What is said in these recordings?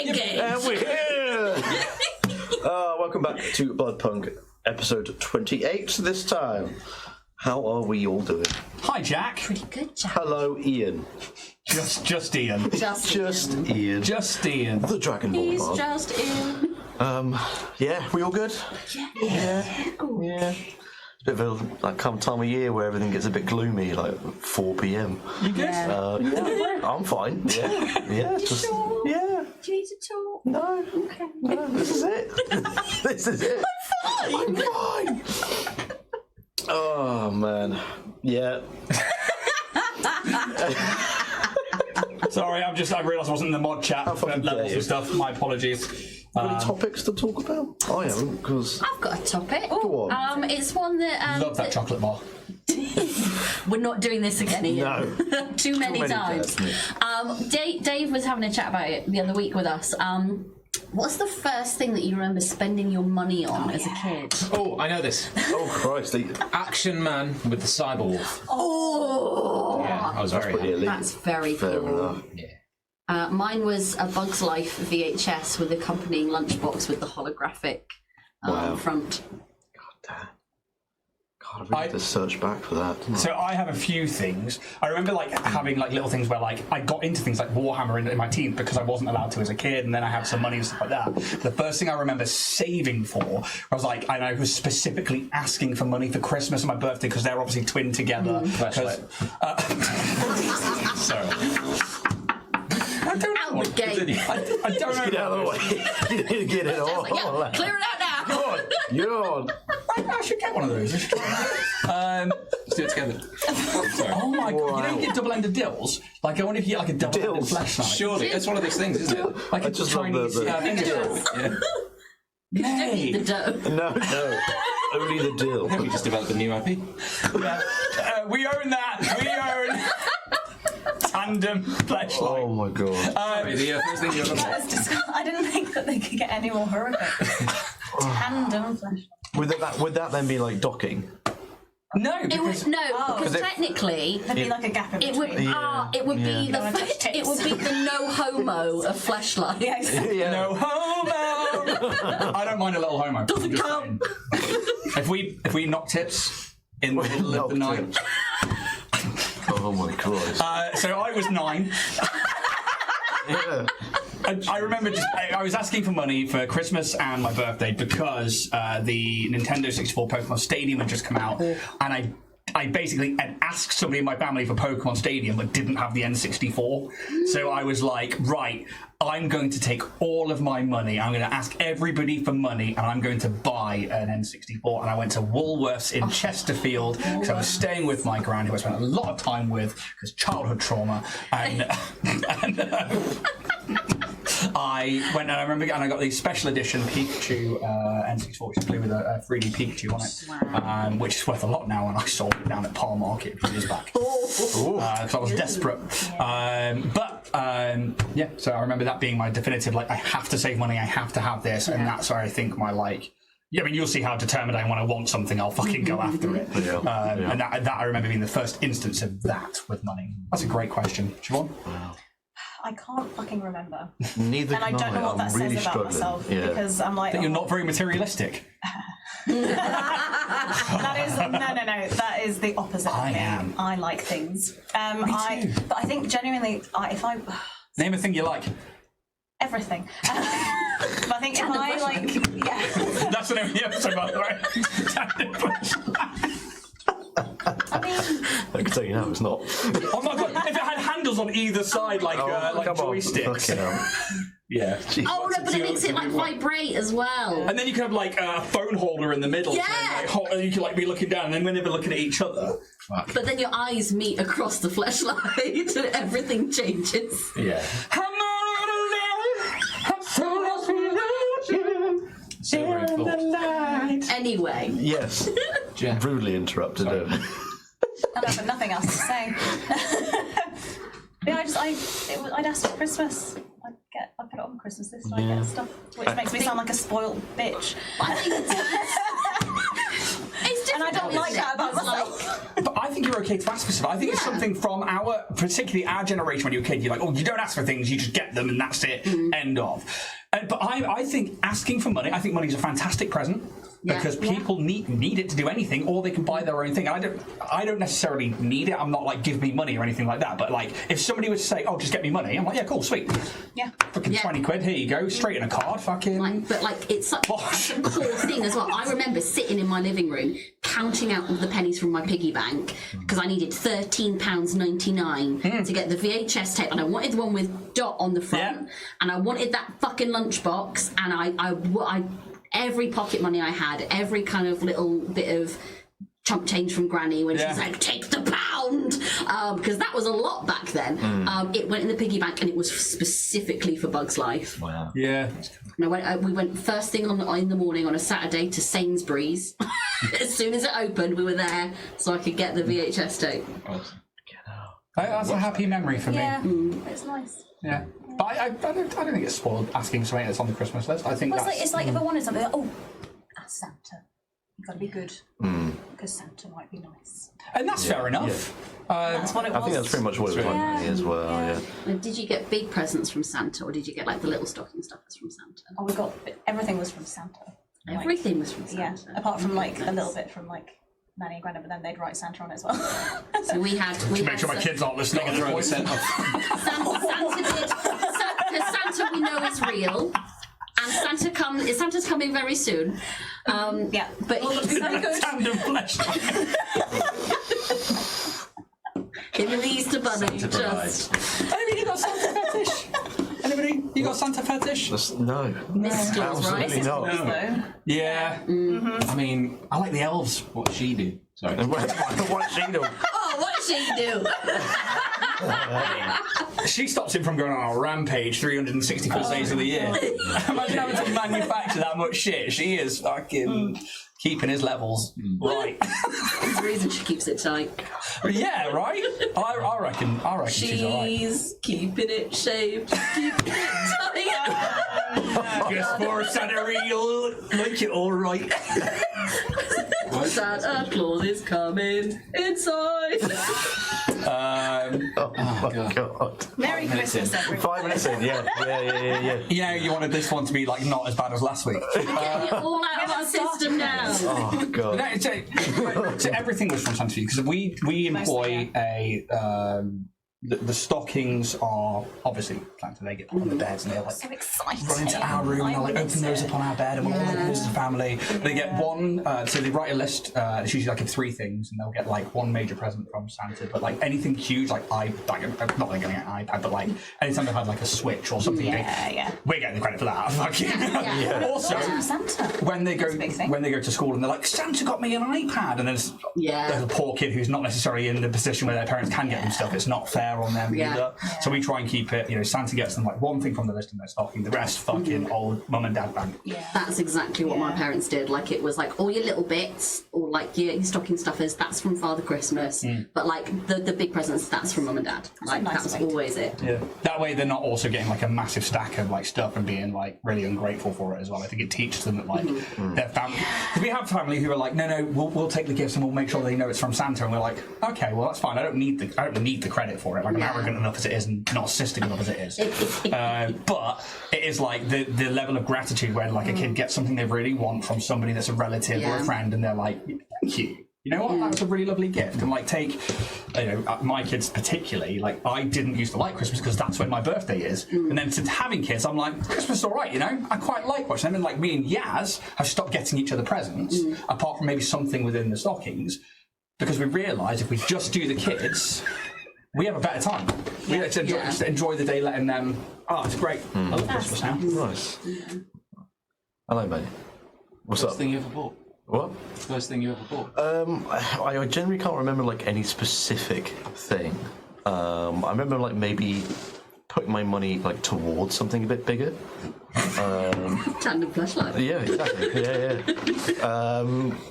engaged. And we're here! Welcome back to Bloodpunk, episode 28 this time. How are we all doing? Hi, Jack. Pretty good, Jack. Hello, Ian. Just Ian. Just Ian. Just Ian. The Dragonborn. He's just in. Yeah, we all good? Yeah. Yeah. It's a bit of a like time of year where everything gets a bit gloomy, like 4 p.m. You good? Yeah, I'm fine. Yeah, just yeah. Do you need to talk? No, Okay. no, this is it. This is it. I'm fine. Oh man, yeah. Sorry, I realised I wasn't in the mod chat for levels and stuff. My apologies. Any topics to talk about? I haven't, because I've got a topic. Go on. It's one that Love that chocolate bar. we're not doing this again, Ian. No. Too many times. Dave was having a chat about it the other week with us. What's the first thing that you remember spending your money on as a kid? Oh, I know this. Oh Christ! Action Man with the cyber wolf. Oh, Yeah, I was very pretty happy. elite. that's very Fair cool. enough. Yeah. Mine was a Bug's Life VHS with accompanying lunchbox with the holographic Wow. front. God damn. God, I really had to search back for that. Didn't I? So I have a few things. I remember like having like little things where like I got into things like Warhammer in my teens because I wasn't allowed to as a kid, and then I had some money and stuff like that. The first thing I remember saving for, I was like, and I was specifically asking for money for Christmas and my birthday because they're obviously twin together. Flashlight. Sorry. I don't know. Out the gate. I don't know. Get out of the way. You need to get it all. Yeah, clear it out now. You're on. I should get one of those. I should try. Let's do it together. Oh my god! You don't get double-ended dills. Like I wonder if you get like a double-ended Dills? flashlight. Surely, it's one of those things, isn't it? Like I a just love Chinese the- finger. Yeah. You don't need the dough. No. Only the deal. We just developed a new IP. Yeah. We own that. We own tandem flashlight. Oh my god. Sorry, the first thing you ever bought. That's disgusting. I didn't think that they could get any more horrific. Tandem flashlight. Would that then be like docking? No, It would because because technically There'd be like a gap in it between. would it would be No one touched the it would be the no homo of flashlight. Yeah, exactly. Yeah. no homo. I don't mind a little homo. Doesn't count. If we knock tips in the middle of the Knock night. Oh my Christ. So I was 9. Yeah. I remember I was asking for money for Christmas and my birthday because the Nintendo 64 Pokemon Stadium had just come out, and I basically had asked somebody in my family for Pokemon Stadium but didn't have the N64. So I was like, right, I'm going to take all of my money, I'm going to ask everybody for money, and I'm going to buy an N64. And I went to Woolworths in Chesterfield because I was staying with my gran, who I spent a lot of time with because childhood trauma. And I went and I remember and I got the special edition Pikachu N64, which is blue with a 3D Pikachu on it, which is worth a lot now, and I sold it down at Parr Market a few years back because I was desperate. Yeah, so I remember that being my definitive, like, I have to save money, I have to have this, and that's where I think my, like, yeah, I mean, you'll see how determined I am when I want something, I'll fucking go after it. And that I remember being the first instance of that with money. That's a great question. Siobhan? I can't fucking remember. Neither And I can don't know what that I'm really says about struggling. myself Yeah. because I'm like, That you're not very materialistic. that is no. That is the opposite. I of me. am. I like things. too. But I think genuinely, if I Name a thing you like. everything. But I think if I like, yeah. That's the name of the episode, by the way. I mean, I can tell you now, it's not. Oh my god! If it had handles on either side, like Come on. joysticks. Fucking hell. Yeah. Oh no, but it makes it like vibrate as well. And then you could have like a phone holder in the middle. Yeah. So, like, and you could like be looking down, and then whenever looking at each other. But then your eyes meet across the flashlight and everything changes. Yeah. Anyway. Yes. Rudely interrupted. I have nothing else to say. Yeah, I'd ask for Christmas. I'd put it on Christmas list. I get stuff, which makes me sound like a spoiled bitch. I think it's And I don't like that about myself. But I think think you're okay to ask for stuff. I think it's something from particularly our generation when you're a kid, you're like, oh, you don't ask for things, you just get them and that's it, end of. But I think asking for money, I think money's a fantastic present. Because people need it to do anything, or they can buy their own thing. I don't necessarily need it. I'm not like, give me money or anything like that. But like, if somebody would say, "Oh, just get me money," I'm like, "Yeah, cool, sweet." Yeah. Fucking 20 quid. Here you go, straight in a card. Fucking. But it's such a cool thing as well. I remember sitting in my living room counting out the pennies from my piggy bank because I needed £13.99 to get the VHS tape, and I wanted the one with dot on the front, and I wanted that fucking lunchbox, and I every pocket money I had, every kind of little bit of chump change from Granny when she's like, take the pound, because that was a lot back then. It went in the piggy bank, and it was specifically for Bug's Life. Wow. Yeah. And we went first thing in the morning on a Saturday to Sainsbury's. As soon as it opened, we were there so I could get the VHS tape. That's a happy memory for me. Yeah, it's nice. Yeah. But I don't think it's spoiled asking something that's on the Christmas list. I think It's like if I wanted something, like, that's Santa. You've got to be good. Because Santa might be nice. And that's fair enough. That's what it was. I think that's pretty much what it was like me as well, yeah. And did you get big presents from Santa, or did you get like the little stocking stuffers from Santa? Oh, we got everything was from Santa. Everything was from Santa. Yeah, apart from like a little bit from like Nanny and Grandma, but then they'd write Santa on it as well. So we had Make sure my kids aren't listening at this point. Santa did, because Santa we know is real, and Santa's coming very soon. Yeah, but he's very good. Tandem flesh. Him and the Easter Bunny just. Anybody got Santa fetish? Anybody? You got Santa fetish? No. Mystical, right? Absolutely not. Yeah. I mean, I like the elves. What she do? Sorry. What she do? Oh, what she do? She stops him from going on a rampage 364 days of the year. Imagine having to manufacture that much shit. She is fucking keeping his levels right. There's a reason she keeps it tight. Yeah, right? I reckon she's alright. She's keeping it shaved, keeping it tight. Just for Santa, you'll like it alright. Santa Claus is coming inside. Oh my god. Merry Christmas, everyone. 5 minutes in, yeah. You know, you wanted this one to be like not as bad as last week. Getting it all out of our system now. Oh god. No, so everything was from Santa because we employ a the stockings are obviously Santa. They get put on the beds and they're like So exciting. run into our room and they'll like open those up on our bed and we're all looking as a family. They get one, so they write a list. It's usually like of 3 things, and they'll get like one major present from Santa. But like anything huge, like I'm not like getting an iPad, but like anytime they've had like a Switch or something big, we're getting the credit for that. Also, Santa. when they go to school and they're like, Santa got me an iPad, and there's a poor kid who's not necessarily in the position where their parents can get them stuff. It's not fair on them either. So we try and keep it, you know, Santa gets them like one thing from the list in their stocking, the rest fucking old mum and dad bank. That's exactly what my parents did. Like it was like all your little bits, or like your stocking stuffers, that's from Father Christmas. But like the big presents, that's from mum and dad. Like that was always it. Yeah. That way they're not also getting like a massive stack of like stuff and being like really ungrateful for it as well. I think it teaches them that like their family. We have family who are like, no, we'll take the gifts and we'll make sure they know it's from Santa, and we're like, okay, well that's fine. I don't need the credit for it. Like I'm arrogant enough as it is and narcissistic enough as it is. But it is like the level of gratitude where like a kid gets something they really want from somebody that's a relative or a friend, and they're like, thank you. You know what? That was a really lovely gift. And like take, you know, my kids particularly, like I didn't used to like Christmas because that's when my birthday is. And then since having kids, I'm like, Christmas is all right, you know? I quite like watching them. And like me and Yaz have stopped getting each other presents, apart from maybe something within the stockings, because we realise if we just do the kids, we have a better time. We like to enjoy the day, letting them. Oh, it's great. I love Christmas now. Nice. Hello, mate. What's up? First thing you ever bought? What? First thing you ever bought? I generally can't remember like any specific thing. I remember like maybe putting my money like towards something a bit bigger. Tandem flashlight. Yeah, exactly.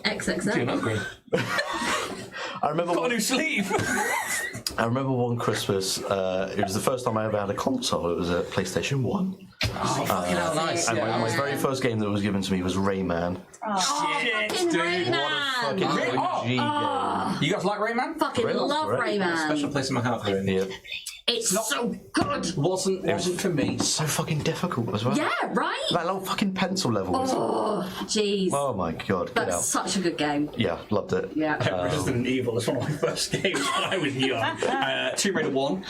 XXL. Do an upgrade. I remember Got a new sleeve. I remember one Christmas, it was the first time I ever had a console. It was a PlayStation 1. Oh, fucking hell, nice. And my very first game that was given to me was Rayman. Shit, fucking dude. Rayman. What a fucking OG game. You guys like Rayman? Fucking Rayman's love great. Rayman. Special place in my heart for it. Yeah. It's so good. Wasn't for me. So fucking difficult as well. Yeah, right? That little fucking pencil level. Oh, jeez. Oh my god, get That's out. such a good game. Yeah, loved it. Yeah. Resident Evil is one of my first games when I was young. Tomb Raider 1.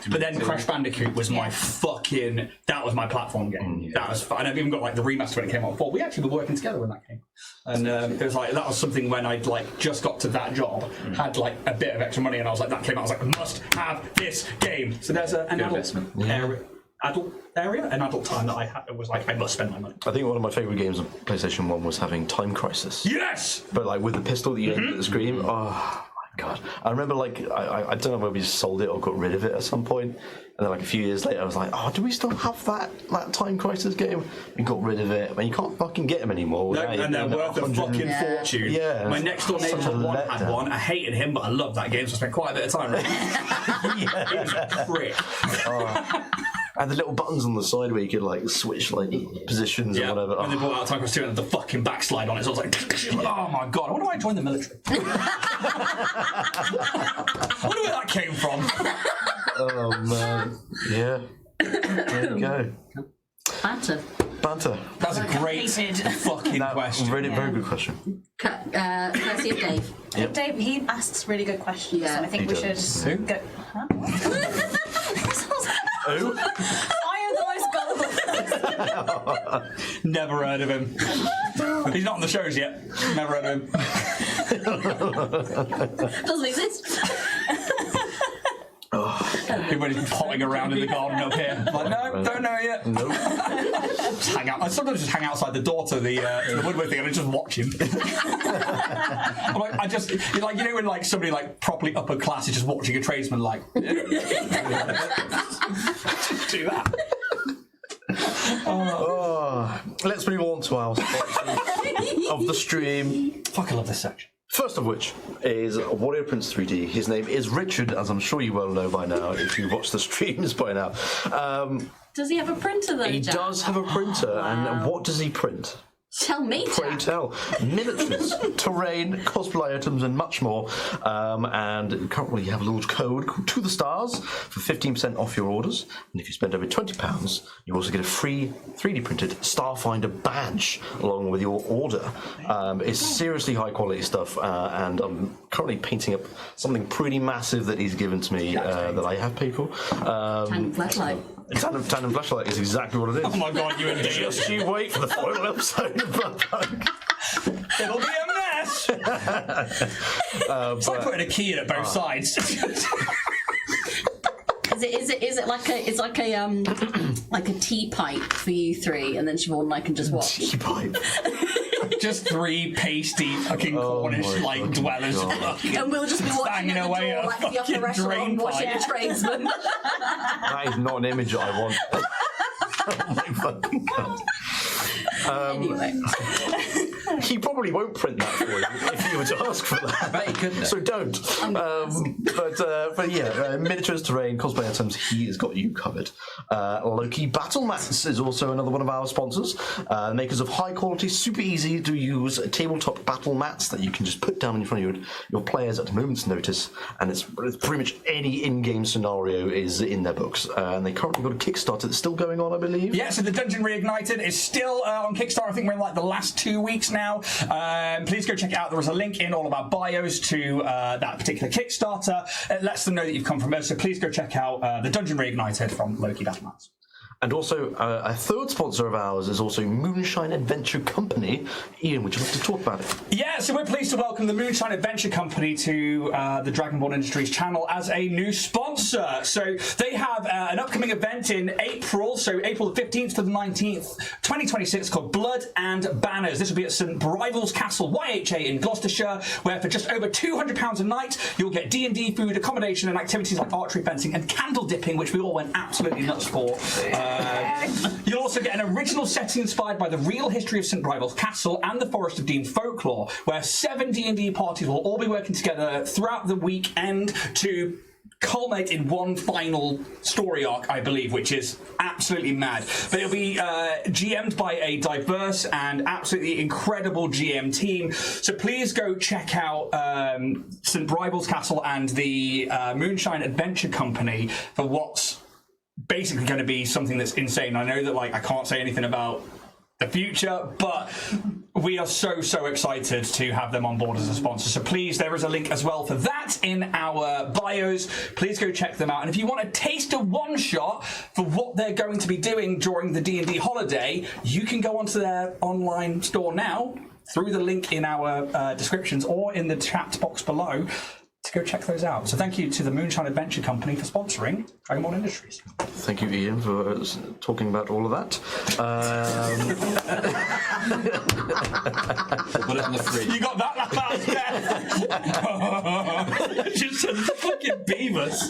But then Crash Bandicoot was my fucking... That was my platform game. That was fun. And I've even got like the remaster when it came out before. We actually were working together when that came. And it was like, that was something when I'd like just got to that job, had like a bit of extra money, and I was like, that came out, I was like, I must have this game. So there's an adult area, an adult time that I had, it was like, I must spend my money. I think one of my favourite games on PlayStation 1 was having Time Crisis. Yes! But like with the pistol that you aimed at the screen, oh my god. I remember like, I don't know whether we just sold it or got rid of it at some point. And then like a few years later I was like, oh, do we still have that Time Crisis game? We got rid of it. I mean, you can't fucking get them anymore. No, and they're worth a fucking fortune. Yeah. My next door neighbour had one. I hated him, but I loved that game, so I spent quite a bit of time with it. It was a prick. And the little buttons on the side where you could like switch like positions or whatever. When they brought out Time Crisis 2 and had the fucking backslide on it, so I was like, oh my god, I wonder why I joined the military. I wonder where that came from. Oh man. Yeah. There you go. Banter. That was a great fucking question. Really, very good question. Courtesy of Dave. Yep. Dave, he asks really good questions, Yeah. so I think He we does. should go. Huh? Who? I am the most gullible. Never heard of him. He's not on the shows yet. Never heard of him. Doesn't exist. Everybody's potting around in the garden up here. Like, no, don't know yet. Nope. Just hang out. I sometimes just hang outside the door to the woodwork thing and I just watch him. I'm like, like, you know when like somebody like properly upper class is just watching a tradesman like just do that. Let's move on to our sponsors of the stream. Fuck, I love this section. First of which is Warrior Prince 3D. His name is Richard, as I'm sure you well know by now if you watch the streams by now. Does he have a printer though, He Jack? does have a printer, and what does he print? Tell me, Pray Jack. tell. Militaries, terrain, cosplay items, and much more. And currently you have a little code called To The Stars for 15% off your orders. And if you spend over £20, you also get a free 3D printed Starfinder badge along with your order. It's seriously high quality stuff, and I'm currently painting up something pretty massive that he's given to me that I have paid for. Tandem flashlight. Tandem flashlight is exactly what it is. Oh my god, you and Dave. Just you wait for the final episode of Bloodpunk. It'll be a mess. It's like putting a key in at both sides. Is it like a tea pipe for you three, and then Siobhan and I can just watch. Tea pipe. Just three pasty fucking Cornish my like fucking dwellers. God. And we'll just be watching Banging at the away door, at a like the upper fucking restaurant, drain watching pipe. a tradesman. That is not an image that I want. Oh my fucking god. Anyway. He probably won't print that for you if you were to ask for that. I bet he could. So don't. But yeah, miniatures, terrain, cosplay items, he has got you covered. Loki Battle Mats is also another one of our sponsors. Makers of high quality, super easy to use tabletop battle mats that you can just put down in front of your players at a moment's notice, and it's pretty much any in-game scenario is in their books. And they currently got a Kickstarter that's still going on, I believe. Yeah, so the Dungeon Reignited is still on Kickstarter. I think we're in like the last 2 weeks now. Please go check it out. There is a link in all of our bios to that particular Kickstarter. It lets them know that you've come from us, so please go check out the Dungeon Reignited from Loki Battlemats. And also, a third sponsor of ours is also Moonshine Adventure Company. Ian, would you like to talk about it? Yeah, so we're pleased to welcome the Moonshine Adventure Company to the Dragonborn Industries channel as a new sponsor. So they have an upcoming event in April, so April the 15th to the 19th, 2026, called Blood and Banners. This will be at St. Brival's Castle, YHA in Gloucestershire, where for just over £200 a night, you'll get D&D food, accommodation, and activities like archery, fencing, and candle dipping, which we all went absolutely nuts for. You'll also get an original setting inspired by the real history of St. Brival's Castle and the Forest of Dean folklore, where 7 D&D parties will all be working together throughout the weekend to culminate in one final story arc, I believe, which is absolutely mad. But it'll be GM'd by a diverse and absolutely incredible GM team. So please go check out St. Bribel's Castle and the Moonshine Adventure Company for what's basically going to be something that's insane. I know that I can't say anything about the future, but we are so excited to have them on board as a sponsor. So please, there is a link as well for that in our bios. Please go check them out. And if you want a taster one-shot for what they're going to be doing during the D&D holiday, you can go onto their online store now through the link in our descriptions or in the chat box below to go check those out. So thank you to the Moonshine Adventure Company for sponsoring DRAGONBORN Industries. Thank you, Ian, for talking about all of that. Put it on the fridge. You got that out. Just some fucking beavers.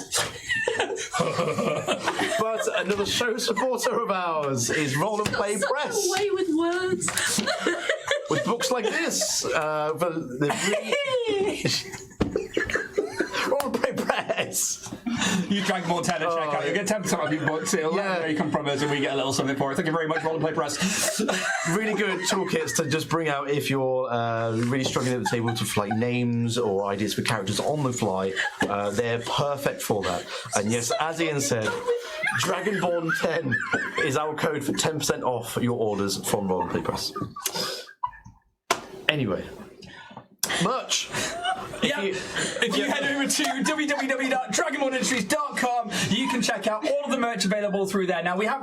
But another show supporter of ours is Roll and Play Press. Away with words. With books like this. For the Roll and Play Press. You DRAGONBORN 10 and check out. You get 10% off your books. It'll let where you come from us and we get a little something for it. Thank you very much, Roll and Play Press. Really good toolkits to just bring out if you're really struggling at the table to names or ideas for characters on the fly. They're perfect for that. And yes, as Ian said, DRAGONBORN 10 is our code for 10% off your orders from Roll and Play Press. Anyway, merch. If you head over to www.dragonbornindustries.com, you can check out all of the merch available through there. Now, we have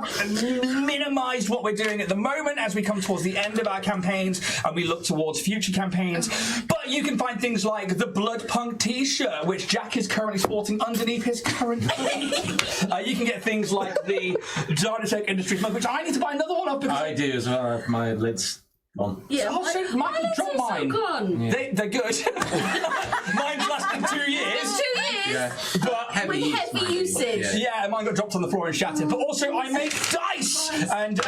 minimised what we're doing at the moment as we come towards the end of our campaigns and we look towards future campaigns. But you can find things like the Bloodpunk t-shirt, which Jack is currently sporting underneath his current you can get things like the dark-gothic Industries mug, which I need to buy another one of because I do as well. My lid's on. Yeah, Michael dropped mine. Gone. Yeah. They're good. Mine's lasted 2 years. 2 years. Yeah. But With heavy usage. yeah, mine got dropped on the floor and shattered. But also, I make dice, and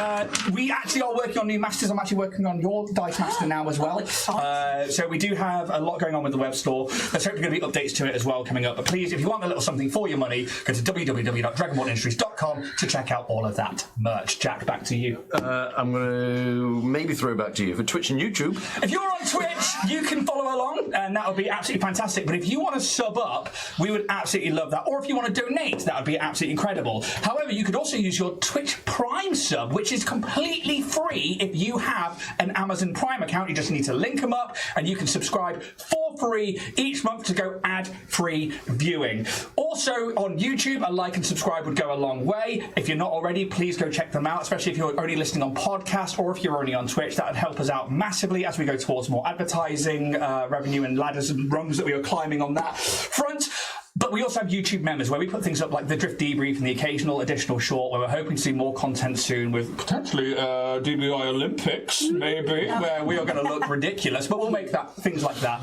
we actually are working on new masters. I'm actually working on your dice master now as well. So we do have a lot going on with the web store. There's hopefully going to be updates to it as well coming up. But please, if you want a little something for your money, go to www.dragonbornindustries.com to check out all of that merch. Jack, back to you. I'm going to maybe throw back to you for Twitch and YouTube. If you're on Twitch, you can follow along, and that would be absolutely fantastic. But if you want to sub up, we would absolutely love that. Or if you want to donate, that would be absolutely incredible. However, you could also use your Twitch Prime sub, which is completely free if you have an Amazon Prime account. You just need to link them up, and you can subscribe for free each month to go ad-free viewing. Also, on YouTube, a like and subscribe would go a long way. If you're not already, please go check them out, especially if you're only listening on podcast or if you're only on Twitch. That would help us out massively as we go towards more advertising revenue and ladders and rungs that we are climbing on that front. But we also have YouTube members where we put things up like the Drift Debrief and the occasional additional short where we're hoping to see more content soon with potentially DBI Olympics, maybe, where we are going to look ridiculous, but we'll make that things like that.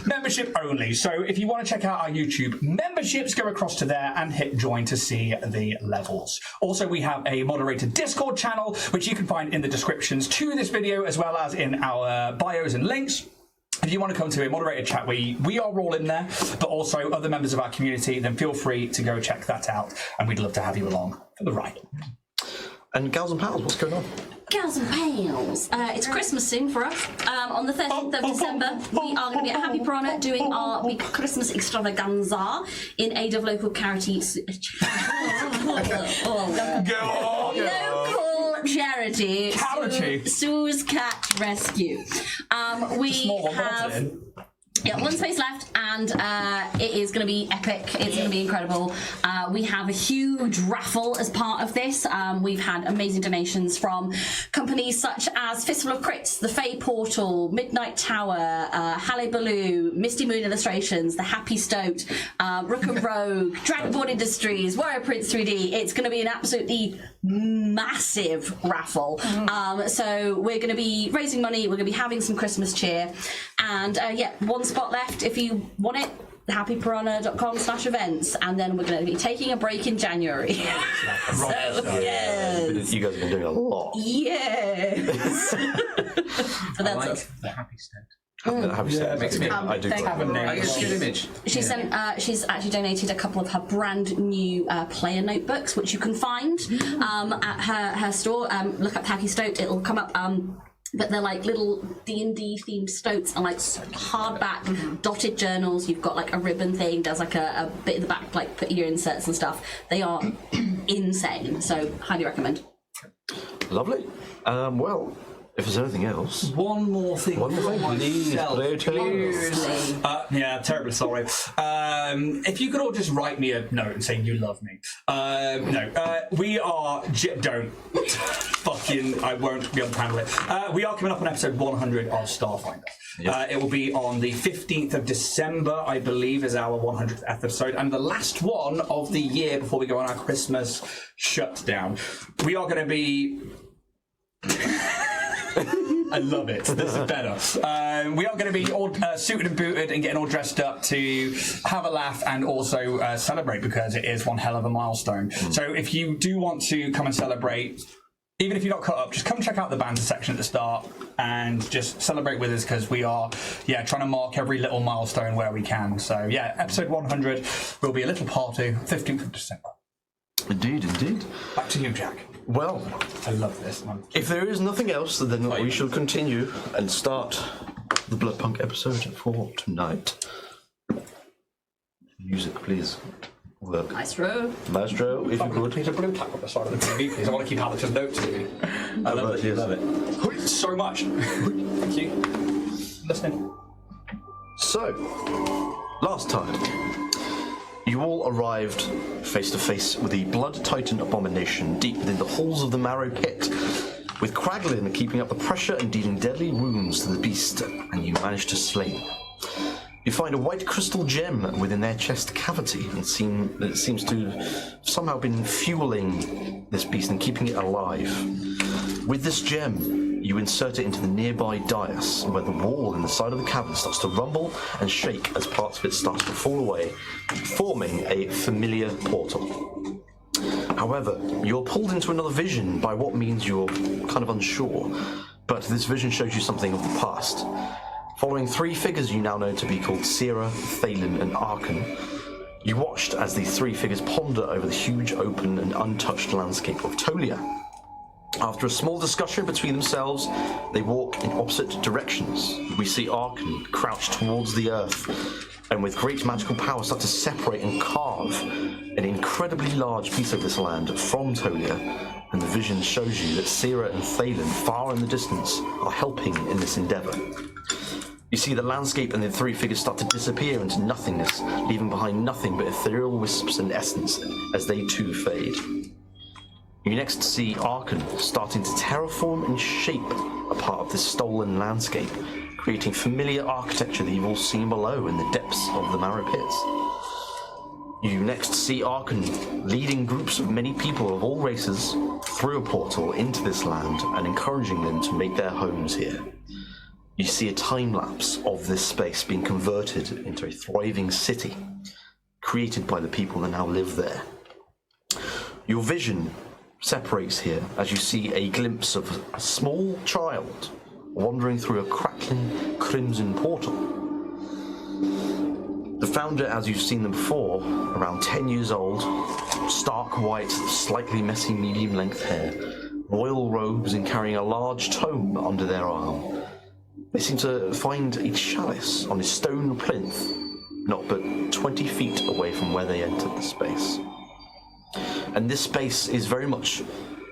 Membership only. So if you want to check out our YouTube memberships, go across to there and hit join to see the levels. Also, we have a moderated Discord channel, which you can find in the descriptions to this video as well as in our bios and links. If you want to come to a moderated chat, we are all in there, but also other members of our community, then feel free to go check that out, and we'd love to have you along for the ride. And Gals and Pals, what's going on? Gals and Pals. It's Christmas soon for us. On the 13th of December, we are going to be at Happy Piranha doing our big Christmas extravaganza in aid of local charity. Local charity. Sue's Cat Rescue. We have. Yeah, one space left, and it is going to be epic. It's going to be incredible. We have a huge raffle as part of this. We've had amazing donations from companies such as Fistful of Crits, The Fae Portal, Midnight Tower, Halle Misty Moon Illustrations, The Happy Stoat, Rook and Rogue, DRAGONBORN Industries, Warrior Prince 3D. It's going to be an absolutely massive raffle. So we're going to be raising money. We're going to be having some Christmas cheer. And yeah, one spot left if you want it. happypiranha.com/events, and then we're going to be taking a break in January. Yes. You guys have been doing a lot. Yes. So that's I like us. the Happy State. Have you said makes me- I do. thank quite you. like I that. get a good image. She's actually donated a couple of her brand new player notebooks, which you can find at her store. Look up Happy Stoked; it'll come up. But they're like little D&D themed stoats and like hardback dotted journals. You've got like a ribbon thing. There's like a bit in the back, like put your inserts and stuff. They are insane. So highly recommend. Lovely. Well, if there's anything else, One more thing. one more thing, please. Seriously. Yeah, terribly sorry. If you could all just write me a note and say you love me. We are... Don't. Fucking... I won't be able to handle it. We are coming up on episode 100 of Starfinder. It will be on the 15th of December, I believe, is our 100th episode, and the last one of the year before we go on our Christmas shutdown. We are going to be... I love it. This is better. We are going to be all suited and booted and getting all dressed up to have a laugh and also celebrate, because it is one hell of a milestone. So if you do want to come and celebrate, even if you're not cut up, just come check out the banter section at the start and just celebrate with us, because we are, trying to mark every little milestone where we can. So, episode 100 will be a little party, 15th of December. Indeed, indeed. Back to you, Jack. Well, I love this one. if there is nothing else, then we shall continue and start the Bloodpunk episode for tonight. Music, please. Work. Maestro. Maestro, if you could. Need a blue tack on the side of the TV, please. I want to keep Alex's notes to me. I love it. Yes. Love it. So much. Thank you. Listening. So, last time, you all arrived face to face with the Blood Titan abomination deep within the halls of the Marrow Pit, with Kraglin keeping up the pressure and dealing deadly wounds to the beast, and you managed to slay them. You find a white crystal gem within their chest cavity, and it seems to have somehow been fueling this beast and keeping it alive. With this gem, you insert it into the nearby dais, where the wall in the side of the cavern starts to rumble and shake as parts of it start to fall away, forming a familiar portal. However, you're pulled into another vision by what means you're kind of unsure, but this vision shows you something of the past. Following three figures you now know to be called Sierra, Thalen, and Arkan, you watched as these three figures ponder over the huge, open, and untouched landscape of Tolia. After a small discussion between themselves, they walk in opposite directions. We see Arkan crouch towards the earth, and with great magical power start to separate and carve an incredibly large piece of this land from Tolia, and the vision shows you that Sierra and Thalen, far in the distance, are helping in this endeavour. You see the landscape and the three figures start to disappear into nothingness, leaving behind nothing but ethereal wisps and essence as they too fade. You next see Arkan starting to terraform and shape a part of this stolen landscape, creating familiar architecture that you've all seen below in the depths of the Marrow Pits. You next see Arkan leading groups of many people of all races through a portal into this land and encouraging them to make their homes here. You see a time-lapse of this space being converted into a thriving city, created by the people that now live there. Your vision separates here as you see a glimpse of a small child wandering through a crackling crimson portal. The founder, as you've seen them before, around 10 years old, stark white, slightly messy medium-length hair, royal robes, and carrying a large tome under their arm. They seem to find a chalice on a stone plinth, not but 20 feet away from where they entered the space. And this space is very much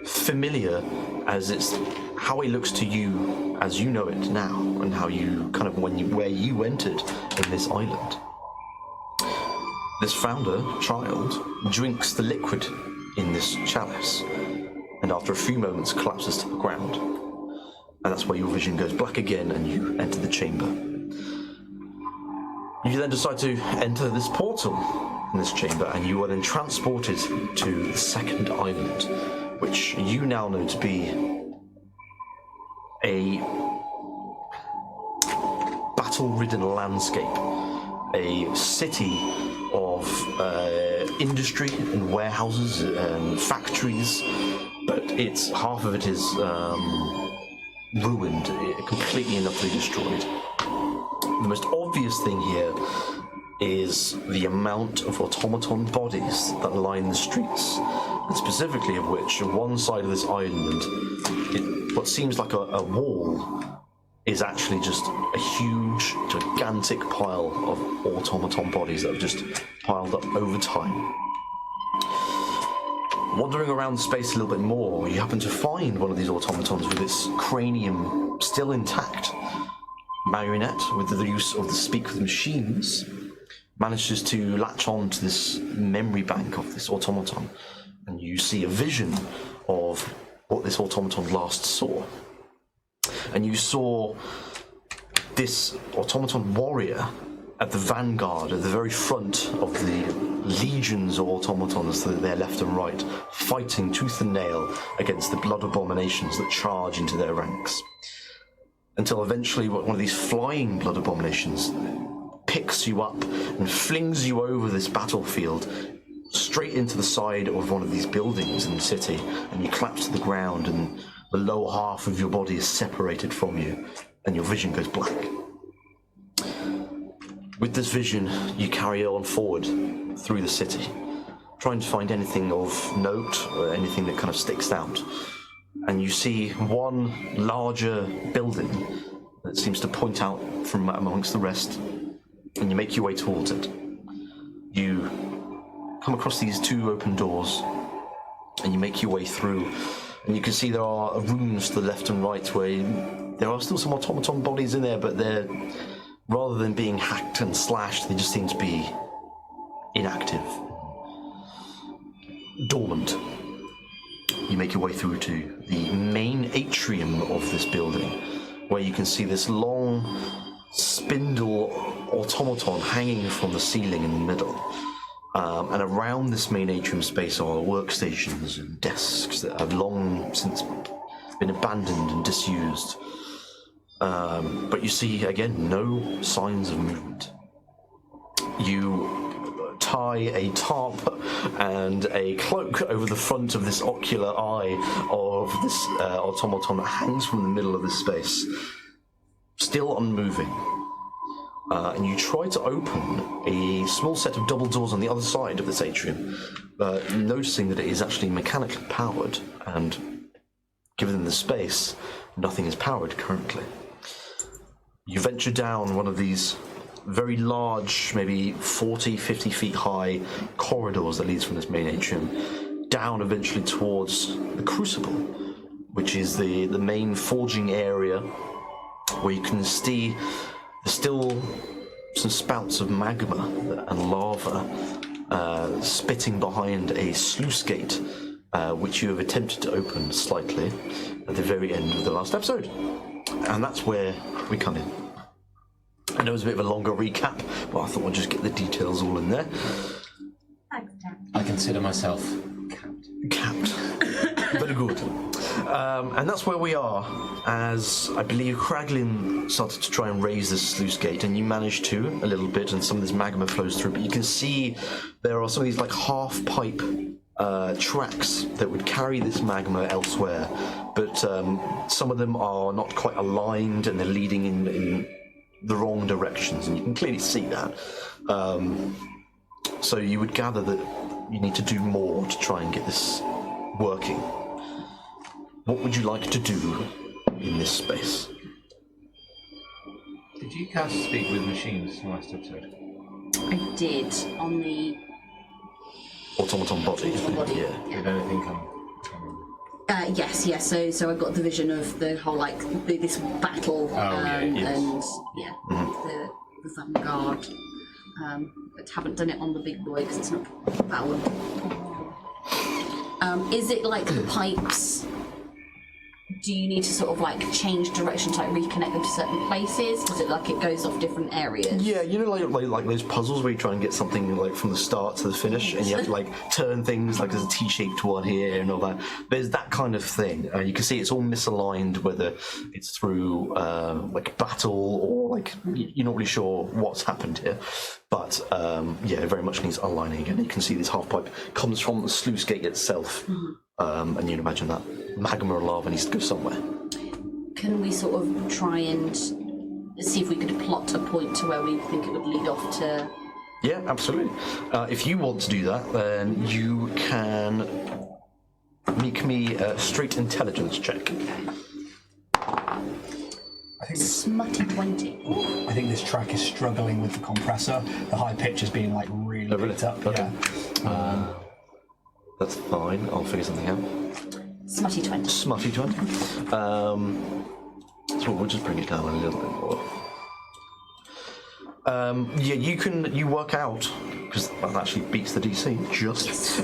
familiar, as it's how it looks to you as you know it now, and how you kind of where you entered in this island. This founder, child, drinks the liquid in this chalice, and after a few moments collapses to the ground. And that's where your vision goes black again and you enter the chamber. You then decide to enter this portal in this chamber, and you are then transported to the second island, which you now know to be a battle-ridden landscape, a city of industry and warehouses and factories, but half of it is ruined, completely and utterly destroyed. the most obvious thing here is the amount of automaton bodies that line the streets, and specifically of which on one side of this island, what seems like a wall is actually just a huge, gigantic pile of automaton bodies that have just piled up over time. Wandering around the space a little bit more, you happen to find one of these automatons with its cranium still intact. Marionette, with the use of the speak with machines, manages to latch on to this memory bank of this automaton, and you see a vision of what this automaton last saw. And you saw this automaton warrior at the vanguard, at the very front of the legions of automatons to their left and right, fighting tooth and nail against the blood abominations that charge into their ranks. Until eventually one of these flying blood abominations picks you up and flings you over this battlefield straight into the side of one of these buildings in the city, and you collapse to the ground, and the lower half of your body is separated from you, and your vision goes black. With this vision, you carry on forward through the city, trying to find anything of note or anything that kind of sticks out. And you see one larger building that seems to point out from amongst the rest, and you make your way towards it. You come across these two open doors, and you make your way through, and you can see there are rooms to the left and right where there are still some automaton bodies in there, but they're, rather than being hacked and slashed, they just seem to be inactive, dormant. You make your way through to the main atrium of this building, where you can see this long spindle automaton hanging from the ceiling in the middle. And around this main atrium space are workstations and desks that have long since been abandoned and disused. But you see, again, no signs of movement. You tie a tarp and a cloak over the front of this ocular eye of this automaton that hangs from the middle of this space, still unmoving. And you try to open a small set of double doors on the other side of this atrium, noticing that it is actually mechanically powered, and given the space, nothing is powered currently. You venture down one of these very large, maybe 40, 50 feet high corridors that leads from this main atrium, down eventually towards the crucible, which is the main forging area, where you can see there's still some spouts of magma and lava spitting behind a sluice gate, which you have attempted to open slightly at the very end of the last episode. And that's where we come in. I know it was a bit of a longer recap, but I thought I'd just get the details all in there. Thanks, Dan. I consider myself Capped. Very good. And that's where we are, as I believe Kraglin started to try and raise this sluice gate, and you managed to a little bit, and some of this magma flows through, but you can see there are some of these like half-pipe tracks that would carry this magma elsewhere, but some of them are not quite aligned, and they're leading in the wrong directions, and you can clearly see that. So you would gather that you need to do more to try and get this working. What would you like to do in this space? Did you cast Speak with Machines in the last episode? I did, on the Automaton body. Yeah. Did anything come? yes. So I got the vision of the whole this battle, yes. and the vanguard. But haven't done it on the big boy because it's not that one. Is it like the pipes? Do you need to sort of change direction to reconnect them to certain places? Is it like it goes off different areas? Yeah, you know, like those puzzles where you try and get something from the start to the finish, and you have to turn things there's a T-shaped one here and all that. There's that kind of thing. You can see it's all misaligned, whether it's through battle or you're not really sure what's happened here. But it very much needs aligning again. You can see this half pipe comes from the sluice gate itself, and you can imagine that magma or lava needs to go somewhere. Can we sort of try and see if we could plot a point to where we think it would lead off to. Yeah, absolutely. If you want to do that, then you can make me a straight intelligence check. I think this, Smutty 20. I think this track is struggling with the compressor. The high pitch is being like really picked up. Okay. Yeah. That's fine. I'll figure something out. Smutty 20. Smutty 20. So we'll just bring it down a little bit more. Yeah, you work out, because that actually beats the DC, just.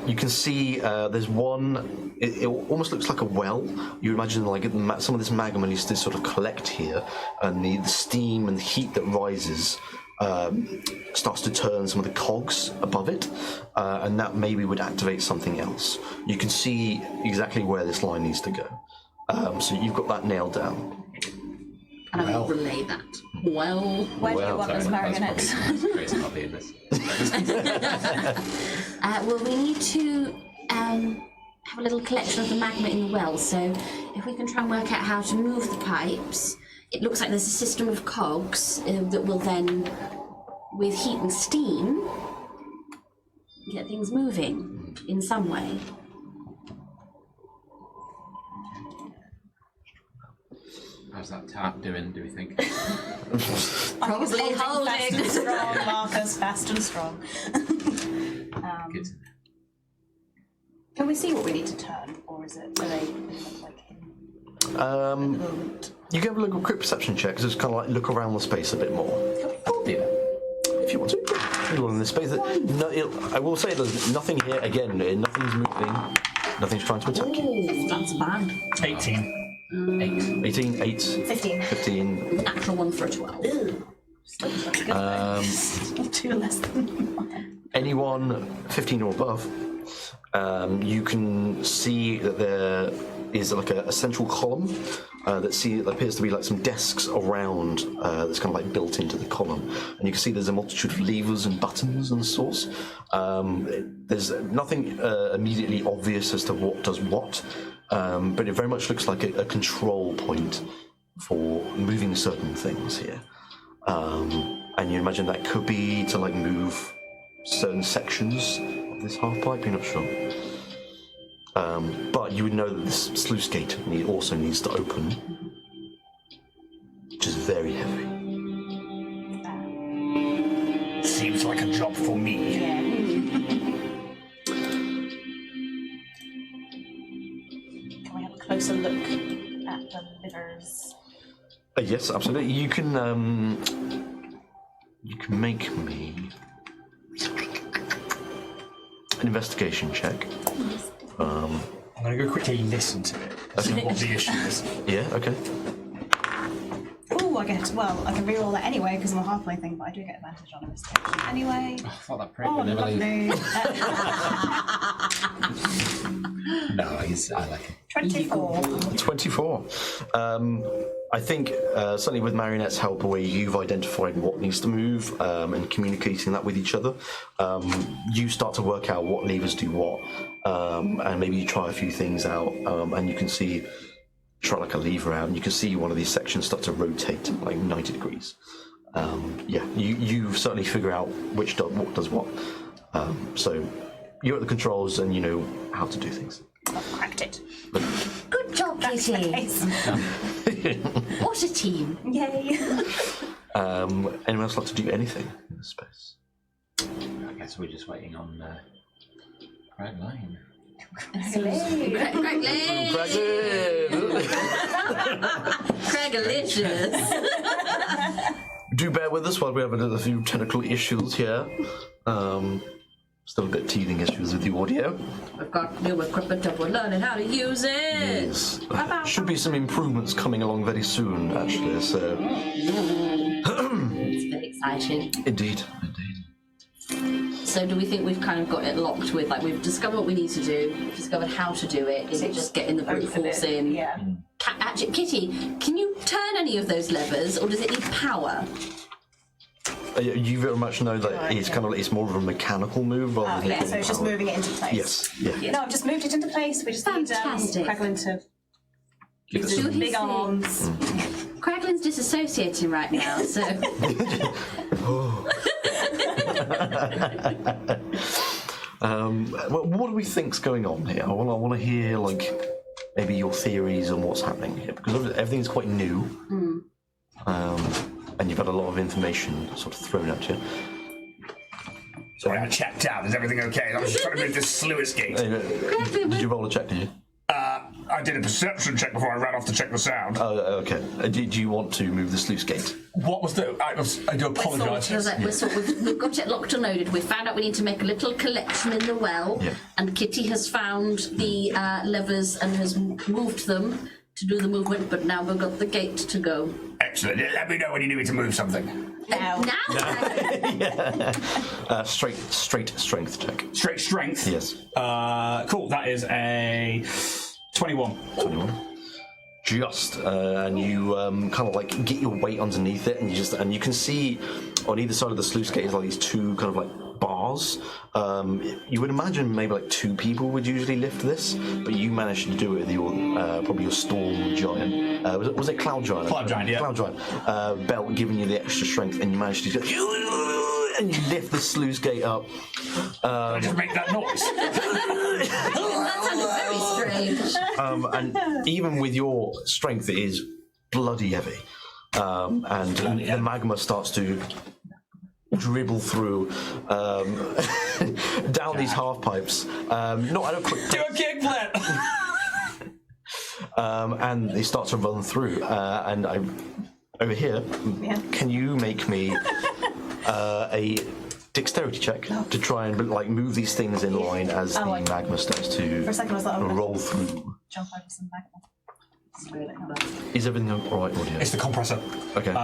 You can see there's one, it almost looks like a well. You imagine like some of this magma needs to sort of collect here, and the steam and the heat that rises starts to turn some of the cogs above it, and that maybe would activate something else. You can see exactly where this line needs to go. So you've got that nailed down. And I will relay that. Well. Where do you want this marionette? Crazy not being this. Well, we need to have a little collection of the magma in the well, so if we can try and work out how to move the pipes, it looks like there's a system of cogs that will then, with heat and steam, get things moving in some way. How's that tap doing, do we think? Probably Fast and holding. strong, Marcus, fast and strong. Good. Can we see what we need to turn, or are they like hidden? You can have a little quick perception check, just kind of like look around the space a bit more. If you want to. You're in this space. I will say there's nothing here, again, nothing's moving, nothing's trying to attack you. That's bad. 18. 18, 8, 15. 15. Natural one for a 12. Two less than mine. Anyone 15 or above, you can see that there is like a central column that appears to be like some desks around that's kind of like built into the column, and you can see there's a multitude of levers and buttons and sorts. There's nothing immediately obvious as to what does what, but it very much looks like a control point for moving certain things here. And you imagine that could be to like move certain sections of this half pipe, you're not sure. But you would know that this sluice gate also needs to open, which is very heavy. Seems like a job for me. Yeah. Can we have a closer look at the livers? Yes, absolutely. You can make me an investigation check. I'm going to go quickly listen to it, see what the issue is. Yeah, okay. Oh, I can reroll that anyway because I'm a halfway thing, but I do get advantage on investigation anyway. I thought that prick Oh, would never leave. lovely. No, I like it. 24. 24. I think certainly with Marionette's help, where you've identified what needs to move and communicating that with each other, you start to work out what levers do what, and maybe you try a few things out, and you can see, try like a lever out, and you can see one of these sections start to rotate like 90 degrees. Yeah, you certainly figure out what does what. So you're at the controls and you know how to do things. I've cracked it. Good job, Kitty. What a team. Yay. Anyone else like to do anything in this space? I guess we're just waiting on Craig Lane. Craigalicious. Do bear with us while we have a few technical issues here. Still a bit teething issues with the audio. We've got new equipment and we're learning how to use it. Yes. Should be some improvements coming along very soon, actually, so... It's very exciting. Indeed. So do we think we've kind of got it locked with, like, we've discovered what we need to do, we've discovered how to do it, is it just getting the brute force in? Yeah. Actually, Kitty, can you turn any of those levers, or does it need power? You very much know that it's kind of like, it's more of a mechanical move rather than... Yeah, so it's just power. moving it into place. Yes, yeah. No, I've just moved it into place. We just Fantastic. need Craiglin to Give us do some big arms. Craglin's disassociating right now, so. What do we think's going on here? I want to hear like maybe your theories on what's happening here, because everything's quite new, and you've had a lot of information sort of thrown at you. Sorry, I checked out. Is everything okay? I was just trying to move this sluice gate. Did you roll a check? Did you? I did a perception check before I ran off to check the sound. Oh, okay. Did you want to move the sluice gate? What was the? I do apologise. We've got it locked and loaded. We found out we need to make a little collection in the well, and Kitty has found the levers and has moved them to do the movement. But now we've got the gate to go. Excellent. Let me know when you need me to move something. Now. Straight strength check. Straight strength. Yes. Cool. That is a 21. 21. Just and you kind of like get your weight underneath it, and you can see on either side of the sluice gate is like these two kind of like bars. You would imagine maybe like two people would usually lift this, but you managed to do it with your probably your storm giant. Was it cloud giant? Cloud giant, yeah. Cloud giant belt giving you the extra strength, and you managed to go, and you lift the sluice gate up. I just make that noise. That sounded very strange. And even with your strength, it is bloody heavy. And the magma starts to dribble through down these half pipes. Not at a quick Do a kickflip. and they start to run through. And over here, can you make me a dexterity check to try and like move these things in line as the magma starts to For a second I was like, roll through? jump over some magma. Is everything all right, audio? It's the compressor. Okay.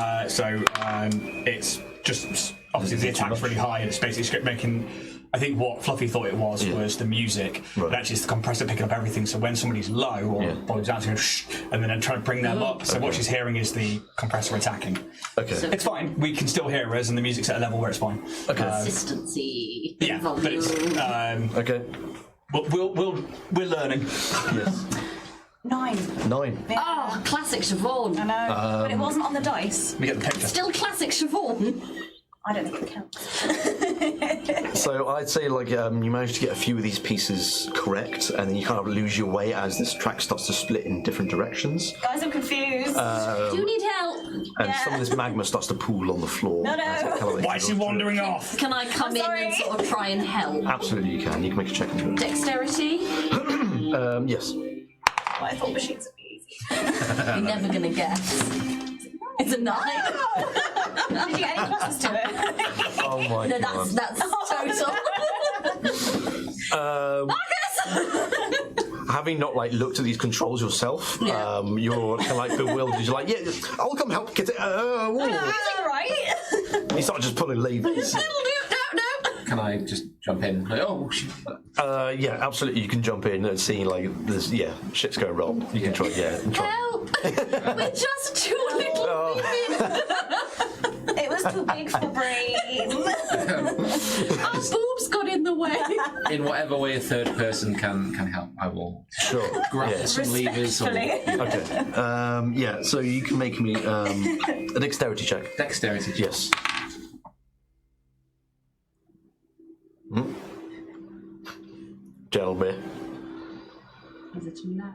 It's just obviously the attack's really high, and it's basically making. I think what Fluffy thought it was the music, but actually it's the compressor picking up everything. So when somebody's low or body's out, going shh, and then trying to bring them up. So what she's hearing is the compressor attacking. Okay. So It's fine. We can still hear us, and the music's at a level where it's fine. Okay. Consistency. Yeah, but it's, Okay. we're learning. Yes. 9. 9. Oh, classic Siobhan. I know, but it wasn't on the dice. We get the picture. Still classic Siobhan. I don't think it counts. So I'd say like you managed to get a few of these pieces correct, and then you kind of lose your way as this track starts to split in different directions. Guys, I'm confused. Do you need help? And some of this magma starts to pool on the floor. No. as it kind of, like, Why is she wandering off? Can I come in sorry. and sort of try and help? Absolutely, you can. You can make a check and do it. Dexterity? Yes. I thought machines would be easy. You're never gonna guess. It's a 9. Did you get any pluses to it? Oh my No, god. that's total. Having not like looked at these controls yourself, you're kind of like bewildered. You're like, yeah, I'll come help get it. All right. You start just pulling levers. No. Can I just jump in? Like, oh, shit. Yeah, absolutely. You can jump in and see like there's shit's going wrong. You can try, and try. Help! We're just too little women. It was too big for brain. Our boobs got in the way. In whatever way a third person can help, I will Sure. grab some levers or Respectfully. Okay. So you can make me a dexterity check. dexterity. Yes. Gentlemen. Is it a 9?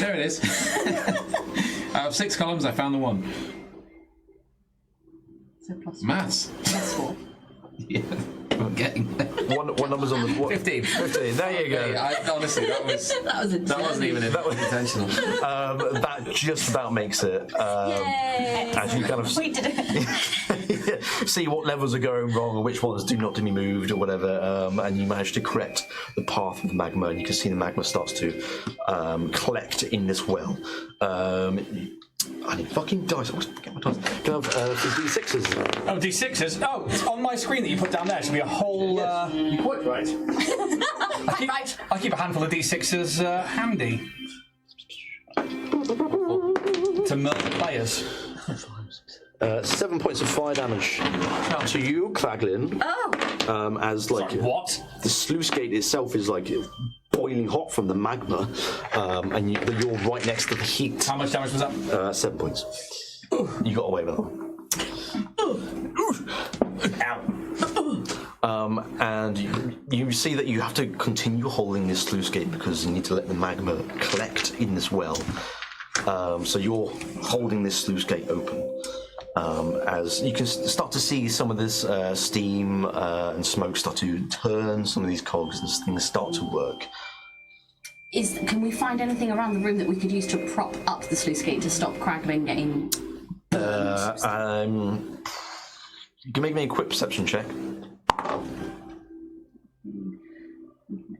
There it is. Out of 6 columns, I found the one. So plus Maths. plus 4. Yeah, I'm getting there. What number's on the 15. 15. There you go. Honestly, that wasn't even intentional. That just about makes it. As you kind of We did it. see what levels are going wrong and which ones do not to be moved or whatever, and you manage to correct the path of the magma, and you can see the magma starts to collect in this well. I need fucking dice. I always get my dice. Can I have some D6s? Oh, D6s. Oh, it's on my screen that you put down there. It should be a whole. You're quite right. I keep a handful of D6s handy to murder players. 7 points of fire damage to you, Claglin. Oh! As like Sorry, what? the sluice gate itself is like boiling hot from the magma, and you're right next to the heat. How much damage was that? 7 points. You got away with that. And you see that you have to continue holding this sluice gate because you need to let the magma collect in this well. So you're holding this sluice gate open. As you can start to see some of this steam and smoke start to turn, some of these cogs and things start to work. Can we find anything around the room that we could use to prop up the sluice gate to stop Kraglin getting burned? You can make me a quick perception check.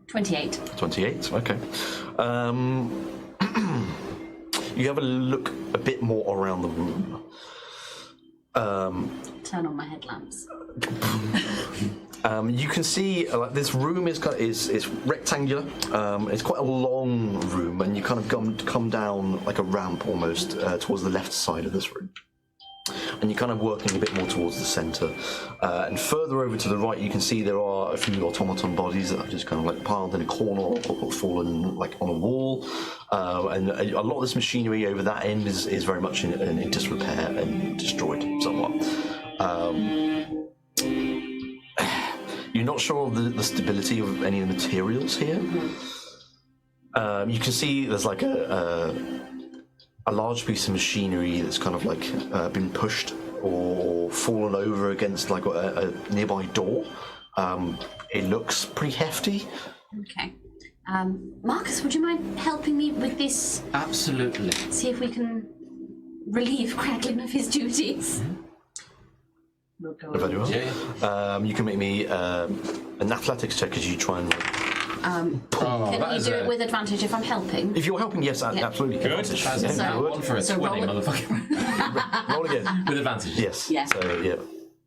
28. 28, okay. You have a look a bit more around the room. Turn on my headlamps. You can see this room is it's rectangular. It's quite a long room, and you kind of come down like a ramp almost towards the left side of this room. And you're kind of working a bit more towards the centre. And further over to the right, you can see there are a few automaton bodies that are just kind of like piled in a corner or fallen like on a wall. And a lot of this machinery over that end is very much in disrepair and destroyed somewhat. You're not sure of the stability of any of the materials here. You can see there's like a large piece of machinery that's kind of like been pushed or fallen over against like a nearby door. It looks pretty hefty. Okay. Marcus, would you mind helping me with this? Absolutely. See if we can relieve Kraglin of his duties. Very well. Yeah. You can make me an athletics check as you try and. Can you do it with advantage if I'm helping? If you're helping, yes, absolutely. Good. That's Yeah, So- good. one for a 20, roll it. motherfucker. Roll again. With advantage. Yes. Yeah. So yeah,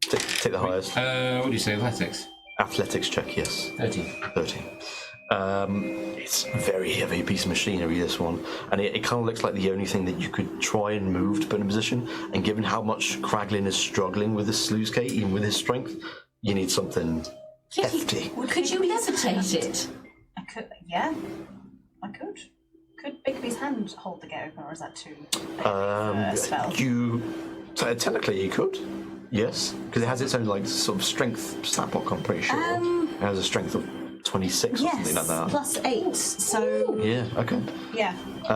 take the highest. What do you say, athletics? Athletics check, yes. 13. 13. It's a very heavy piece of machinery, this one, and it kind of looks like the only thing that you could try and move to put in position. And given how much Kraglin is struggling with this sluice gate, even with his strength, you need something hefty. Could you levitate it? I could, yeah. I could. Could Bigby's hand hold the gate open, or is that too big a spell? Technically you could, yes, because it has its own like sort of strength stat block. I'm pretty sure it has a strength of 26 or something like that. Plus 8, so Yeah. Okay. yeah.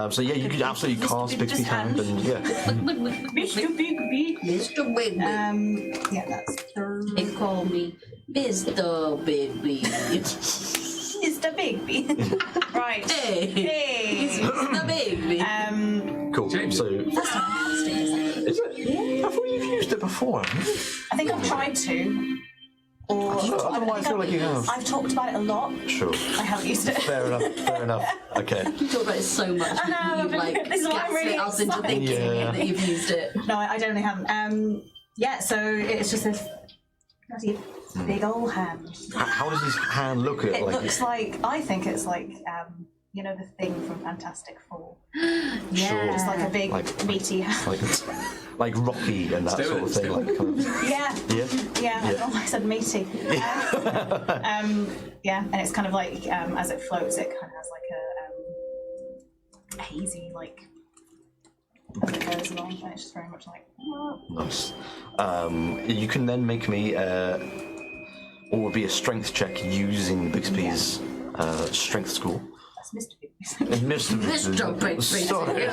So yeah, you could absolutely cast Bixby's hand, and yeah. Mr. Bigby. Mr. Bigby. Yeah, that's They call me Mr. Bigby. Mr. Bigby. Right. Hey. Mr. Bigby. Cool. So That's fantastic, isn't it? is it? I thought you've used it before. I think I've tried to. Or I don't know why I feel like you have. I've talked about it a lot. Sure. I haven't used it. Fair enough. Fair enough. Okay. You talk about it so much. know, You like this is why I'm really gaslit us into excited. thinking Yeah. that you've used it. No, I genuinely haven't. Yeah, so it's just this bloody big old hand. How does his hand look? It looks like, I think it's like, you know, the thing from Fantastic Four. Yeah. Just like a big, Like- meaty hand. like Rocky and that Still sort of is, thing. still. Like kind of, Yeah. yeah. Yeah, I don't know why I said meaty. Yeah, and it's kind of like, as it floats, it kind of has like a hazy, like, as it goes along, and it's just very much like, Nice. You can then make me what would be a strength check using Bixby's strength score. that's Mr. Bigby. Mr. Mr. Bigby. Sorry.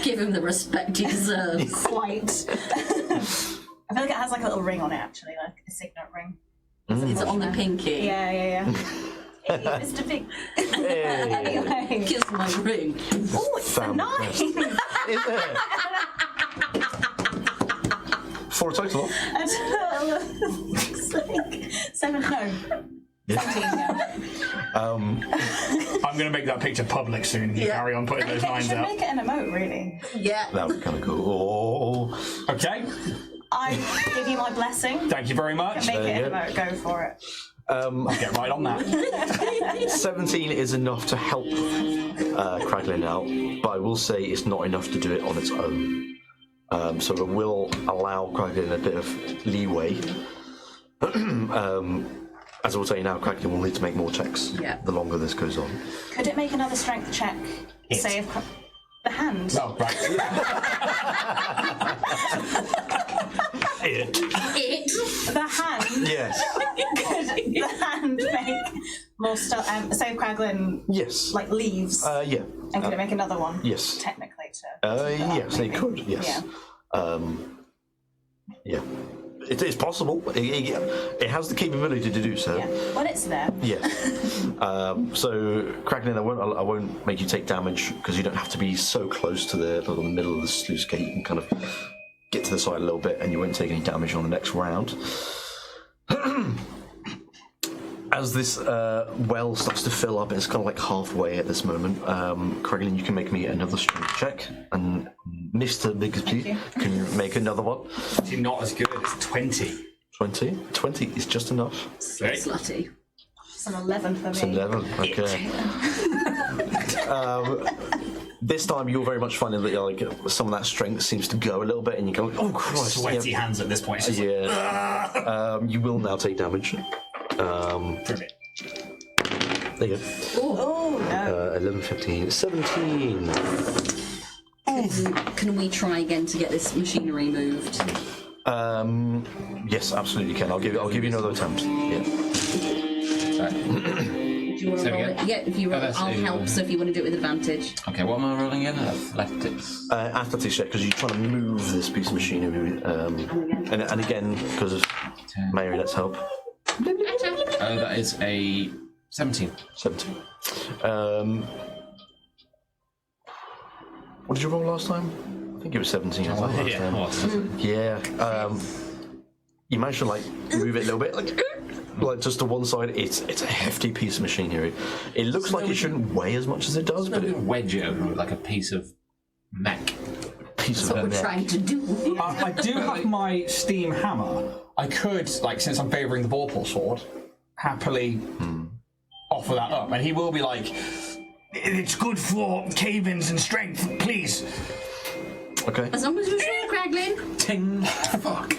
Give him the respect he deserves. Quite. I feel like it has like a little ring on it, actually, like a signet ring. It's on the pinky. Yeah. Hey, Mr. Big. Hey. Anyway. Kiss my ring. Oh, it's a Family 9! Is it? For a total of? It's like 7, no. 17, yeah. I'm going to make that picture public soon. You Yeah. carry on putting those You lines should out. make it an emote, really. Yeah. That would be kind of cool. Oh. Okay. I give you my blessing. Thank you very much. Make it There you an emote, go for it. Get right on that. 17 is enough to help Kraglin out, but I will say it's not enough to do it on its own. So it will allow Kraglin a bit of leeway. As I will tell you now, Kraglin will need to make more checks Yeah. the longer this goes on. Could it make another strength check? Say if the hand. hand. Oh, right. It. The hand. Yes. Could the hand make more stuff? Say Kraglin Yes. like leaves, Yeah. and could it make another one? Yes. Technically, to. Yes, it could. Yes. Yeah. It is possible. It has the capability to do so. Yeah. When it's there. Yes. So, Kraglin, I won't make you take damage because you don't have to be so close to the middle of the sluice gate. You can kind of get to the side a little bit, and you won't take any damage on the next round. As this well starts to fill up, it's kind of like halfway at this moment. Kraglin, you can make me another strength check, and Mr. Bigsby can make another one. Actually, not as good. It's 20. 20? 20 is just enough. Okay. Slutty. It's an 11 for me. It's 11, okay. This time you're very much finding that like some of that strength seems to go a little bit, and you go, oh Christ. Sweaty hands at this point. It's just like, Yeah. You will now take damage. brilliant. There you go. Oh no. 11, 15, 17. Can we try again to get this machinery moved? Yes, absolutely can. I'll give you another attempt. Yeah. Do you want to roll it? Yeah, if you roll, that's I'll it. help. So if you want to do it with advantage. Okay, what am I rolling in? Athletics. Athletics check because you're trying to move this piece of machinery. And again, because of Mary, let's help. That is a 17. 17. What did you roll last time? I think it was 17. I think, last time. Yeah. You managed to like move it a little bit, like just to one side. It's a hefty piece of machinery. It looks like it shouldn't weigh as much as it does, but it Wedge it over with like a piece of mech. piece What of we're neck. trying to do. I do have my steam hammer. I could, like, since I'm favouring the Vorpal sword, happily offer that up. And he will be like, it's good for cave-ins and strength, please. Okay. As long as you're sure, Kraglin. Ting! Fuck.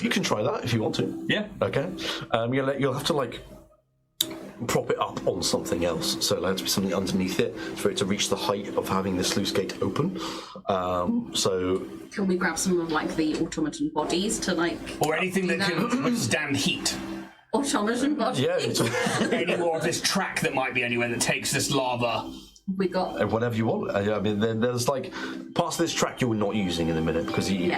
You can try that if you want to. Yeah. Okay. You'll have to like prop it up on something else, so it'll have to be something underneath it for it to reach the height of having the sluice gate open. So Can we grab some of like the automaton bodies to like? Or anything do that can withstand heat. Automaton bodies. yeah, it's, Any more of this track that might be anywhere that takes this lava. We got. whatever you want. I mean, there's like parts of this track you're not using in a minute because you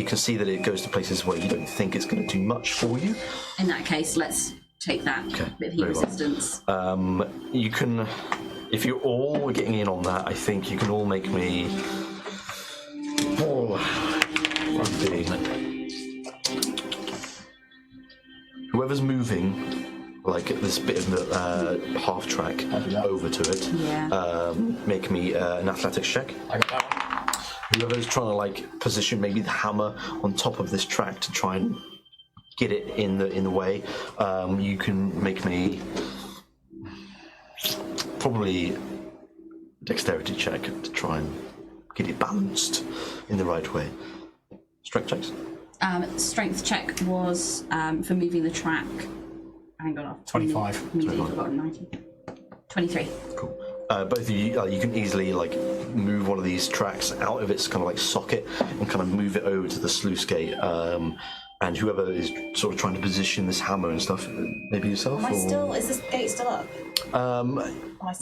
can see that it goes to places where you don't think it's going to do much for you. In that case, let's take that bit of heat very well. resistance. You can, if you're all getting in on that, I think you can all make me. Whoever's moving, like this bit of the half track over to it, make me an athletics check. I got that one. Whoever's trying to like position maybe the hammer on top of this track to try and get it in the way, you can make me probably dexterity check to try and get it balanced in the right way. Strength checks. Strength check was for moving the track. Hang on, 25. 23. Cool. Both of you, you can easily like move one of these tracks out of its kind of like socket and kind of move it over to the sluice gate. And whoever is sort of trying to position this hammer and stuff, maybe yourself. Is this gate still up?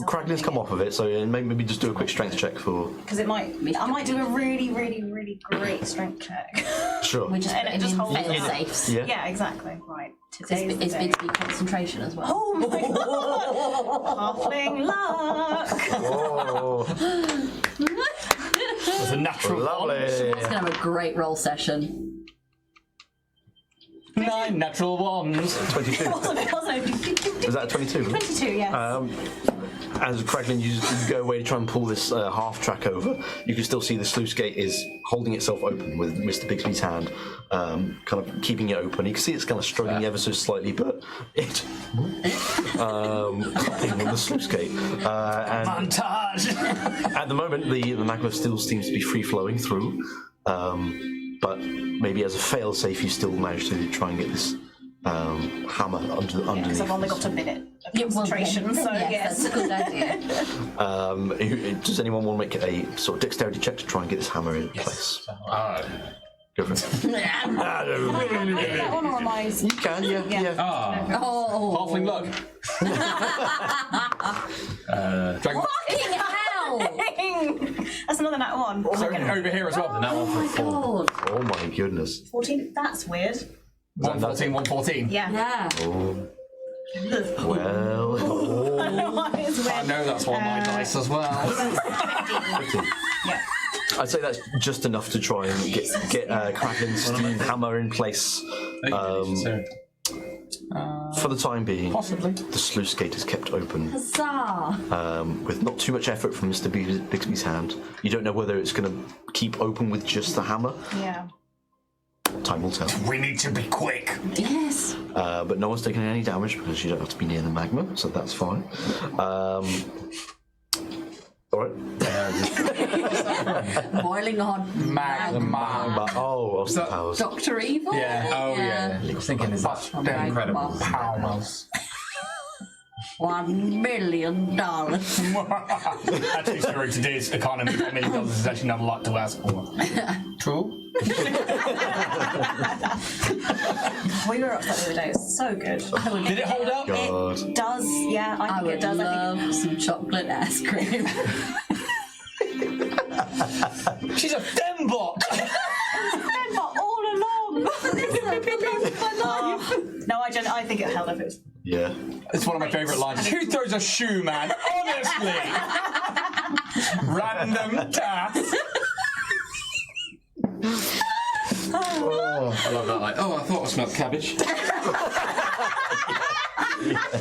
Kraglin's come off of it, so maybe just do a quick strength check for. Because I might do a really, really, really great strength check. Sure. We just And put it him just in holds fail it up. safes. Yeah. Yeah, exactly. Right. It's Today's the day. Bigsby concentration as well. Oh my god! Halfling luck! Oh, It's a natural lovely. It's gonna have a great roll session. 9 natural ones. 22. It wasn't. Is that a 22? 22, yes. As Kraglin, you go away to try and pull this half track over, you can still see the sluice gate is holding itself open with Mr. Bigsby's hand, kind of keeping it open. You can see it's kind of struggling ever so slightly, but it clapping on the sluice gate. And Montage! at the moment, the magma still seems to be free flowing through, but maybe as a fail-safe, you still manage to try and get this hammer underneath. Because I've only got a minute of concentration, so yes. That's a good idea. Does anyone want to make a sort of dexterity check to try and get this hammer in place? Go for it. Can I get that one or am I? You can, yeah. Oh, Halfling luck. Dragon. fucking hell! That's another nat 1. So over here as well. Oh my god. Oh my goodness. 14. That's weird. 114, 114. Yeah. Yeah. Oh. Well. I know why it's weird. I know that's one of my dice as well. Yeah. I'd say that's just enough to try and get Kraken's steam hammer in place. For the time being, Possibly. the sluice gate is kept open. Huzzah! With not too much effort from Mr. Bixby's hand. You don't know whether it's going to keep open with just the hammer. Yeah. Time will tell. We need to be quick. Yes. But no one's taken any damage because you don't have to be near the magma, so that's fine. Alright. Boiling hot Magma. But, Austin Powers. Dr. Evil? Yeah. Oh yeah. I was thinking is that Incredible powers. $1 million. Actually, sorry, today's economy, $1 million is actually not a lot to ask for. True. We were up that the other day. It was so good. Did it hold up? God. It does. Yeah, I I think would it does. love some chocolate ice cream. She's a fembot. But all along. No, I think it held up. It was. Yeah. It's one of my favourite lines. Who throws a shoe, man? Honestly. Random task. I love that. Like, I thought I smelled cabbage.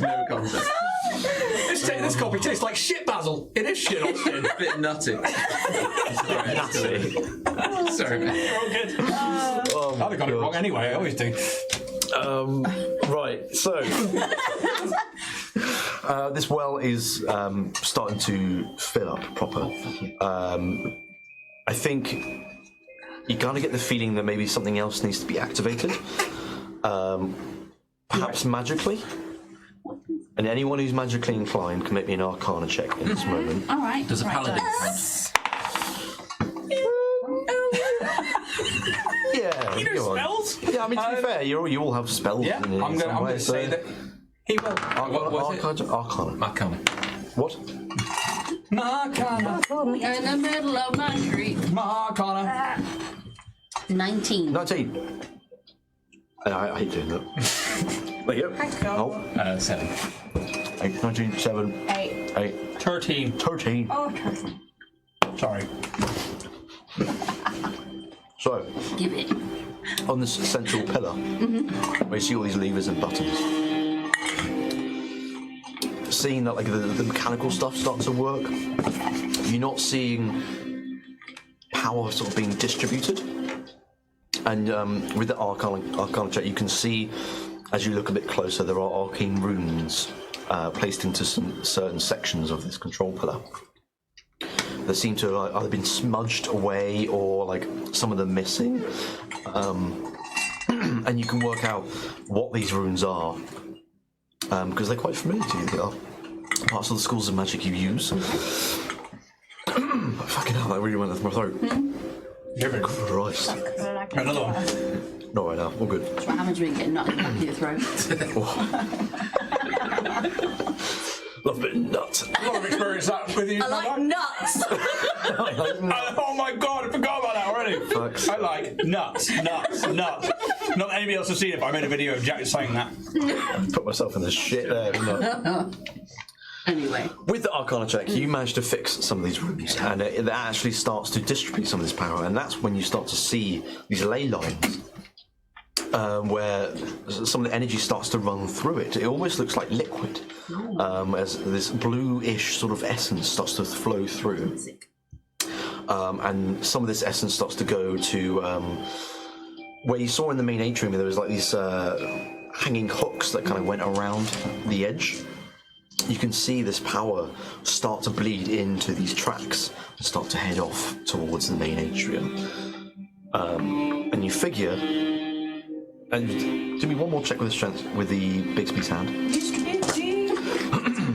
No concept. This coffee tastes like shit, Basil. It is shit, Austin. Bit nutty. Sorry, man. You're all good. I'd have got it wrong anyway. I always do. Right, so this well is starting to fill up proper. I think you kind of get the feeling that maybe something else needs to be activated, perhaps magically. And anyone who's magically inclined can make me an Arcana check in this moment. All right. Does a paladin count? Yeah, You know go on. spells? Yeah, I mean, to be fair, you all have spells. Yeah, in I'm some going way, to say that he will. Arcana. Arcana. What? Marcana. In the middle of my street. Marcana. 19. 19. I hate doing that. There you go. Oh, 7. 8, 19, 7, 8. 8, 13. 13. Oh, trust. Sorry. So, Give it. on this central pillar, where you see all these levers and buttons, seeing that like the mechanical stuff start to work, you're not seeing power sort of being distributed. And with the Arcana check, you can see, as you look a bit closer, there are arcane runes placed into some certain sections of this control pillar that seem to have either been smudged away or like some of them missing. And you can work out what these runes are because they're quite familiar to you. They are parts of the schools of magic you use. Fucking hell, that really went through my throat. Christ. Another one. Not right now, all good. What happens when you get knocked in the back of your throat? Love a bit of nut. A lot of experience that with you. I like nuts! Oh my god, I forgot about that already. Fuck's I like nuts. Not that anybody else has seen it, but I made a video of Jack saying that. Put myself in the shit there, didn't I? Anyway. With the Arcana check, you manage to fix some of these rooms, and it actually starts to distribute some of this power, and that's when you start to see these ley lines, where some of the energy starts to run through it. It almost looks like liquid, as this blue-ish sort of essence starts to flow through. And some of this essence starts to go to where you saw in the main atrium, there was like these hanging hooks that kind of went around the edge. You can see this power start to bleed into these tracks and start to head off towards the main atrium. And you figure And do me one more check with the strength with the Bixby's hand.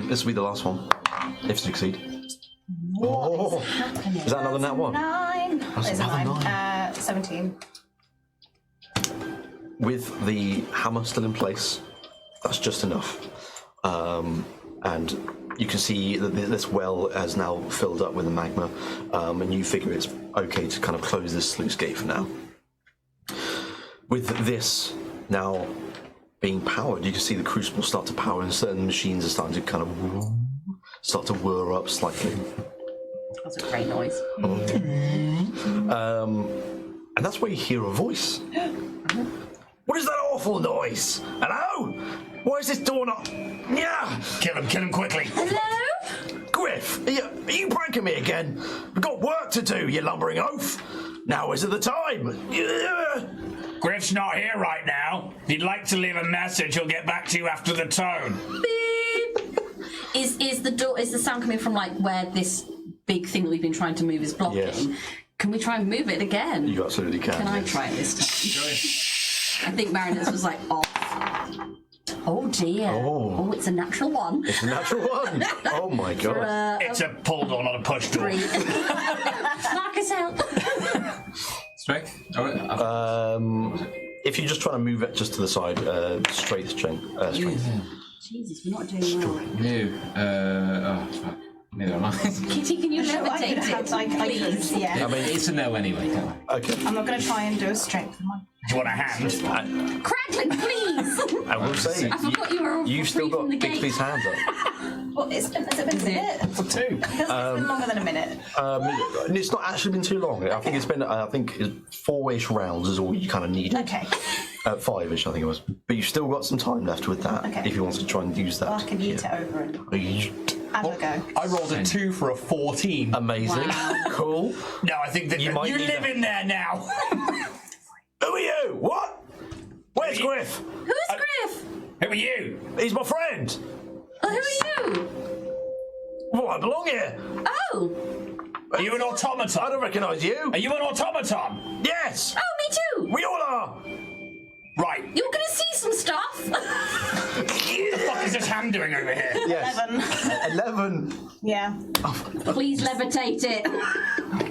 This will be the last one. If you succeed. What is happening? Is that another nat one? 9. That's It's a another 9. 17. With the hammer still in place, that's just enough. And you can see that this well has now filled up with the magma, and you figure it's okay to kind of close this sluice gate for now. With this now being powered, you can see the crucible start to power, and certain machines are starting to kind of start to whir up slightly. That's a great noise. And that's where you hear a voice. What is that awful noise? Hello? Why is this door not... Yeah! Kill him quickly. Hello? Griff, are you pranking me again? We've got work to do, you lumbering oaf. Now is it the time? Yeah. Griff's not here right now. If you'd like to leave a message, he'll get back to you after the tone. Beep. Is the sound coming from like where this big thing that we've been trying to move is blocking? Yes. Can we try and move it again? You absolutely can. Can I try it this time? I think Marinus was like off. Oh dear. Oh, it's a natural one. It's a natural one. Oh my god. It's a pull door, not a push door. Marcus, help. Strength? If you just try to move it just to the side, straight strength. Jesus, we're not doing well. No. Oh, fuck. Neither am I. Kitty, can you levitate it? Please, yeah. I mean, it's a no anyway, don't I? Okay. I'm not going to try and do a strength. Do you want a hand? Crackling, please! I will say, I forgot you were you've still free got from the gate. Bixby's hands up. Well, has it been a minute? For 2. It's been longer than a minute. It's not actually been too long. I think it's been, 4-ish rounds is all you kind of needed. Okay. 5-ish, I think it was. But you've still got some time left with that, Okay. if you want to try and use that. Well, I can yeet it over and have a go. I rolled a 2 for a 14. Amazing. Cool. No, I think that You might you need live a- in there now. Who are you? What? Where's Griff? Who's Griff? Who are you? He's my friend. Oh, who are you? Well, I belong here. Oh! Are you an I automaton? don't recognise you. Are you an automaton? Yes. Oh, me too! We all are. Right. You're gonna see some stuff! What the fuck is this hand doing over here? Yes. 11. 11. Yeah. Please levitate it.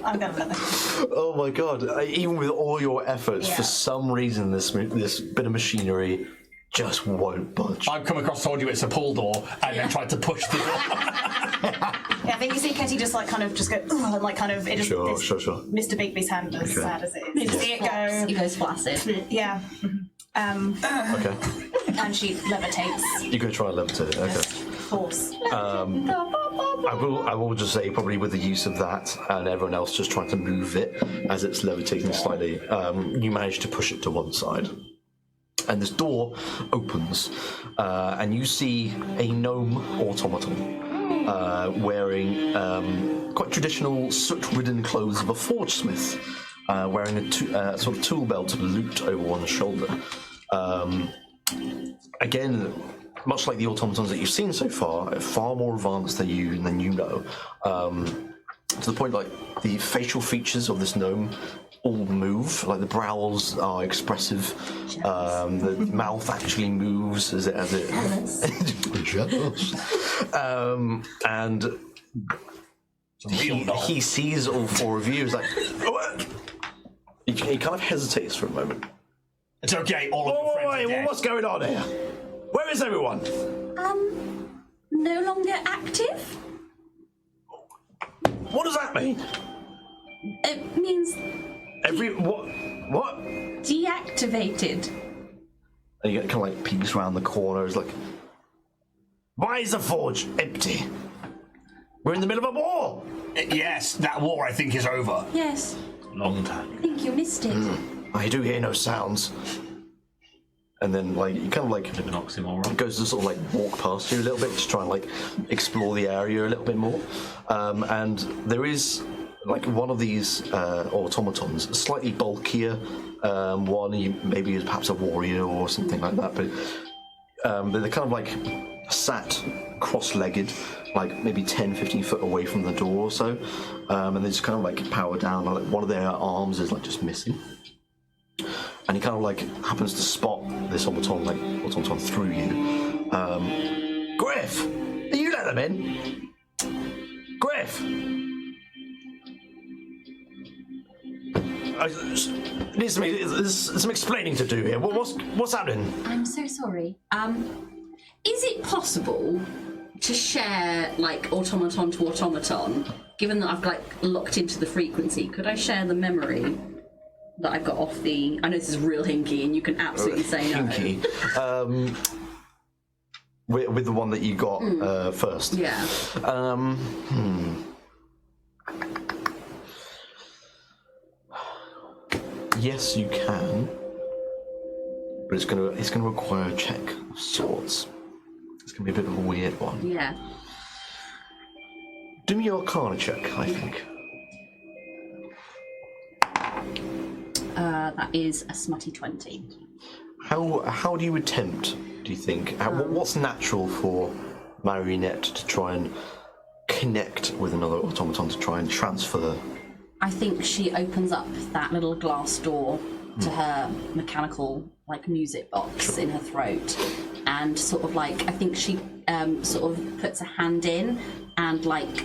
I'm going to levitate. Oh my god. Even with all your efforts, Yeah. for some reason this bit of machinery just won't budge. I've come across, told you it's a pull door, and then tried to push the door. Yeah, I think you see Ketty just like kind of just go, "Ugh," and like kind of it just Sure, this sure. Mr. Bigby's hand as sad as it is. You see it He go, goes flaccid. yeah. Okay. And she levitates. You're going to try and levitate it. Okay. Force. I will just say, probably with the use of that and everyone else just trying to move it as it's levitating slightly, you manage to push it to one side. And this door opens, and you see a gnome automaton wearing quite traditional soot-ridden clothes of a forge smith, wearing a sort of tool belt looped over one shoulder. Again, much like the automatons that you've seen so far more advanced than you know. To the point, like, the facial features of this gnome all move, like the brows are expressive, the mouth actually moves as it jealous. And he sees all four of you. He's like, what? He kind of hesitates for a moment. It's okay, all of your friends are dead. What's going on here? Where is everyone? No longer active? What does that mean? It means What? deactivated. And he kind of like peeks around the corner. He's like, why is the forge empty? We're in the middle of a war. Yes, that war I think is over. Yes, Long time. I think you missed it. I do hear no sounds. And then, like, he kind of like An oxymoron. goes to sort of like walk past you a little bit to try and like explore the area a little bit more. And there is like one of these automatons, a slightly bulkier one. Maybe is perhaps a warrior or something like that. But they're kind of like sat cross-legged, like maybe 10-15 foot away from the door or so. And they just kind of like power down. Like one of their arms is like just missing. and he kind of like happens to spot this automaton through you. Griff, are you let them in? Griff. There's some explaining to do here. What's happening? I'm so sorry. Is it possible to share like automaton to automaton? Given that I've like locked into the frequency, could I share the memory that I've got off the? I know this is real hinky, and you can absolutely say no. Hinky. With the one that you got first. Yeah. Yes, you can, but it's gonna require a check of sorts. It's gonna be a bit of a weird one. Yeah. Do me your Arcana check, I think. That is a smutty 20. How do you attempt? Do you think? What's natural for Marionette to try and connect with another automaton to try and transfer? I think she opens up that little glass door to her mechanical like music box in her throat, and sort of like I think she sort of puts a hand in and like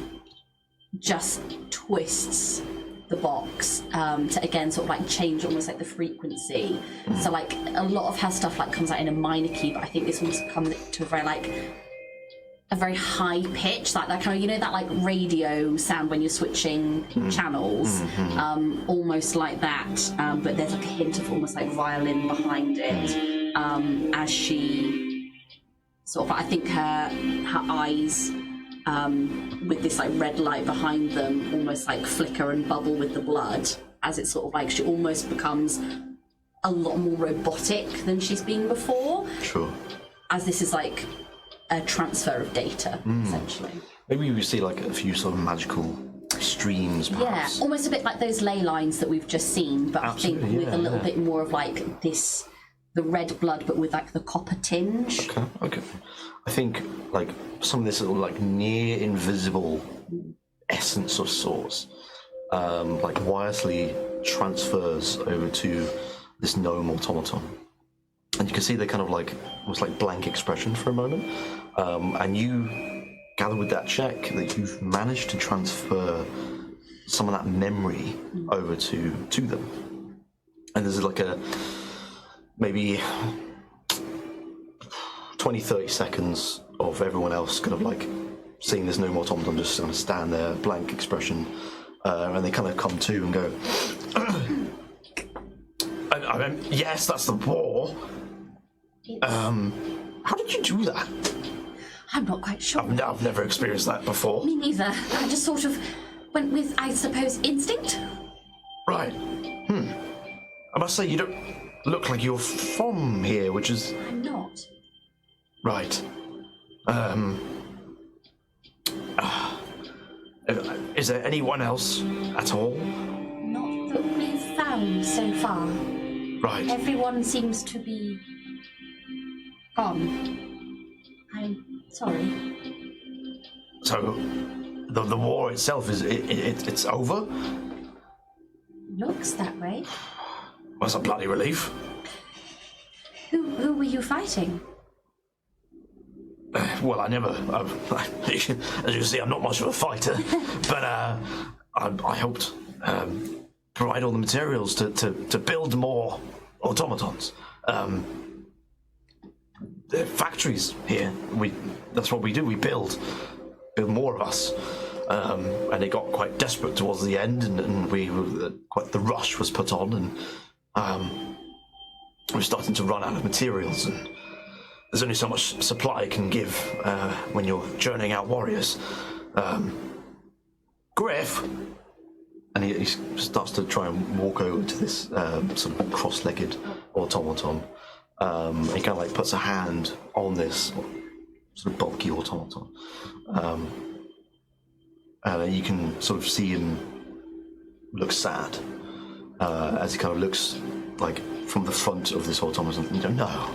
just twists the box to again sort of like change almost like the frequency. So like a lot of her stuff like comes out in a minor key, but I think this one's come to a very high pitch, like that kind of, you know, that like radio sound when you're switching channels, almost like that, but there's like a hint of almost like violin behind it, as she sort of, I think her eyes with this like red light behind them almost like flicker and bubble with the blood, as it's sort of like she almost becomes a lot more robotic than she's been before. Sure. As this is like a transfer of data, essentially. Maybe we see like a few sort of magical streams, perhaps. Yeah, almost a bit like those ley lines that we've just seen, but Absolutely, I think with a little yeah. bit more of like this, the red blood, but with like the copper tinge. Okay. I think like some of this little like near invisible essence of sorts, like wirelessly transfers over to this gnome automaton. And you can see they kind of like almost like blank expression for a moment, and you gather with that check that you've managed to transfer some of that memory over to them. And there's like a maybe 20-30 seconds of everyone else kind of like seeing this gnome automaton just kind of stand there, blank expression, and they kind of come to and go, I mean, yes, that's the war. How did you do that? I'm not quite sure. I've never experienced that before. Me neither. I just sort of went with, I suppose, instinct. Right. I must say, you don't look like you're from here, which is... I'm not. Right. Is there anyone else at all? Not that we've found so far. Right. Everyone seems to be gone. I'm sorry. So, the war itself it's over? Looks that way. Well, that's a bloody relief. Who were you fighting? Well, I never. As you see, I'm not much of a fighter, but I helped provide all the materials to build more automatons. The factories here. That's what we do. We build more of us. And it got quite desperate towards the end, and we were quite the rush was put on, and we're starting to run out of materials, and there's only so much supply can give when you're churning out warriors. Griff, and he starts to try and walk over to this sort of cross-legged automaton. He kind of like puts a hand on this sort of bulky automaton. And you can sort of see him look sad as he kind of looks like from the front of this automaton. You don't know.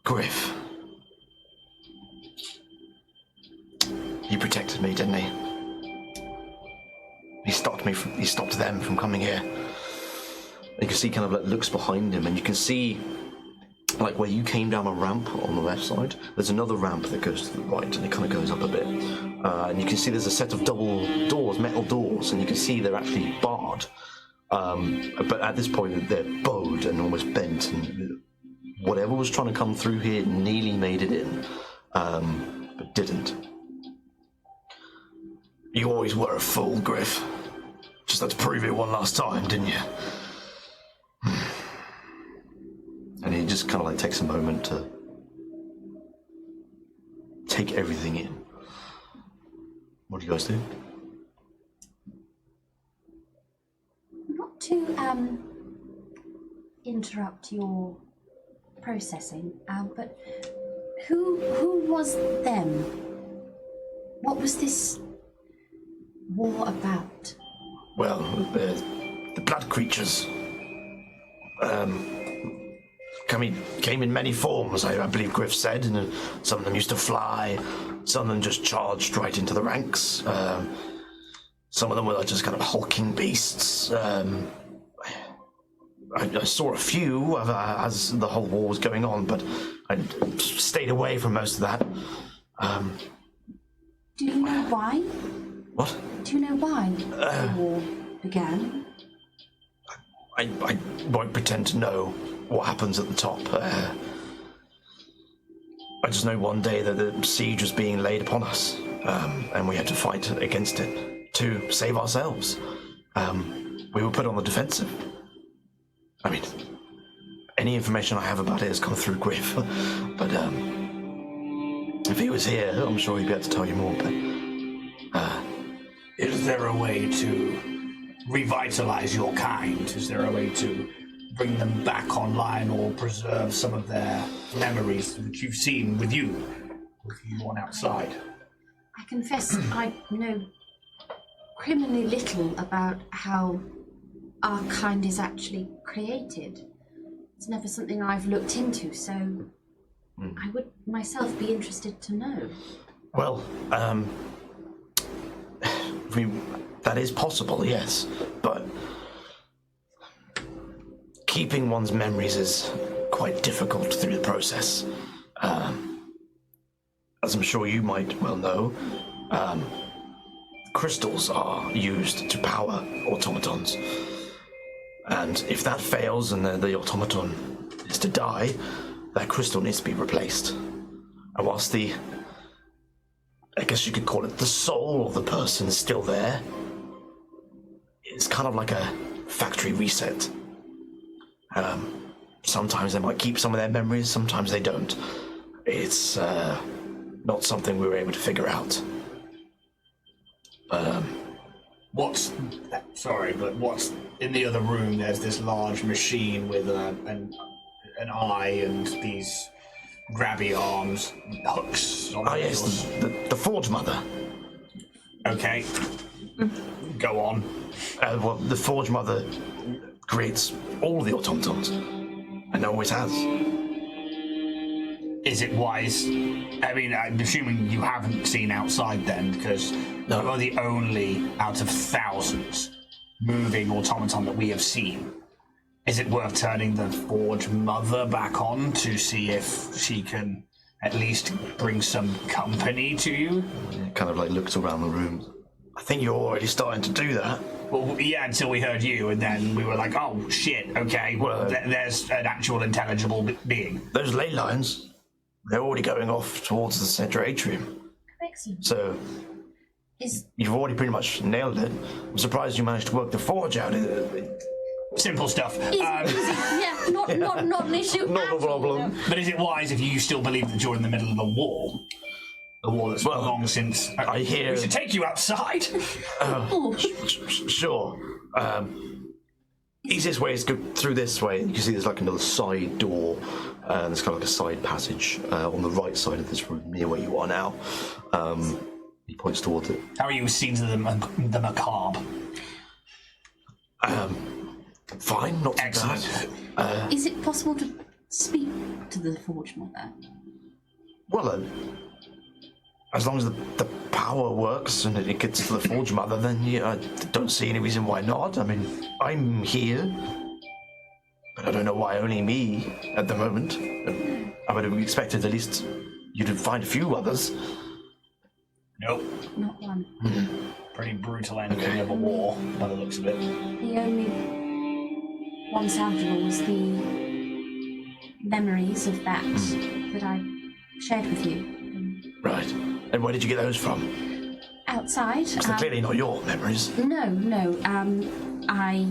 Griff. He protected me, didn't he? He stopped them from coming here. You can see kind of like looks behind him, and you can see like where you came down a ramp on the left side. There's another ramp that goes to the right, and it kind of goes up a bit. And you can see there's a set of double doors, metal doors, and you can see they're actually barred. But at this point, they're bowed and almost bent, and whatever was trying to come through here nearly made it in, but didn't. You always were a fool, Griff. Just had to prove it one last time, didn't you? And he just kind of like takes a moment to take everything in. What do you guys do? Not to interrupt your processing, but who was them? What was this war about? Well, the blood creatures. Came in many forms, I believe Griff said, and some of them used to fly, some of them just charged right into the ranks, some of them were just kind of hulking beasts. I saw a few as the whole war was going on, but I stayed away from most of that. Do you know why? What? Do you know why the war began? I won't pretend to know what happens at the top. I just know one day that the siege was being laid upon us, and we had to fight against it to save ourselves. We were put on the defensive. I mean, any information I have about it has come through Griff, but if he was here, I'm sure he'd be able to tell you more. But is there a way to revitalize your kind? Is there a way to bring them back online or preserve some of their memories that you've seen with you on outside? I confess I know criminally little about how our kind is actually created. It's never something I've looked into, so I would myself be interested to know. Well, that is possible, yes, but keeping one's memories is quite difficult through the process. As I'm sure you might well know, crystals are used to power automatons. And if that fails and the automaton is to die, that crystal needs to be replaced. And whilst I guess you could call it the soul of the person is still there, it's kind of like a factory reset. Sometimes they might keep some of their memories, sometimes they don't. It's not something we were able to figure out. What's in the other room? There's this large machine with an eye and these grabby arms, hooks. Oh yes, the Forge Mother. Okay, go on. Well, the Forge Mother creates all the automatons, and always has. Is it wise? I mean, I'm assuming you haven't seen outside then, because you're the only out of thousands moving automaton that we have seen. Is it worth turning the Forge Mother back on to see if she can at least bring some company to you? It kind of like looks around the room. I think you're already starting to do that. Well, yeah, until we heard you, and then we were like, oh, shit, okay, well, there's an actual intelligible being. Those ley lines, they're already going off towards the central atrium. Excellent. So, you've already pretty much nailed it. I'm surprised you managed to work the Forge out. Simple stuff. Not an issue. Not a problem. But is it wise if you still believe that you're in the middle of a war? A war that's long since... I hear... We should take you outside. Sure. Easiest way is to go through this way. You can see there's like another side door, and there's kind of like a side passage on the right side of this room, near where you are now. He points towards it. How are you seen to the macabre? Fine, not too Excellent. bad. Is it possible to speak to the Forge Mother? Well, as long as the power works and it gets to the Forge Mother, then I don't see any reason why not. I mean, I'm here. I don't know why only me at the moment. I would have expected at least you to find a few others. Nope. Not one. Pretty brutal ending of a war, by the looks of it. The only one salvageable was the memories of that I shared with you. Right. And where did you get those from? Outside. They're clearly not your memories. No. I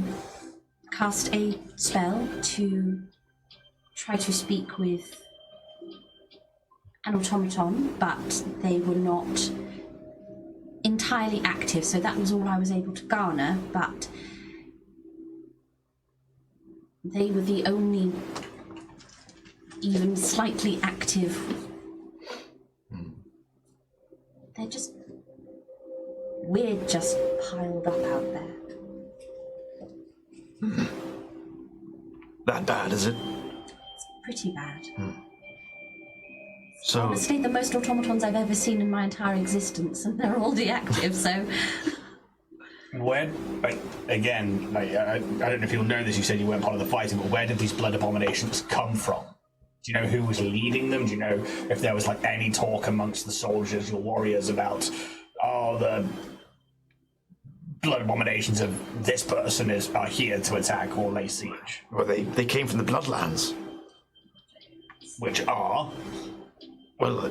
cast a spell to try to speak with an automaton, but they were not entirely active, so that was all I was able to garner, but they were the only even slightly active. They're just... we're just piled up out there. That bad, is it? It's pretty bad. So, Honestly, the most automatons I've ever seen in my entire existence, and they're all deactive, so... Where, again, I don't know if you'll know this, you said you weren't part of the fighting, but where did these blood abominations come from? Do you know who was leading them? Do you know if there was any talk amongst the soldiers, your warriors, about, the blood abominations of this person are here to attack or lay siege? well, they came from the Bloodlands. Which are... Well,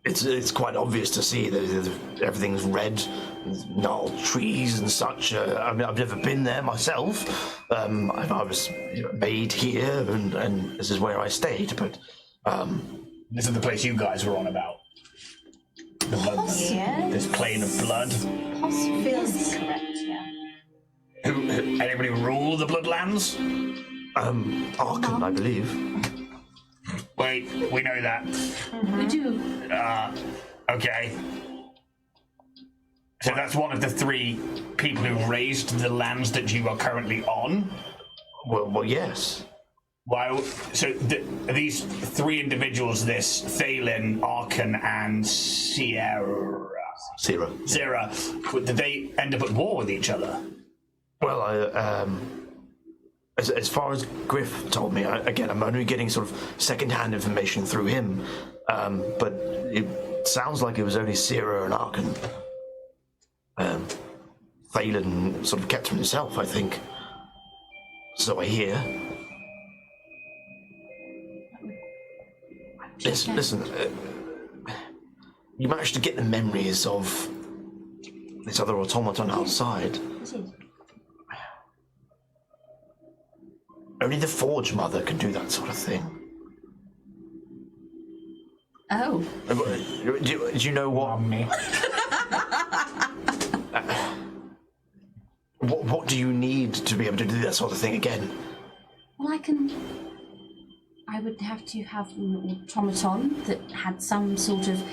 it's quite obvious to see that everything's red, gnarled trees and such. I mean, I've never been there myself. I was made here, and this is where I stayed. But this is the place you guys were on about. The blood, this plane of blood. Possibly. Feels correct, yeah. Anybody rule the Bloodlands? Arkham, I believe. Wait, we know that. We do. Okay. So that's one of the 3 people who raised the lands that you are currently on? Well, yes. Wow. So these 3 individuals, this Thalen, Arkan, and Sierra, did they end up at war with each other? Well, as far as Griff told me, I'm only getting sort of second-hand information through him, but it sounds like it was only Sierra and Arkan. Thalen sort of kept to himself, I think. So I hear. Listen, you managed to get the memories of this other automaton outside. Only the Forge Mother can do that sort of thing. Oh. Do you know what? What do you need to be able to do that sort of thing again? Well, I would have to have an automaton that had some sort of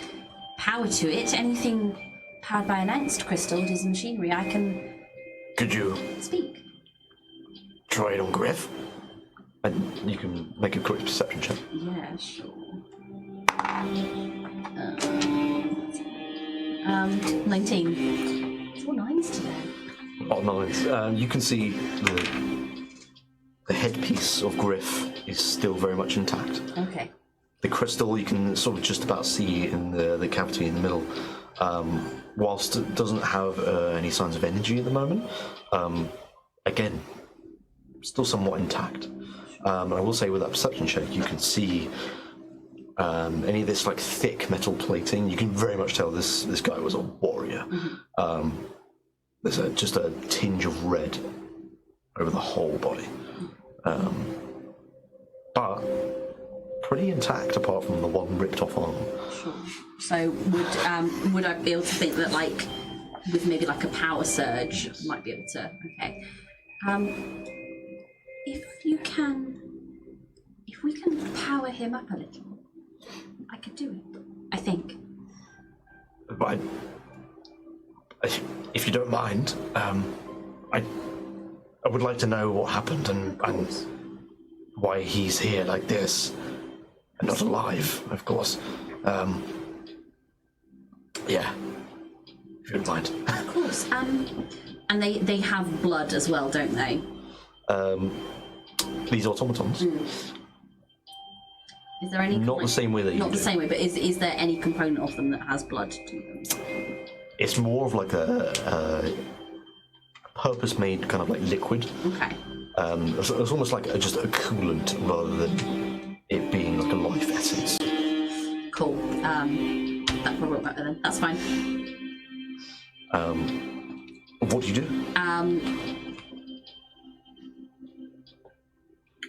power to it. Anything powered by an angst crystal that is machinery, I can... Could you speak. Try it on Griff? And you can make a quick perception check. Yeah, sure. 19. It's all 9s today. Oh, no, you can see the headpiece of Griff is still very much intact. Okay. The crystal you can sort of just about see in the cavity in the middle. Whilst it doesn't have any signs of energy at the moment, again, still somewhat intact. And I will say with that perception check, you can see any of this thick metal plating. You can very much tell this guy was a warrior. Mm-hmm. There's just a tinge of red over the whole body, but pretty intact apart from the one ripped off arm. Sure. So would I be able to think that with maybe a power surge, yes. Might be able to? Okay. If we can power him up a little, I could do it. I think. But if you don't mind, I would like to know what happened and why he's here like this and not alive, of course. Yeah, if you don't mind. Of course. And they have blood as well, don't they? These automatons. Is there any? Not the same way that you Not the do. same way, but is there any component of them that has blood to them? It's more of like a purpose-made kind of like liquid. Okay. It's almost like just a coolant rather than it being like a life essence. Cool. That probably work better then. That's fine. What do you do?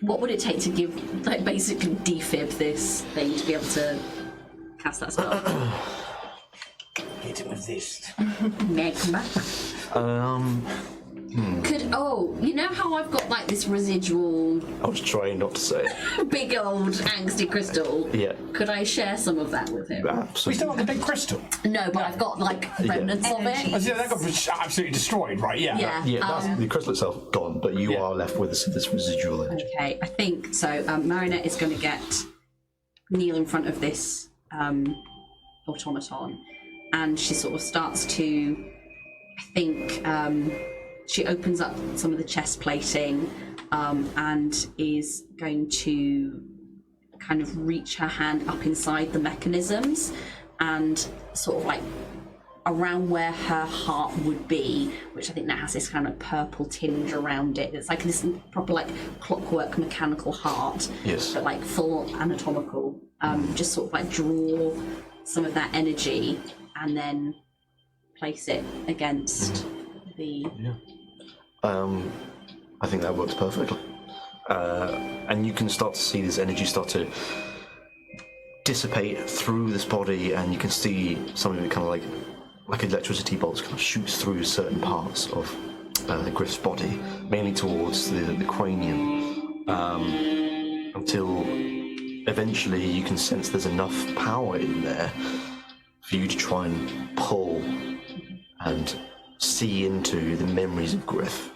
What would it take to give, like, basically defib this thing to be able to cast that spell? Hit it with this. Magma. You know how I've got like this residual I was trying not to say it. big old angsty crystal? Yeah. Could I share some of that with him? We Absolutely. still have the big crystal. No, but I've got like remnants of Energy. it. Yeah, that got absolutely destroyed, right? Yeah. Yeah. Yeah, that's, the crystal itself gone, but you are left with this residual energy. Okay, I think so. Marinette is going to kneel in front of this automaton, and she sort of starts to, I think, she opens up some of the chest plating and is going to kind of reach her hand up inside the mechanisms and sort of like around where her heart would be, which I think now has this kind of purple tinge around it. It's like this proper like clockwork mechanical heart, Yes. but like full anatomical. Just sort of like draw some of that energy and then place it against the. I think that works perfectly. And you can start to see this energy start to dissipate through this body, and you can see some of it kind of like electricity bolts kind of shoots through certain parts of Griff's body, mainly towards the cranium, until eventually you can sense there's enough power in there for you to try and pull and see into the memories of Griff.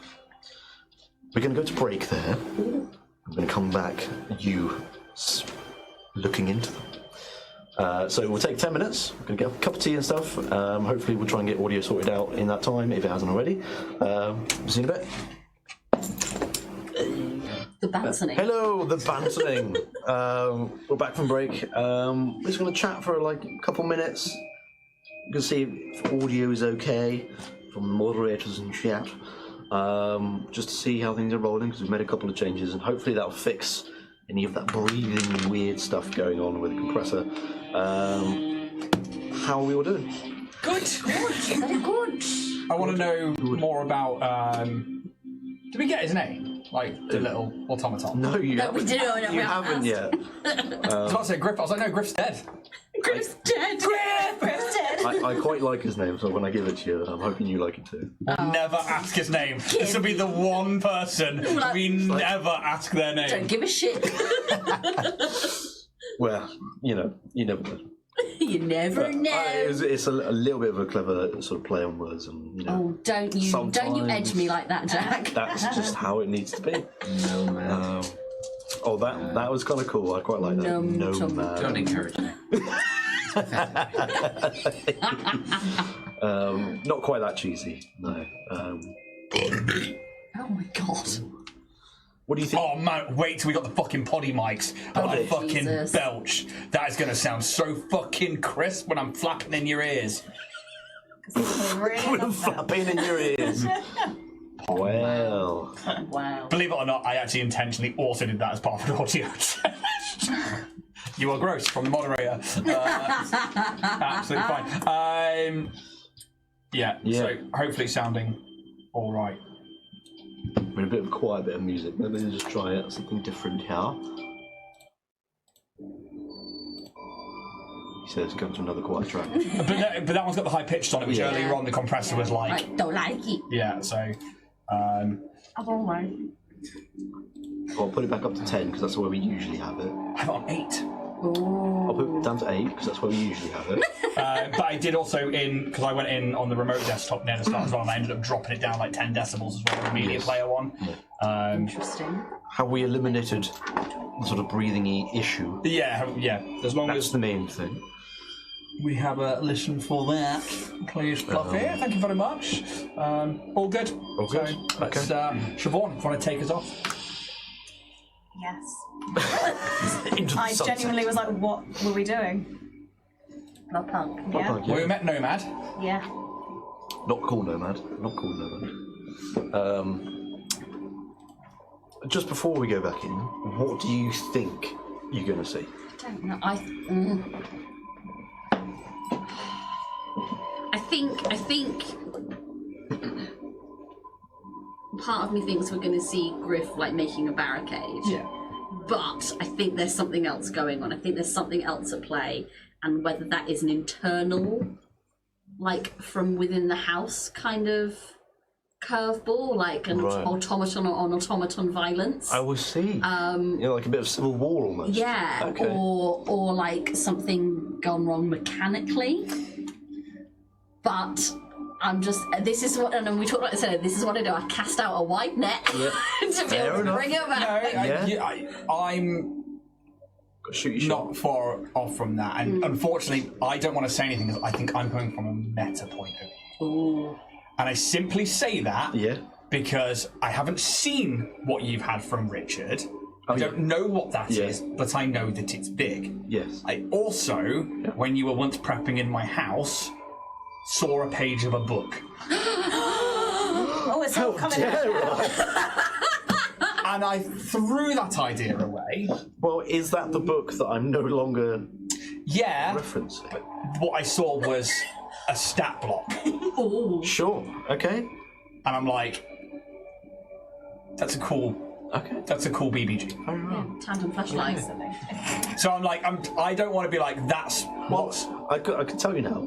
We're going to go to break there. I'm going to come back, you looking into them. So we'll take 10 minutes. We're going to get a cup of tea and stuff. Hopefully we'll try and get audio sorted out in that time, if it hasn't already. See you in a bit. The bouncing. Hello, the bouncing. We're back from break. We're just going to chat for like a couple minutes. You can see if audio is okay from moderators and chat. Just to see how things are rolling, because we've made a couple of changes, and hopefully that'll fix any of that breathing weird stuff going on with the compressor. How are we all doing? Good. Very good. I want to know more about. Did we get his name? Like the little automaton? No, you No, haven't. we didn't. No, we You haven't haven't yet. I was about to say Griff. I was like, no, Griff's dead. Griff's dead. Griff's dead. I quite like his name, so when I give it to you, I'm hoping you like it too. Never ask his name. This will be the one person we never ask their name. Don't give a shit. Well, you never know. You never know. It's a little bit of a clever sort of play on words, and Oh, don't you sometimes edge me like that, Jack. that's just how it needs to be. No, man. Oh, that was kind of cool. I quite like that. Num No tum. man. Don't encourage me. Not quite that cheesy. No. Oh my god. What do you think? Oh man, wait till we got the fucking potty mics and I fucking Jesus. belch. That is gonna sound so fucking crisp when I'm flapping in your ears. Really love that. Flapping in your ears. Well. Wow. Believe it or not, I actually intentionally also did that as part of an audio. You are gross from the moderator. Absolutely fine. Yeah, so hopefully sounding all right. We're in a bit of a quiet bit of music. Maybe we'll just try out something different here. He says, go to another quiet track. But that one's got the high pitched on it, which earlier on the compressor was like. I don't like it. Yeah, so. I don't like it. I'll put it back up to 10 because that's where we usually have it. I have it on 8. I'll put it down to 8 because that's where we usually have it. But I did also because I went in on the remote desktop near the start as well, and I ended up dropping it down like 10 decibels as well, the media player one. Interesting. Have we eliminated the sort of breathing-y issue? Yeah. As long That's as the main thing. we have a listen for that, please, Fluffy. Thank you very much. All good. All good. So let's, Siobhan, if you want to take us off. Yes. Into the I sunset. genuinely was like, what were we doing? Bloodpunk. Yeah. Bloodpunk, Well, we met Nomad. Yeah. Not cool Nomad. Not cool Nomad. Just before we go back in, what do you think you're going to see? I don't know. I think part of me thinks we're going to see Griff like making a barricade. Yeah. But I think there's something else going on. I think there's something else at play, and whether that is an internal, like from within the house kind of curveball, like an Right. automaton on automaton violence. I will see. Like a bit of civil war almost. Yeah, Okay. or like something gone wrong mechanically. But I'm just, this is what, and we talked about this earlier, this is what I do. I cast out a wide net to be Fair able to enough. bring it back. I'm Shoot your shot. not far off from that, and unfortunately, I don't want to say anything because I think I'm coming from a meta point of view. Ooh. And I simply say that Yeah. because I haven't seen what you've had from Richard. I don't know what that is, but I know that it's big. Yes. I also, when you were once prepping in my house, saw a page of a book. Oh, it's all coming out. And I threw that idea away. Well, is that the book that I'm no longer Yeah, referencing? what I saw was a stat block. Sure. Okay. And I'm like, that's a cool BBG. Tandem flashlights. So I'm like, I don't want to be like, that's what's... I could tell you now,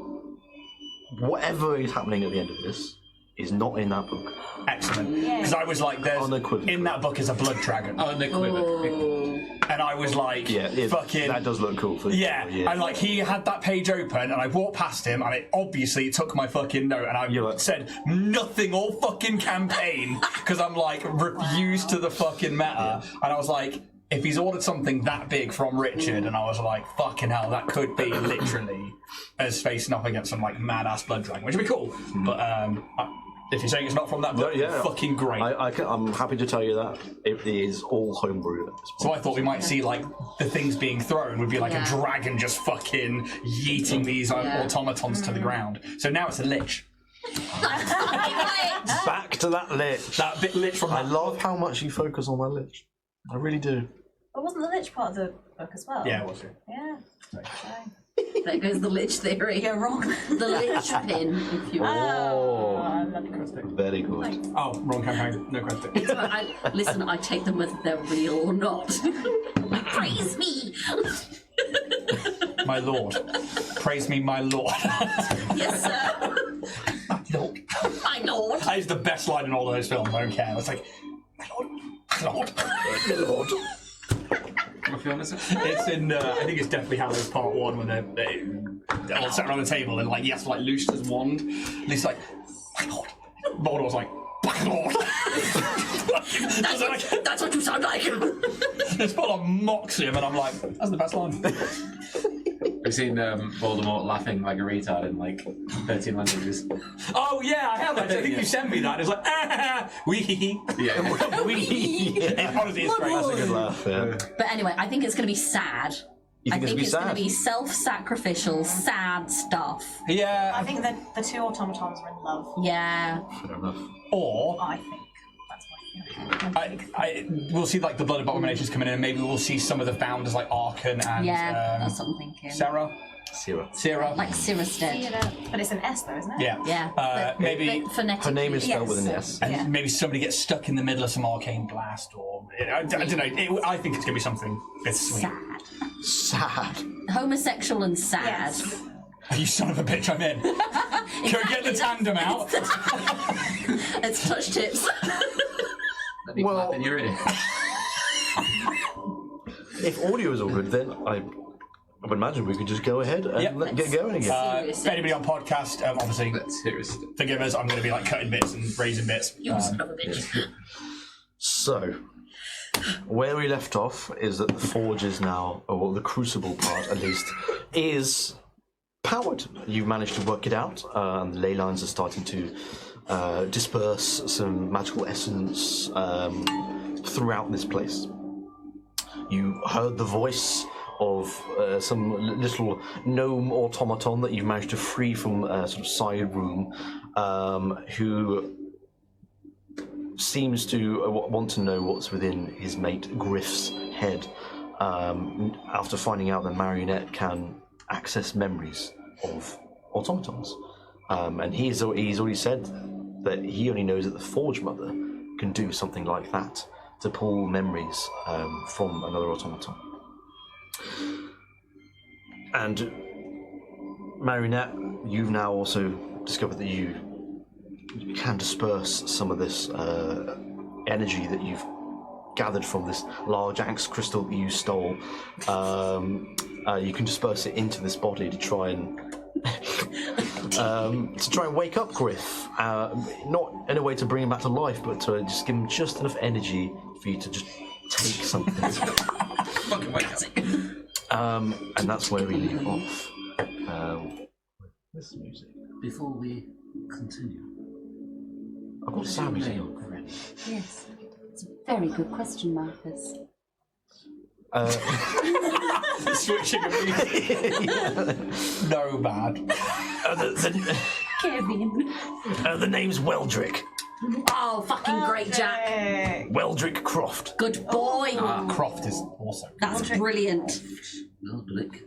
whatever is happening at the end of this is not in that book. Excellent. Because I was like, there's Unequivocally. in that book is a blood dragon. Unequivocally. And I was like, fucking... That does look cool for you. Yeah, and like he had that page open, and I walked past him, and it obviously took my fucking note, and I said nothing all fucking campaign because I'm like refused to the fucking meta, and I was like, if he's ordered something that big from Richard, and I was like, fucking hell, that could be literally us facing up against some like mad ass blood dragon, which would be cool. But if you're saying it's not from that book, fucking great. I'm happy to tell you that it is all homebrew at this point. So I thought we might see like the things being thrown would be like a dragon just fucking yeeting these automatons to the ground. So now it's a lich. Back to that lich. That bit lich from I love how much you focus on that lich. I really do. But wasn't the Lich part of the book as well? Yeah, it was. Yeah. There goes the lich theory. You're wrong. The lich pin, if you will. Oh, very good. Oh, wrong campaign. No question. Listen, I take them whether they're real or not. Praise me! My lord. Praise me, my lord. Yes, sir. My lord. My lord. That is the best line in all of those films. I don't care. It's like, my lord. My lord. My lord. What film is it? It's in, I think it's definitely Hallows Part 1 when they're all sat around the table and like, yes, like loosed his wand. And he's like, my lord. Voldemort's like, my lord. That's what you sound like. It's full on mocks him, and I'm like, that's the best line. I've seen Voldemort laughing like a retard in like 13 languages. Oh yeah, I have actually. I think you sent me that. It's like, wee. Yeah. Wee. Honestly, it's great. That's a good laugh, yeah. But anyway, I think it's going to be sad. You think I think it's going to sad? be self-sacrificial, sad stuff. Yeah. I think that the two automatons are in love. Yeah. Fair enough. Or I think. That's my theory. we'll see like the blood abominations coming in, and maybe we'll see some of the founders like Arkan and Yeah, that's what I'm thinking. Sarah. Sierra. Like Cyherested. But it's an S though, isn't it? Yeah. Yeah. Maybe but phonetically. Her name is spelled Yes. with an S. and maybe somebody gets stuck in the middle of some arcane blast, or I don't know. I think it's gonna be something bittersweet. Sad. Sad. Homosexual and sad. Yes. You son of a bitch! I'm in. Go get the tandem out. It's touch tips. Well- Then you're in it. If audio is all good, then I would imagine we could just go ahead and get going again. If anybody on podcast, obviously, Let's hear it. forgive us. I'm going to be like cutting bits and raising bits. You son of a bitch. So, where we left off is that the forge is now, or well, the crucible part at least, is powered. You've managed to work it out. The ley lines are starting to disperse some magical essence throughout this place. you heard the voice of some little gnome automaton that you've managed to free from a sort of side room, who seems to want to know what's within his mate Griff's head, after finding out that Marionette can access memories of automatons. And he's already said that he only knows that the Forge Mother can do something like that, to pull memories from another automaton. And Marionette, you've now also discovered that you can disperse some of this energy that you've gathered from this large axe crystal that you stole. You can disperse it into this body to try and wake up Griff. Not in a way to bring him back to life, but to just give him just enough energy for you to just take something. Fucking wake up. And that's where we leave off. This music. Before we continue, I've got Sammy here. Yes. It's a very good question, Marcus. Switching immediately. No bad. Kevin. The name's Weldrick. Oh, fucking great, Jack. Weldrick Croft. Good boy. Croft is awesome. That's brilliant. Weldrick.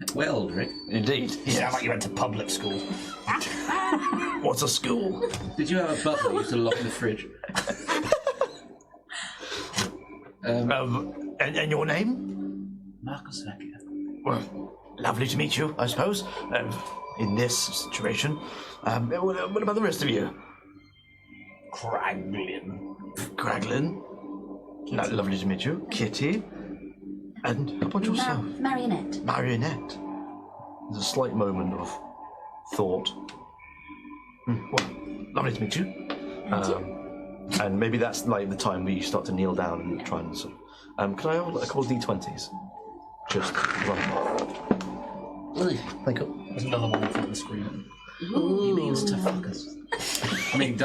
Weldrick? Indeed. You sound like you went to public school. What's a school? Did you have a butler you used to lock in the fridge? And your name? Marcus Nakia. Well, lovely to meet you, I suppose. In this situation. What about the rest of you? Craglin. Lovely to meet you. Kitty. And how about yourself? Marionette. Marionette. There's a slight moment of thought. Well, lovely to meet you. And maybe that's like the time where you start to kneel down and try and sort of... can I have a couple of D20s? Just run. Thank you. There's another one in front of the screen. He means to fuck us. I mean,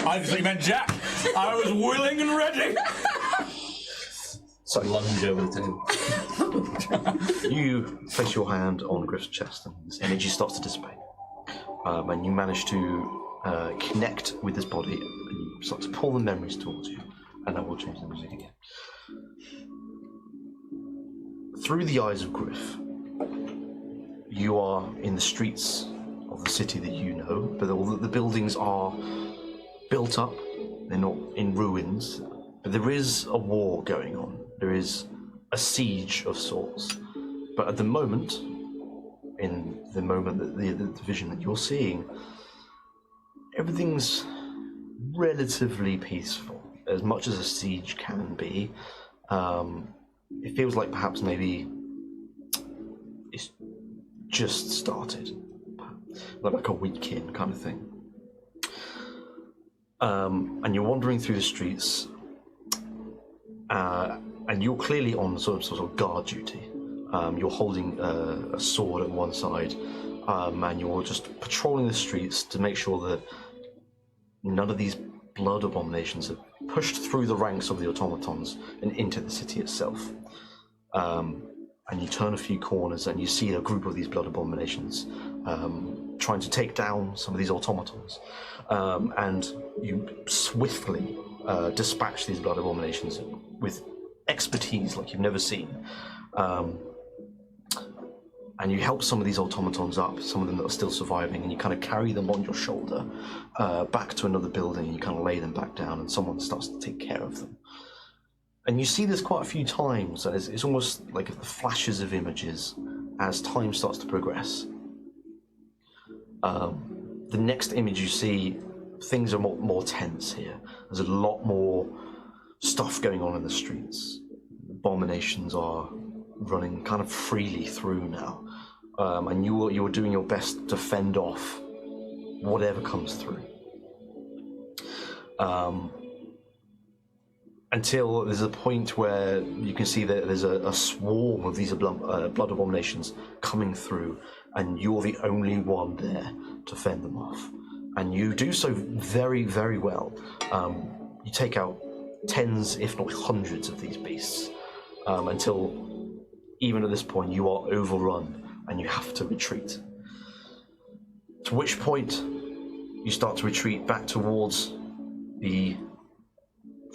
I just meant Jack. I was willing and ready. So lunge over the table. you place your hand on Griff's chest and this energy starts to dissipate. And you manage to connect with this body and you start to pull the memories towards you. And I will change the music again. Through the eyes of Griff, you are in the streets of the city that you know, but all the buildings are built up, they're not in ruins, but there is a war going on. There is a siege of sorts. But at the moment, in the moment that the vision that you're seeing, everything's relatively peaceful, as much as a siege can be. It feels like perhaps maybe it's just started, like a week in kind of thing. And you're wandering through the streets, and you're clearly on sort of guard duty. You're holding a sword at one side, and you're just patrolling the streets to make sure that none of these blood abominations have pushed through the ranks of the automatons and into the city itself. And you turn a few corners and you see a group of these blood abominations trying to take down some of these automatons. And you swiftly dispatch these blood abominations with expertise like you've never seen. And you help some of these automatons up, some of them that are still surviving, and you kind of carry them on your shoulder back to another building, and you kind of lay them back down, and someone starts to take care of them. And you see this quite a few times, and it's almost like the flashes of images as time starts to progress. The next image you see, things are more tense here. There's a lot more stuff going on in the streets. Abominations are running kind of freely through now. And you're doing your best to fend off whatever comes through. Until there's a point where you can see that there's a swarm of these blood abominations coming through, and you're the only one there to fend them off. And you do so very, very well. You take out tens, if not hundreds, of these beasts, until even at this point you are overrun and you have to retreat. To which point you start to retreat back towards the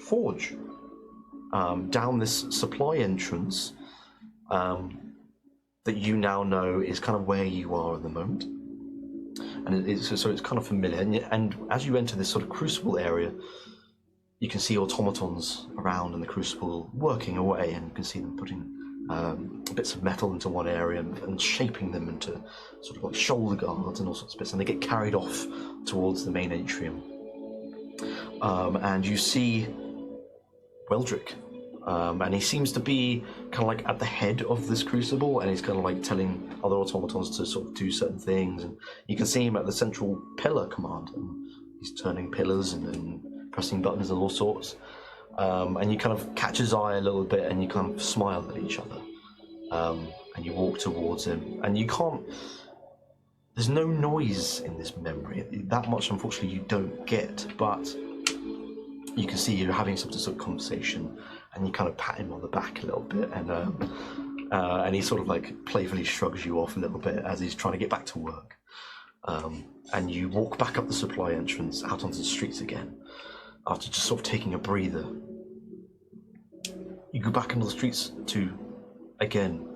forge, down this supply entrance that you now know is kind of where you are at the moment. And it's kind of familiar. And as you enter this sort of crucible area, you can see automatons around in the crucible working away, and you can see them putting bits of metal into one area and shaping them into sort of like shoulder guards and all sorts of bits, and they get carried off towards the main atrium. And you see Weldrick, and he seems to be kind of like at the head of this crucible, and he's kind of like telling other automatons to sort of do certain things, and you can see him at the central pillar command, and he's turning pillars and pressing buttons and all sorts. And you kind of catch his eye a little bit, and you kind of smile at each other, and you walk towards him, and you can't. There's no noise in this memory. That much, unfortunately, you don't get, but you can see you're having some sort of conversation, and you kind of pat him on the back a little bit, and he sort of like playfully shrugs you off a little bit as he's trying to get back to work. And you walk back up the supply entrance out onto the streets again, after just sort of taking a breather. You go back into the streets to, again,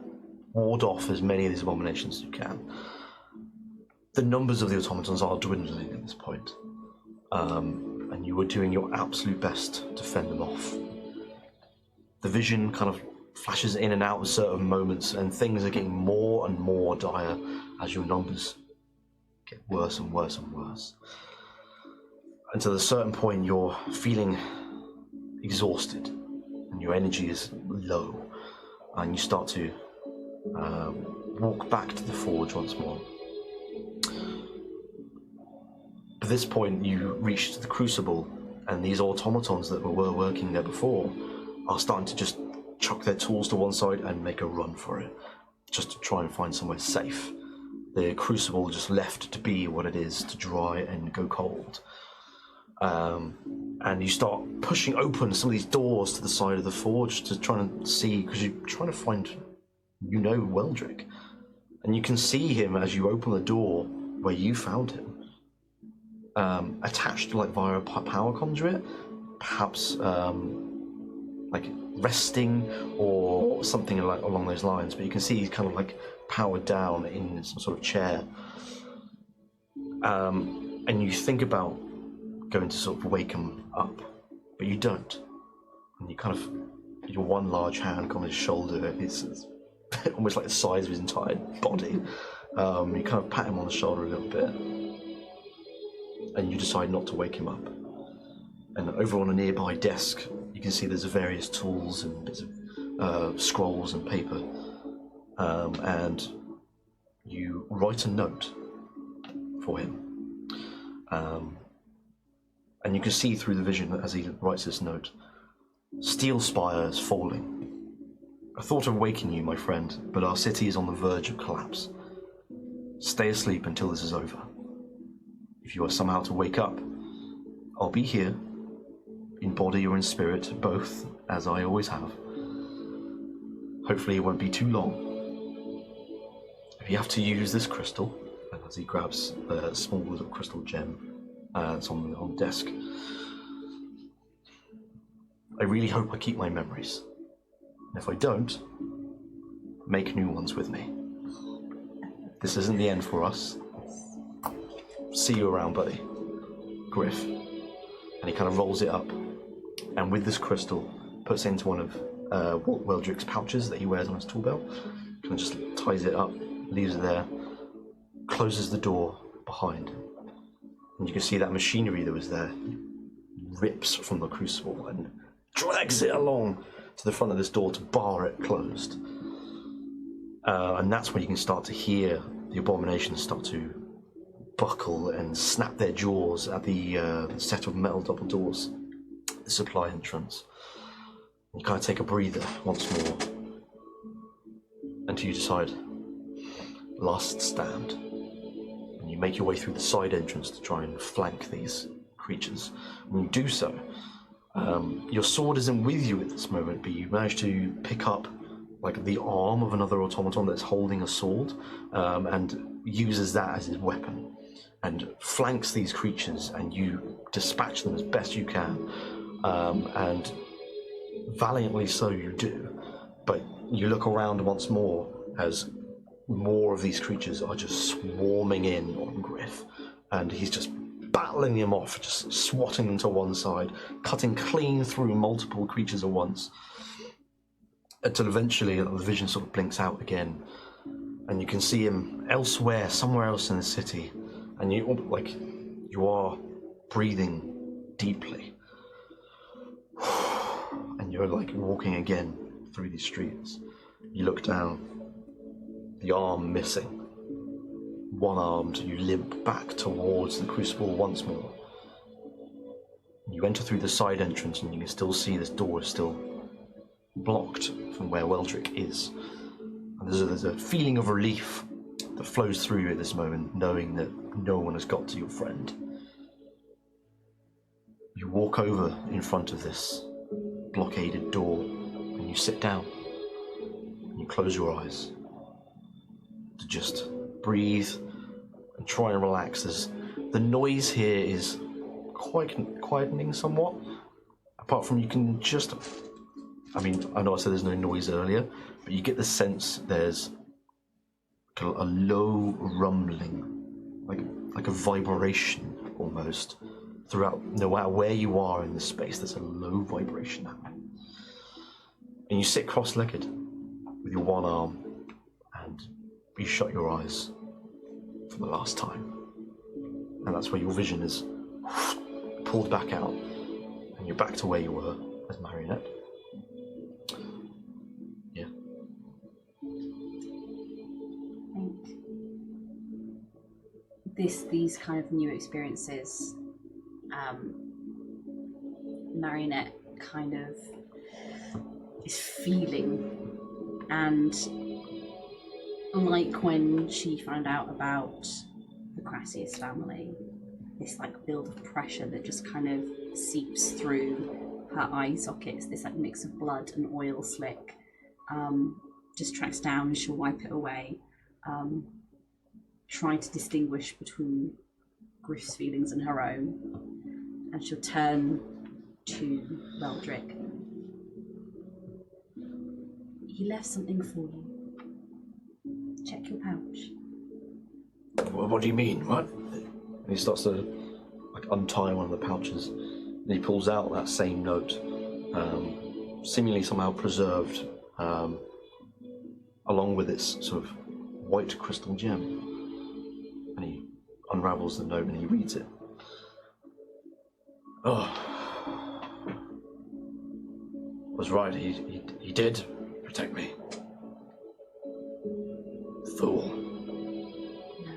ward off as many of these abominations as you can. The numbers of the automatons are dwindling at this point, and you are doing your absolute best to fend them off. The vision kind of flashes in and out at certain moments, and things are getting more and more dire as your numbers get worse and worse and worse. Until at a certain point you're feeling exhausted and your energy is low, and you start to walk back to the forge once more. At this point you reach the crucible, and these automatons that were working there before are starting to just chuck their tools to one side and make a run for it, just to try and find somewhere safe. The crucible just left to be what it is, to dry and go cold. And you start pushing open some of these doors to the side of the forge to try and see, because you're trying to find, Weldrick. And you can see him as you open the door where you found him, attached like via a power conduit, perhaps like resting or something like along those lines. But you can see he's kind of like powered down in some sort of chair. And you think about going to sort of wake him up, but you don't. And you kind of, your one large hand on his shoulder, it's almost like the size of his entire body. You kind of pat him on the shoulder a little bit, and you decide not to wake him up. And over on a nearby desk, you can see there's various tools and bits of scrolls and paper. And you write a note for him. And you can see through the vision as he writes this note, "Steel spires falling. I thought of waking you, my friend, but our city is on the verge of collapse. Stay asleep until this is over. If you are somehow to wake up, I'll be here, in body or in spirit, both, as I always have. Hopefully it won't be too long. If you have to use this crystal," and as he grabs a small little crystal gem that's on the desk, "I really hope I keep my memories. And if I don't, make new ones with me. This isn't the end for us. See you around, buddy. Griff." And he kind of rolls it up, and with this crystal, puts it into one of Weldrick's pouches that he wears on his tool belt, kind of just ties it up, leaves it there, closes the door behind him. And you can see that machinery that was there rips from the crucible and drags it along to the front of this door to bar it closed. And that's when you can start to hear the abominations start to buckle and snap their jaws at the set of metal double doors, the supply entrance. You kind of take a breather once more until you decide, last stand. And you make your way through the side entrance to try and flank these creatures. When you do so, Your sword isn't with you at this moment, but you manage to pick up like the arm of another automaton that's holding a sword, and uses that as his weapon, and flanks these creatures, and you dispatch them as best you can, and valiantly so you do. But you look around once more as more of these creatures are just swarming in on Griff, and he's just battling them off, just swatting them to one side, cutting clean through multiple creatures at once, until eventually the vision sort of blinks out again, and you can see him elsewhere, somewhere else in the city, and you are breathing deeply, and you're like walking again through these streets. You look down, the arm missing. One-armed, you limp back towards the crucible once more. You enter through the side entrance, and you can still see this door is still blocked from where Weldrick is. And there's a feeling of relief that flows through you at this moment, knowing that no one has got to your friend. You walk over in front of this blockaded door, and you sit down. And you close your eyes to just breathe and try and relax. The noise here is quietening somewhat, apart from you can just, I know I said there's no noise earlier, but you get the sense there's a low rumbling, like a vibration almost, throughout, no matter where you are in the space, there's a low vibration happening. And you sit cross-legged with your one arm, and you shut your eyes for the last time. And that's where your vision is pulled back out, and you're back to where you were as Marionette. Yeah. I think these kind of new experiences, Marionette kind of is feeling, and like when she found out about the Crassius family, this build of pressure that just kind of seeps through her eye sockets, this mix of blood and oil slick, just tracks down, and she'll wipe it away, trying to distinguish between Griff's feelings and her own, and she'll turn to Weldrick. He left something for you. Check your pouch. What do you mean? What? And he starts to untie one of the pouches, and he pulls out that same note, seemingly somehow preserved, along with its sort of white crystal gem. And he unravels the note and he reads it. Oh, was right. He did protect me. Fool. No,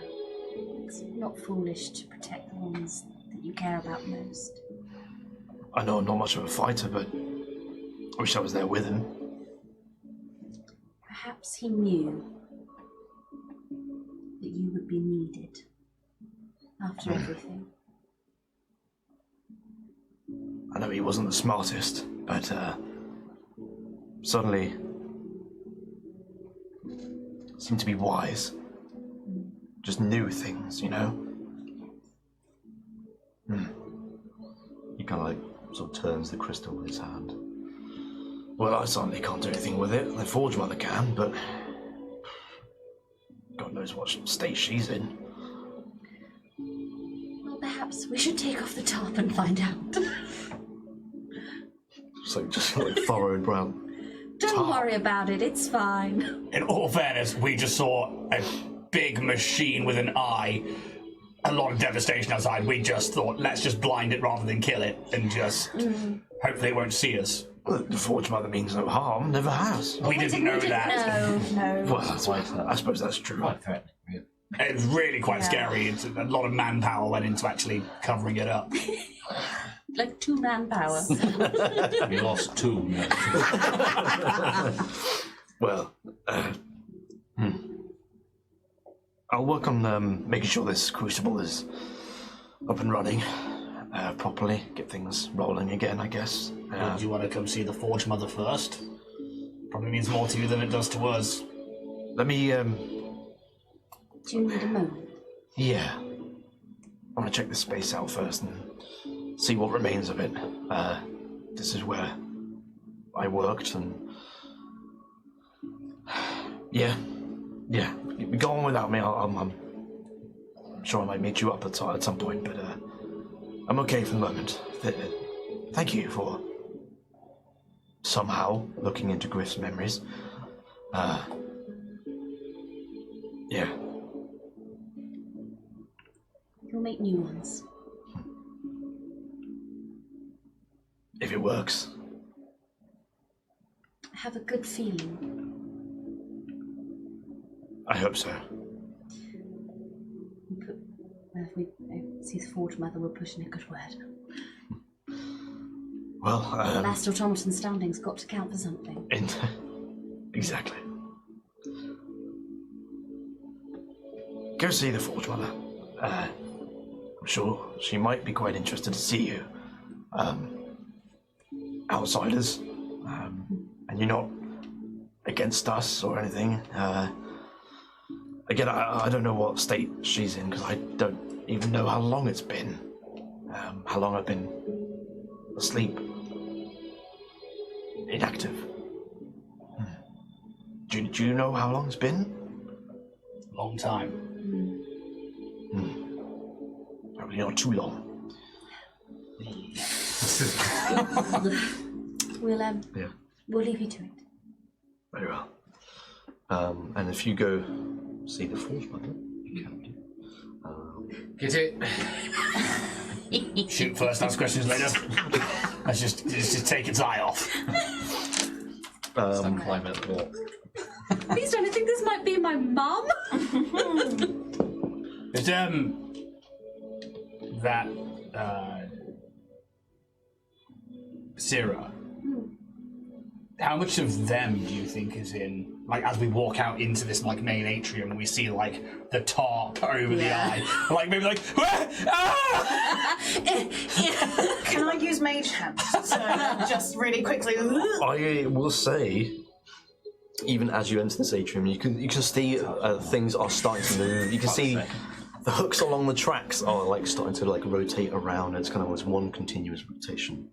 it's not foolish to protect the ones that you care about most. I know I'm not much of a fighter, but I wish I was there with him. Perhaps he knew that you would be needed after everything. I know he wasn't the smartest, but suddenly seemed to be wise. Just knew things, you know? He kind of sort of turns the crystal in his hand. Well, I certainly can't do anything with it. The Forge Mother can, but God knows what state she's in. Well, perhaps we should take off the top and find out. So just furrowed brown. Don't worry about it, it's fine. In all fairness, we just saw a big machine with an eye, a lot of devastation outside. We just thought, let's just blind it rather than kill it, and just hopefully it won't see us. Well, the Forge Mother means no harm, never has. We didn't know that. No. Well, I suppose that's true. Quite threatening. It's really quite scary. It's a lot of manpower went into actually covering it up. Like 2-man power. We lost 2 men. Well, I'll work on making sure this crucible is up and running, properly, get things rolling again, I guess. Do you want to come see the Forge Mother first? Probably means more to you than it does to us. Let me, Do you need a moment? yeah. I want to check this space out first and see what remains of it. This is where I worked, and yeah. Go on without me. I'm sure I might meet you up at some point, but I'm okay for the moment. Thank you for somehow looking into Griff's memories. Yeah. You'll make new ones. If it works. I have a good feeling. I hope so. If we see the Forge Mother, we're pushing a good word. Well, the last automaton standing's got to count for something. Exactly. Go see the Forge Mother. I'm sure she might be quite interested to see you. Outsiders. And you're not against us or anything. Again, I don't know what state she's in, because I don't even know how long it's been. How long I've been asleep. Inactive. Do you know how long it's been? Long time. Probably not too long. We'll leave you to it. Very well. And if you go see the Forge Mother, you can do. Get it? Shoot first, ask questions later. Let's just take its eye off. Stop climbing at the wall. Please don't, I think this might be my mum. But, that, Syrah, how much of them do you think is in, like, as we walk out into this, like, main atrium, we see, like, the tarp over the eye, like, maybe like, Can I use Mage Hand to just really quickly? I will say, even as you enter this atrium, you can see things are starting to move. You can see the hooks along the tracks are like starting to like rotate around. It's kind of almost one continuous rotation,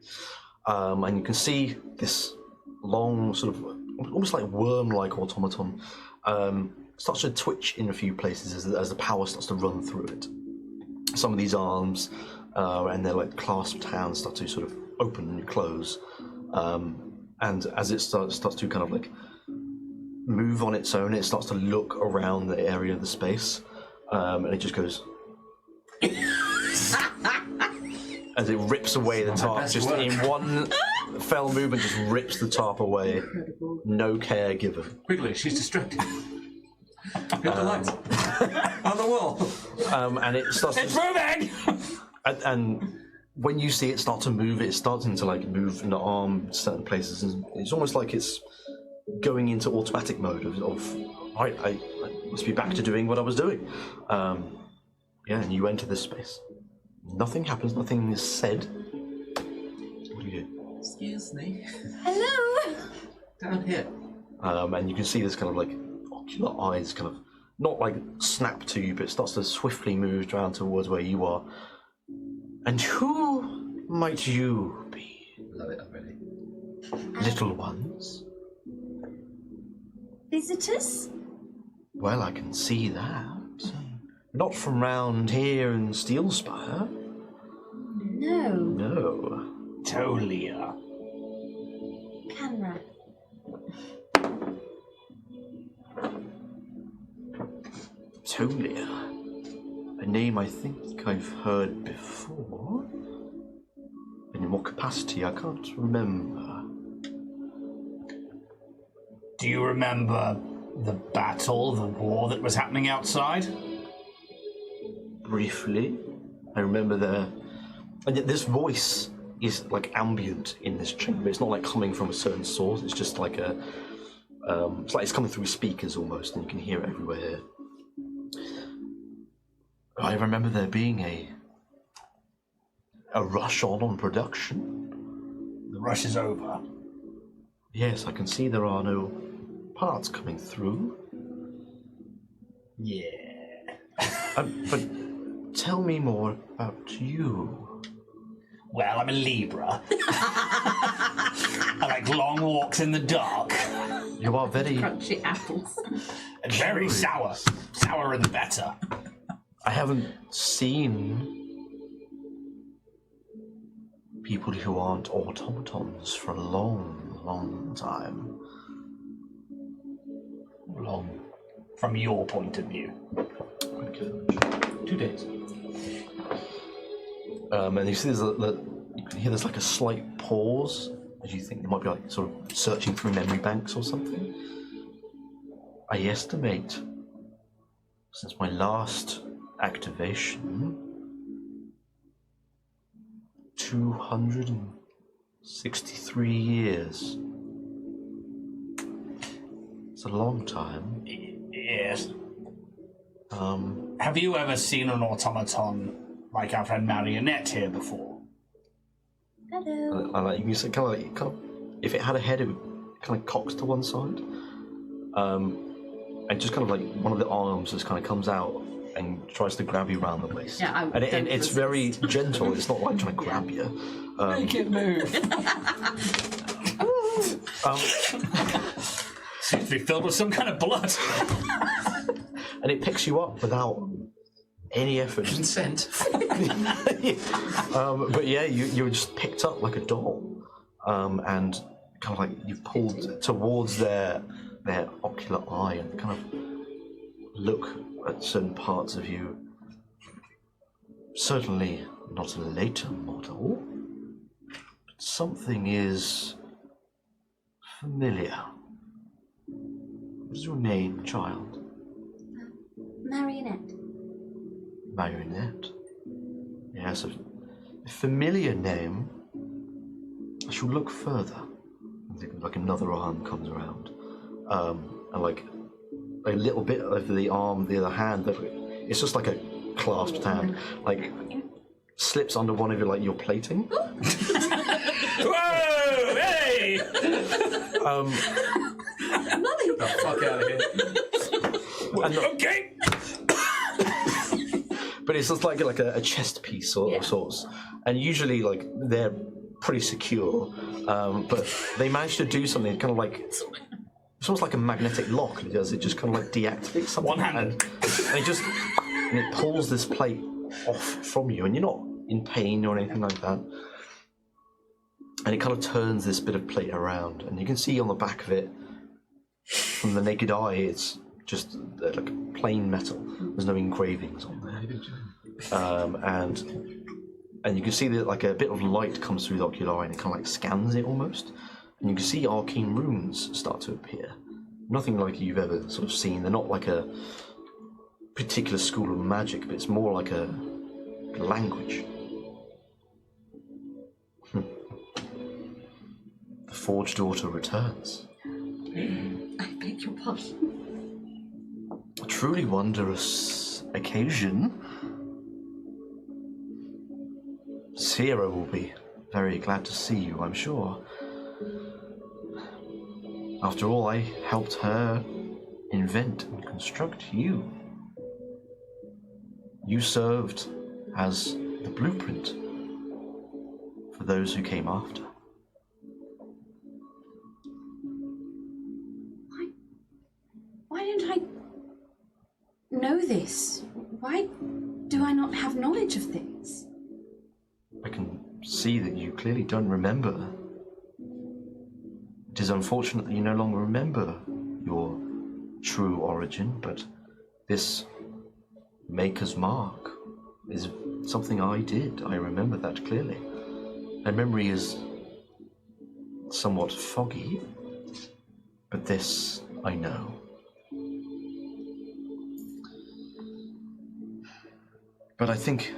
and you can see this long sort of almost like worm-like automaton starts to twitch in a few places as the power starts to run through it. Some of these arms and their like clasped hands start to sort of open and close, and as it starts to kind of like move on its own, it starts to look around the area of the space, and it just goes as it rips away the tarp, just in one fell movement, just rips the tarp away. No care given. Quickly, she's distracted. Got the lights on the wall. And it starts. It's moving. And when you see it start to move, it's starting to like move in the arm certain places, and it's almost like it's going into automatic mode of right, I must be back to doing what I was doing. And you enter this space. Nothing happens, nothing is said. What do you do? Excuse me. Hello! Down here. And you can see this kind of like ocular eyes kind of not like snap to you, but it starts to swiftly move around towards where you are. And who might you be? Love it already. Little ones? Visitors? Well, I can see that. Not from round here in Steelspire. No. No. Tolia. Kanrath. Tolia. A name I think I've heard before. But in what capacity, I can't remember. Do you remember the battle, the war that was happening outside? Briefly. I remember and yet this voice is like ambient in this chamber. It's not like coming from a certain source. It's just like it's like it's coming through speakers almost, and you can hear it everywhere. I remember there being a rush on production. The rush is over. Yes, I can see there are no parts coming through. Yeah. But tell me more about you. Well, I'm a Libra. I like long walks in the dark. You are very... Crunchy apples. And very sour. Sourer the better. I haven't seen people who aren't automatons for a long, long time. Long. From your point of view. 2 days. And you see you can hear there's like a slight pause as you think they might be like sort of searching through memory banks or something. I estimate since my last activation 263 years. It's a long time. Yes. Have you ever seen an automaton like our friend Marionette here before? Hello. I like you can see kind of if it had a head, it would kind of cocks to one side, and just kind of like one of the arms just kind of comes out and tries to grab you around the waist. Yeah, and it's very gentle. It's not like trying to grab you. Make it move. Seems to be filled with some kind of blood. And it picks you up without any effort. Consent. But yeah, you were just picked up like a doll, and kind of like you pulled towards their ocular eye and kind of look at certain parts of you. Certainly not a later model, but something is familiar. What is your name, child? Marionette. Marionette. Yes, a familiar name. I shall look further. I think like another arm comes around, and like a little bit of the arm, the other hand. It's just like a clasped hand, like slips under one of your plating. Whoa! Hey! Get the fuck out of here. Okay. But it's just like a chest piece of sorts, and usually like they're pretty secure, but they managed to do something kind of like it's almost like a magnetic lock. It does. It just kind of like deactivates something, One-handed. and it pulls this plate off from you, and you're not in pain or anything like that. And it kind of turns this bit of plate around, and you can see on the back of it, from the naked eye, it's just like plain metal. There's no engravings on there, and you can see that like a bit of light comes through the ocular eye, and it kind of like scans it almost, and you can see arcane runes start to appear. Nothing like you've ever sort of seen. They're not like a particular school of magic, but it's more like a language. The Forged Daughter returns. I beg your pardon. A truly wondrous occasion. Sierra will be very glad to see you, I'm sure. After all, I helped her invent and construct you. You served as the blueprint for those who came after. Why don't I know this? Why do I not have knowledge of things? I can see that you clearly don't remember. It is unfortunate that you no longer remember your true origin, but this Maker's Mark is something I did. I remember that clearly. My memory is somewhat foggy, but this I know. But I think,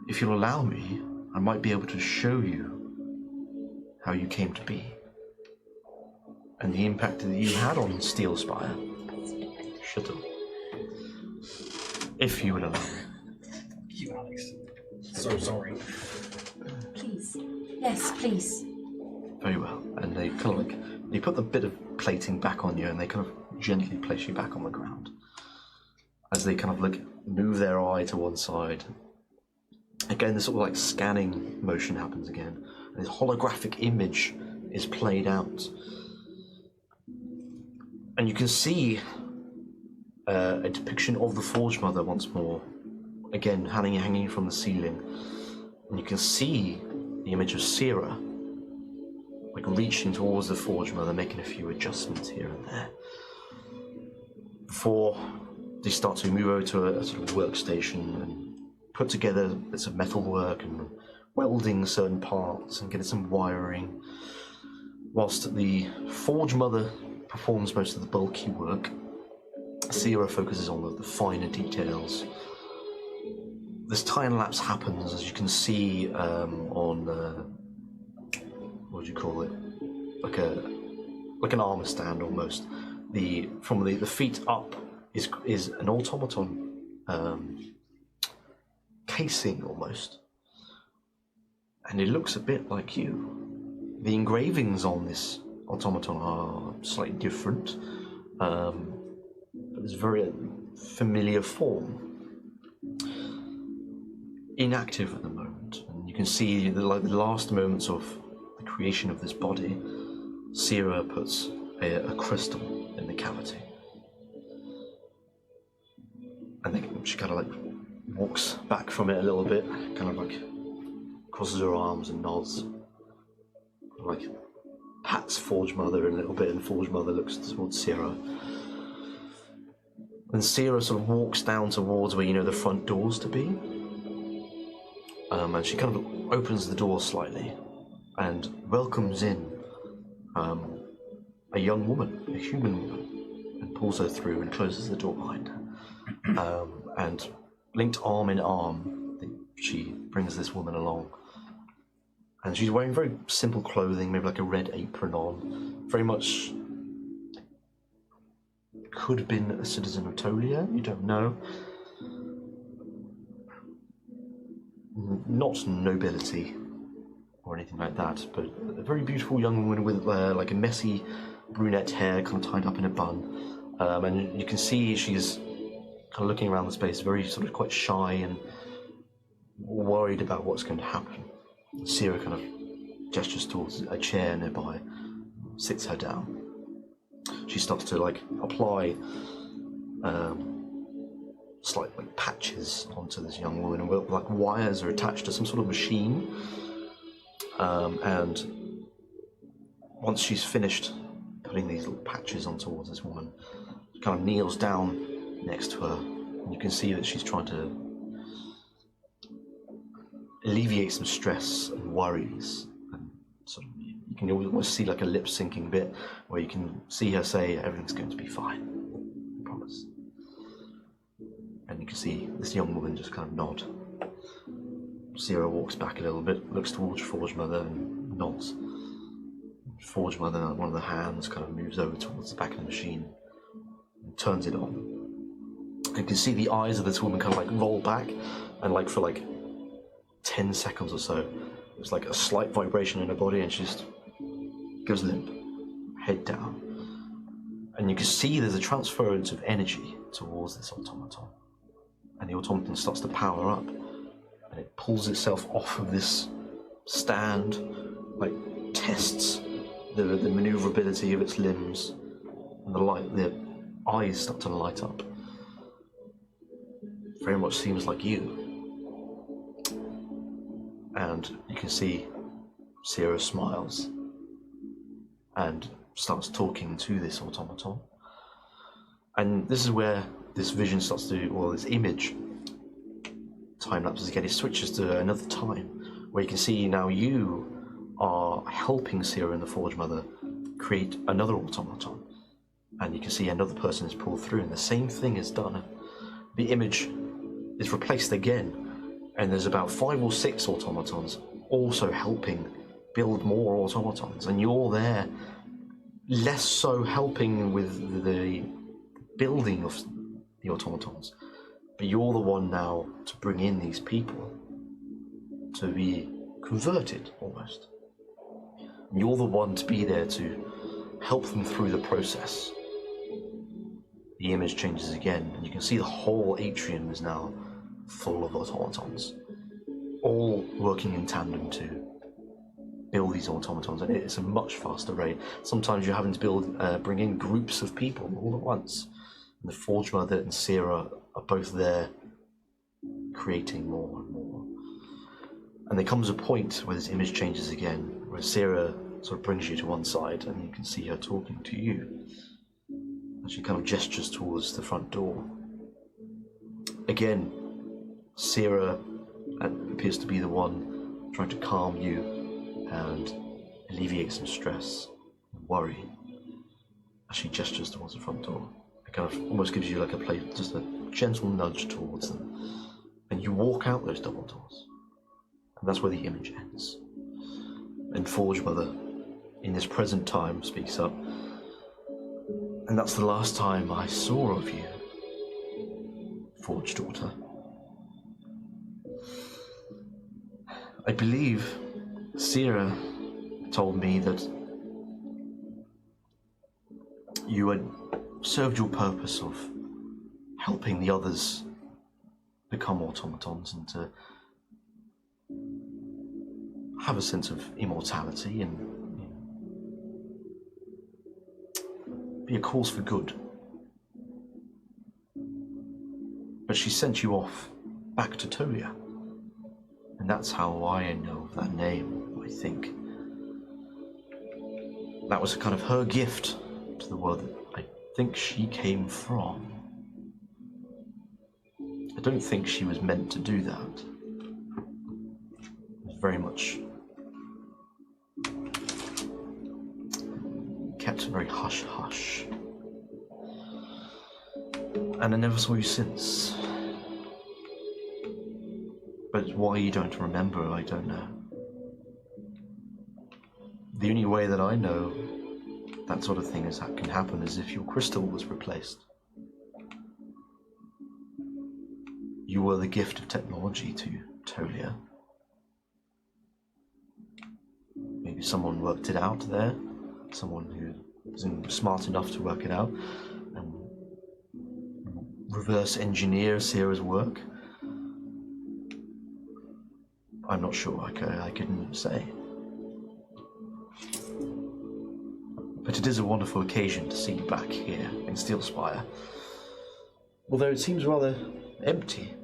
if you'll allow me, I might be able to show you how you came to be, and the impact that you had on Steelspire. Shut up. If you will allow me. You, Alex. So sorry. Please. Yes, please. Very well. And they kind of like, you put the bit of plating back on you and they kind of gently place you back on the ground. As they kind of like move their eye to one side. Again, this sort of like scanning motion happens again. And this holographic image is played out. And you can see a depiction of the Forge Mother once more. Again, hanging from the ceiling. And you can see the image of Sierra, like reaching towards the Forge Mother, making a few adjustments here and there. Before they start to move over to a sort of workstation and put together bits of metalwork and welding certain parts and getting some wiring. Whilst the Forge Mother performs most of the bulky work, Sierra focuses on the finer details. This time lapse happens, as you can see, on what do you call it? Like an armor stand almost. From the feet up is an automaton casing almost, and it looks a bit like you. The engravings on this automaton are slightly different, but it's a very familiar form. Inactive at the moment, and you can see the last moments of the creation of this body. Sierra puts a crystal in the cavity, and then she kind of like walks back from it a little bit, kind of like crosses her arms and nods, like pats Forge Mother a little bit, and Forge Mother looks towards Sierra. And Sierra sort of walks down towards where the front doors to be. And she kind of opens the door slightly and welcomes in a young woman, a human woman, and pulls her through and closes the door behind her. And linked arm in arm, she brings this woman along. And she's wearing very simple clothing, maybe like a red apron on. Very much could have been a citizen of Tolia, you don't know. Not nobility or anything like that, but a very beautiful young woman with like a messy brunette hair kind of tied up in a bun. And you can see she's kind of looking around the space, very sort of quite shy and worried about what's going to happen. Sierra kind of gestures towards a chair nearby, sits her down. She starts to like apply slight like patches onto this young woman, and like wires are attached to some sort of machine. And once she's finished putting these little patches on towards this woman, she kind of kneels down next to her, and you can see that she's trying to alleviate some stress and worries. And sort of, you can almost see like a lip syncing bit where you can see her say, "Everything's going to be fine, I promise." And you can see this young woman just kind of nod. Sierra walks back a little bit, looks towards Forge Mother and nods. Forge Mother, one of the hands kind of moves over towards the back of the machine and turns it on. And you can see the eyes of this woman kind of like roll back, and like for like 10 seconds or so, there's like a slight vibration in her body, and she just goes limp, head down. And you can see there's a transference of energy towards this automaton. And the automaton starts to power up, and it pulls itself off of this stand, like tests the maneuverability of its limbs, and the eyes start to light up. Very much seems like you. And you can see Sierra smiles and starts talking to this automaton. And this is where this vision starts to, or this image, time lapses again. It switches to another time where you can see now you are helping Sierra and the Forge Mother create another automaton. And you can see another person is pulled through, and the same thing is done. The image is replaced again, and there's about 5 or 6 automatons also helping build more automatons, and you're there less so helping with the building of the automatons, but you're the one now to bring in these people. to be converted, almost. And you're the one to be there to help them through the process. The image changes again, and you can see the whole atrium is now full of automatons, all working in tandem to build these automatons, and it's a much faster rate. Sometimes you're having to bring in groups of people all at once. And the Forge Mother and Sierra are both there, creating more and more. And there comes a point where this image changes again, where Sierra sort of brings you to one side, and you can see her talking to you. And she kind of gestures towards the front door. Again, Sierra appears to be the one trying to calm you and alleviate some stress and worry as she gestures towards the front door. It kind of almost gives you like just a gentle nudge towards them. And you walk out those double doors. And that's where the image ends. And Forge Mother, in this present time, speaks up. And that's the last time I saw of you, Forge Daughter. I believe Sierra told me that you had served your purpose of helping the others become automatons and to have a sense of immortality and be a cause for good. But she sent you off back to Tolia. And that's how I know of that name, I think. That was kind of her gift to the world that I think she came from. I don't think she was meant to do that. It was very much kept very hush-hush. And I never saw you since. But why you don't remember, I don't know. The only way that I know that sort of thing can happen is if your crystal was replaced. You were the gift of technology to Tolia. Maybe someone worked it out there, someone who was smart enough to work it out and reverse engineer Sierra's work. I'm not sure, I couldn't say. But it is a wonderful occasion to see you back here in Steelspire. Although it seems rather empty.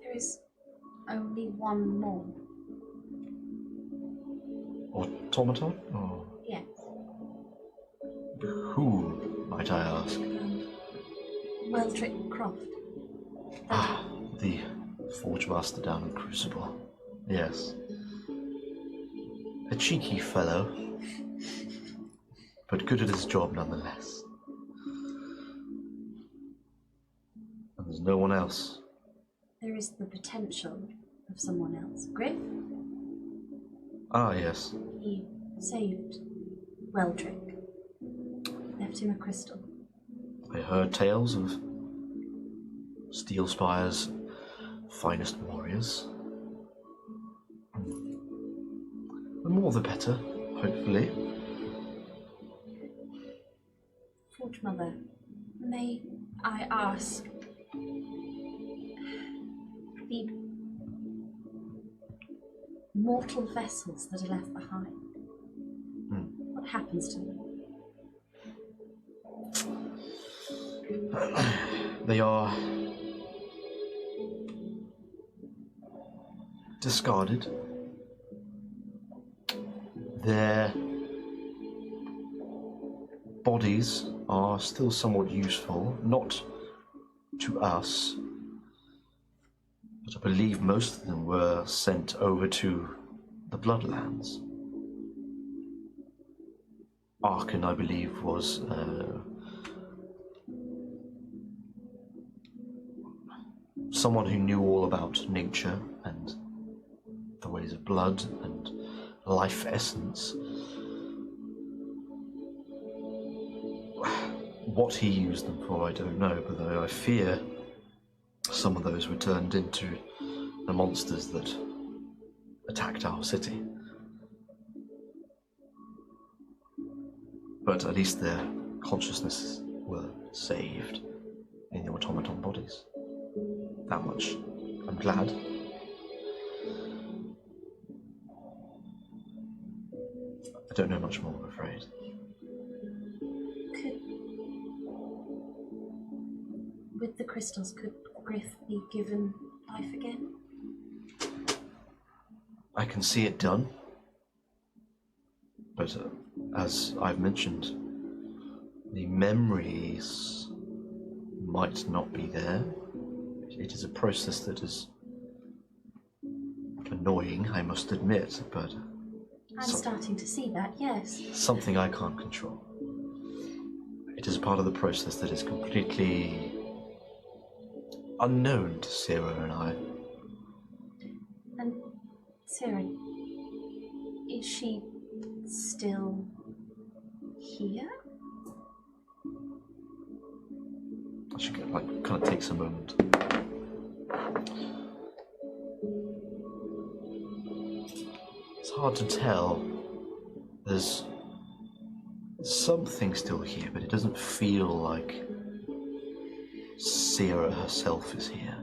There is only one more. Automaton? Or Yes. who, might I ask? Weldrick Croft. The Forge Master down in Crucible. Yes. A cheeky fellow, but good at his job nonetheless. And there's no one else. There is the potential of someone else. Griff? Ah, yes. He saved Weldrick. Left him a crystal. I heard tales of Steelspire's finest warriors. The more the better, hopefully. Forge Mother, may I ask the mortal vessels that are left behind? What happens to them? They are discarded. Their bodies are still somewhat useful, not to us, but I believe most of them were sent over to the Bloodlands. Arkan, I believe, was someone who knew all about nature and the ways of blood and life essence. What he used them for, I don't know, but I fear some of those were turned into the monsters that attacked our city. But at least their consciousnesses were saved in the automaton bodies. That much I'm glad. I don't know much more, I'm afraid. With the crystals, could Griff be given life again? I can see it done. But as I've mentioned, the memories might not be there. It is a process that is annoying, I must admit, but I'm starting to see that, yes. something I can't control. It is part of the process that is completely unknown to Sarah and I. And Sarah, is she still here? I should get, kind of takes a moment. It's hard to tell. There's something still here, but it doesn't feel like Sarah herself is here.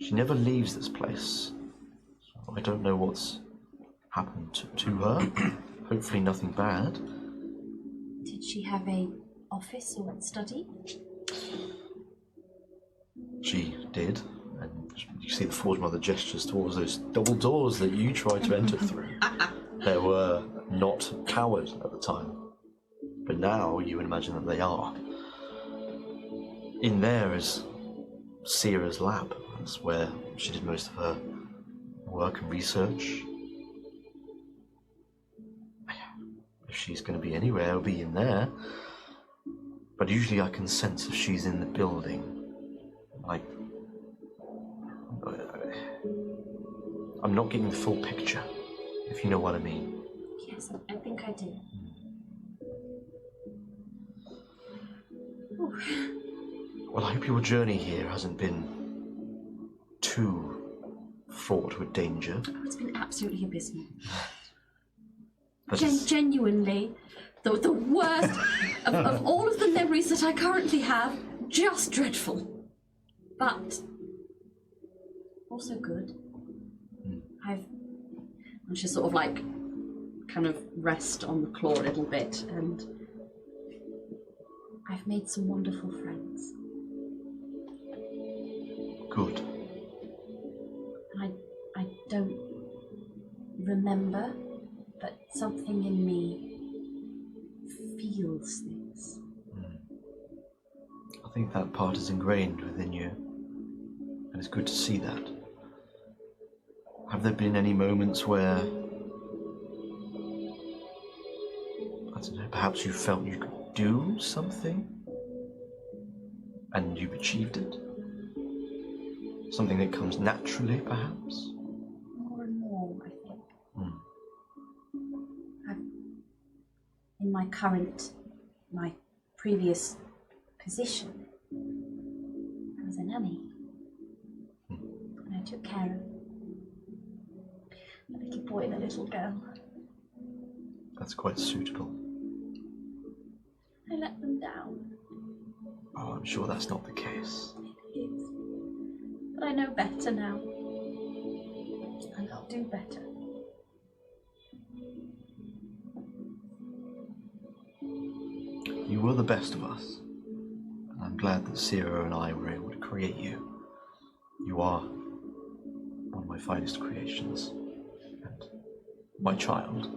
She never leaves this place. So I don't know what's happened to her. Hopefully nothing bad. Did she have a office or study? She did, and you see the Forge Mother gestures towards those double doors that you tried to enter through. They were not powered at the time, but now you would imagine that they are. In there is Sarah's lab. That's where she did most of her work and research. If she's going to be anywhere, it'll be in there. But usually I can sense if she's in the building. I'm not getting the full picture, if you know what I mean. Yes, I think I do. Well, I hope your journey here hasn't been too fraught with danger. Oh, it's been absolutely abysmal. But it's- Genuinely, the worst of all of the memories that I currently have, just dreadful. But also good. I just sort of kind of rest on the floor a little bit, and I've made some wonderful friends. Good. I don't remember, but something in me feels things. I think that part is ingrained within you, and it's good to see that. Have there been any moments where, I don't know, perhaps you felt you could do something and you've achieved it? Something that comes naturally, perhaps? More and more, I think. In my previous position, I was a nanny. And I took care of a little boy and a little girl. That's quite suitable. I let them down. Oh, I'm sure that's not the case. It is. But I know better now. And I'll do better. You were the best of us. And I'm glad that Sarah and I were able to create you. You are one of my finest creations. And my child.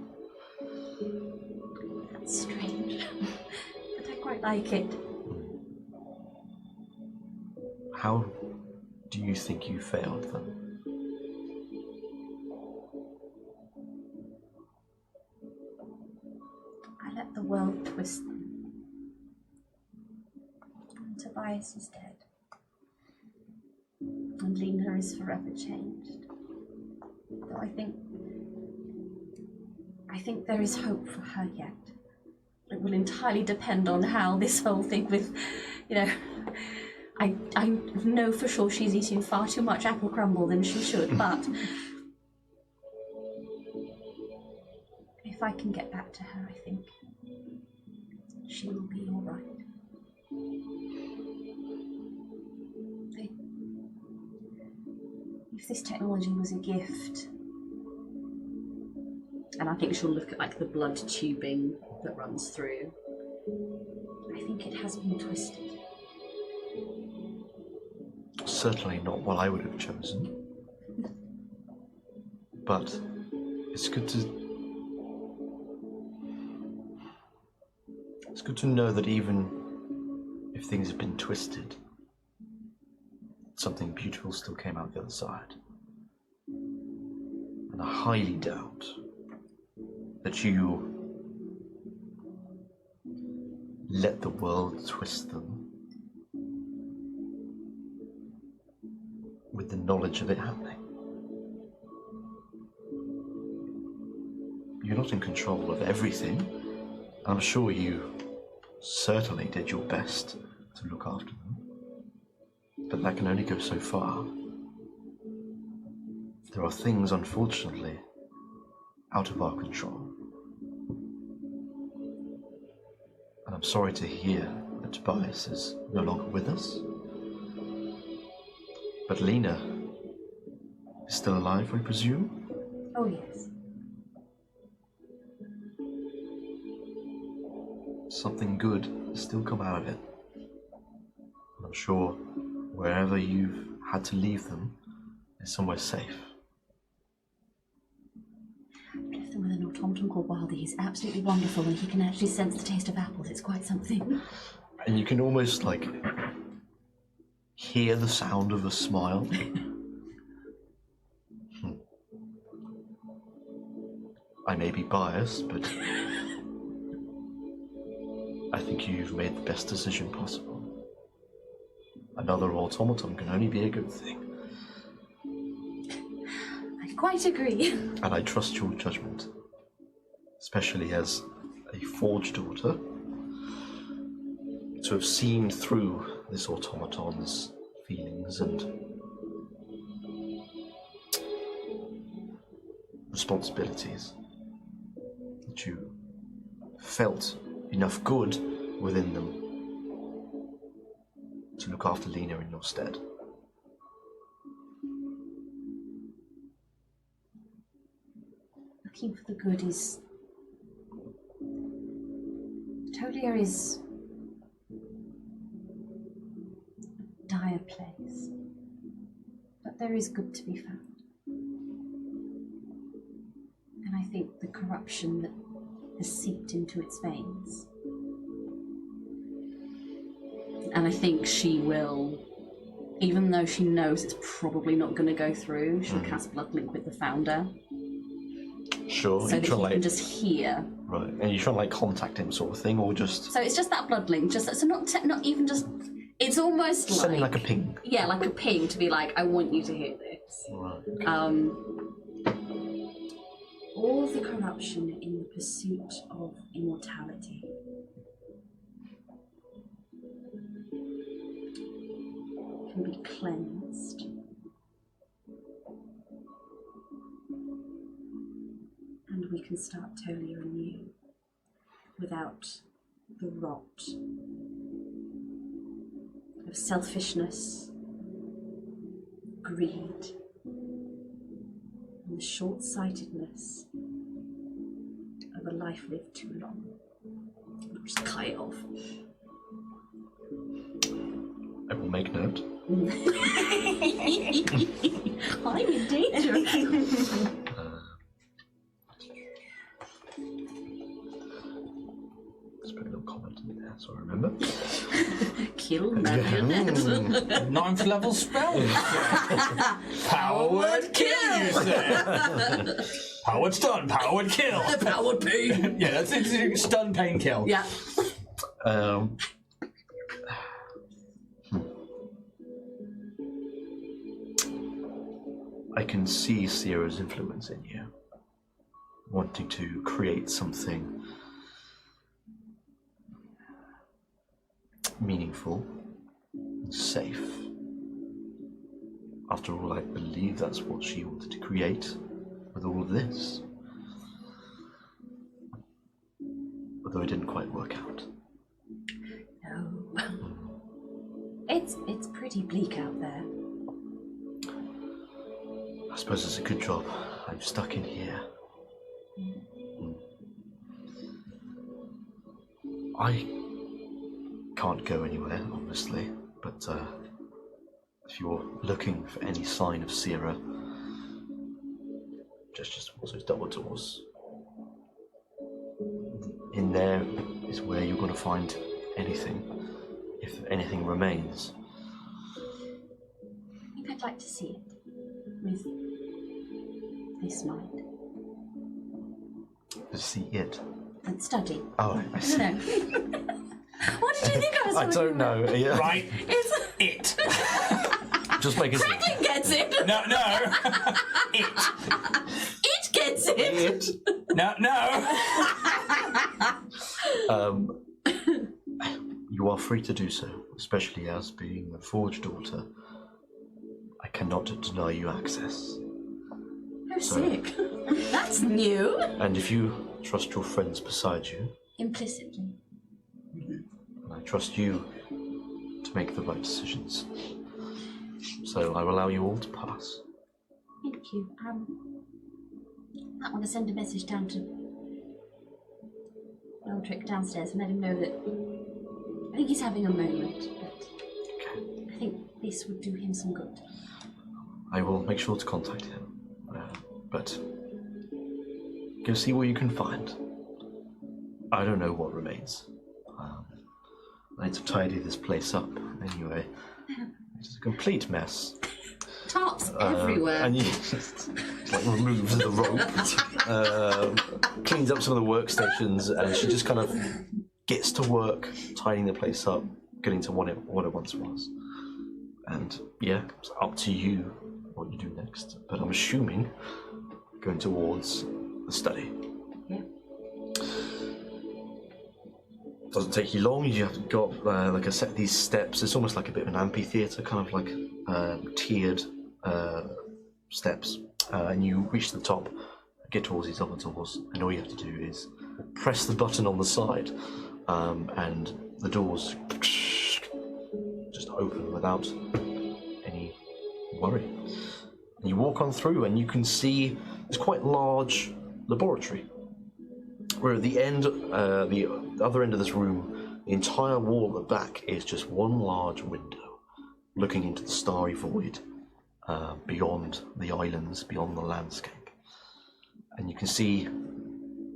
That's strange. But I quite like it. How do you think you failed them? I let the world twist them. And Tobias is dead. And Lena is forever changed. Though I think there is hope for her yet. will entirely depend on how this whole thing with, you know, I know for sure she's eating far too much apple crumble than she should, but if I can get back to her, I think she will be all right. If this technology was a gift, and I think she'll look at like the blood tubing that runs through, I think it has been twisted. Certainly not what I would have chosen. But it's good to know that even if things have been twisted, something beautiful still came out the other side. And I highly doubt that you let the world twist them with the knowledge of it happening. You're not in control of everything. I'm sure you certainly did your best to look after them. But that can only go so far. There are things, unfortunately, out of our control. And I'm sorry to hear that Tobias is no longer with us. But Lena is still alive, I presume? Oh, yes. Something good has still come out of it. And I'm sure wherever you've had to leave them is somewhere safe. I've left them with an automaton called Wildy. He's absolutely wonderful and he can actually sense the taste of apples. It's quite something. And you can almost, like, hear the sound of a smile. I may be biased, but I think you've made the best decision possible. Another automaton can only be a good thing. I quite agree. And I trust your judgment, especially as a Forge daughter, to have seen through this automaton's feelings and responsibilities. That you felt enough good within them to look after Lena in your stead. Looking for the good is... Tolia is a dire place, but there is good to be found. And I think the corruption that has seeped into its veins. And I think she will, even though she knows it's probably not going to go through, she'll cast Bloodlink with the founder. Sure, So that he can just hear. Right, and you try and like contact him, sort of thing, or just So it's just that Bloodlink, just so not even just. It's almost sending like a ping. Yeah, like a ping to be like, I want you to hear this. Right. All the corruption in the pursuit of immortality can be cleansed. And we can start Tolia anew without the rot of selfishness, greed, and the short-sightedness of a life lived too long. I'll just cut it off. I will make note. I'm in danger. Let's put a little comment in there so I remember. Kill marionette. 9th level spell. Powered kill, you say? Powered stun, powered kill. Powered pain. Yeah, that's it. Stun, pain, kill. Yeah. I can see Sierra's influence in you, wanting to create something meaningful and safe. After all, I believe that's what she wanted to create with all of this. Although it didn't quite work out. No. It's pretty bleak out there. I suppose it's a good job I'm stuck in here. I can't go anywhere, obviously, but if you're looking for any sign of Sierra, just towards those double doors. In there is where you're going to find anything, if anything remains. I think I'd like to see it with this mind. To see it. And study. Oh, I see. No. What did you think I was I talking don't know. Yeah. Right? It's It. Just make it. Franklin gets it. No. It. It gets it. It. No. You are free to do so, especially as being the Forge daughter. I cannot deny you access. Oh, sick. That's new. And if you trust your friends beside you, Implicitly. and I trust you to make the right decisions. So I will allow you all to pass. Thank you. I might want to send a message down to Eldrick downstairs and let him know that I think he's having a moment, but I think this would do him some good. I will make sure to contact him. But go see what you can find. I don't know what remains. I need to tidy this place up anyway. It's a complete mess. Tops everywhere. And you just like removes the rope, cleans up some of the workstations, and she just kind of gets to work tidying the place up, getting to what it once was. And yeah, it's up to you what you do next. But I'm assuming going towards the study. Yeah. Doesn't take you long. You have got like a set of these steps. It's almost like a bit of an amphitheatre, kind of like tiered steps. And you reach the top, get towards these other doors, and all you have to do is press the button on the side, and the doors just open without any worry. And you walk on through, and you can see this quite large laboratory. Where at the end, the other end of this room, the entire wall at the back is just one large window, looking into the starry void, beyond the islands, beyond the landscape. And you can see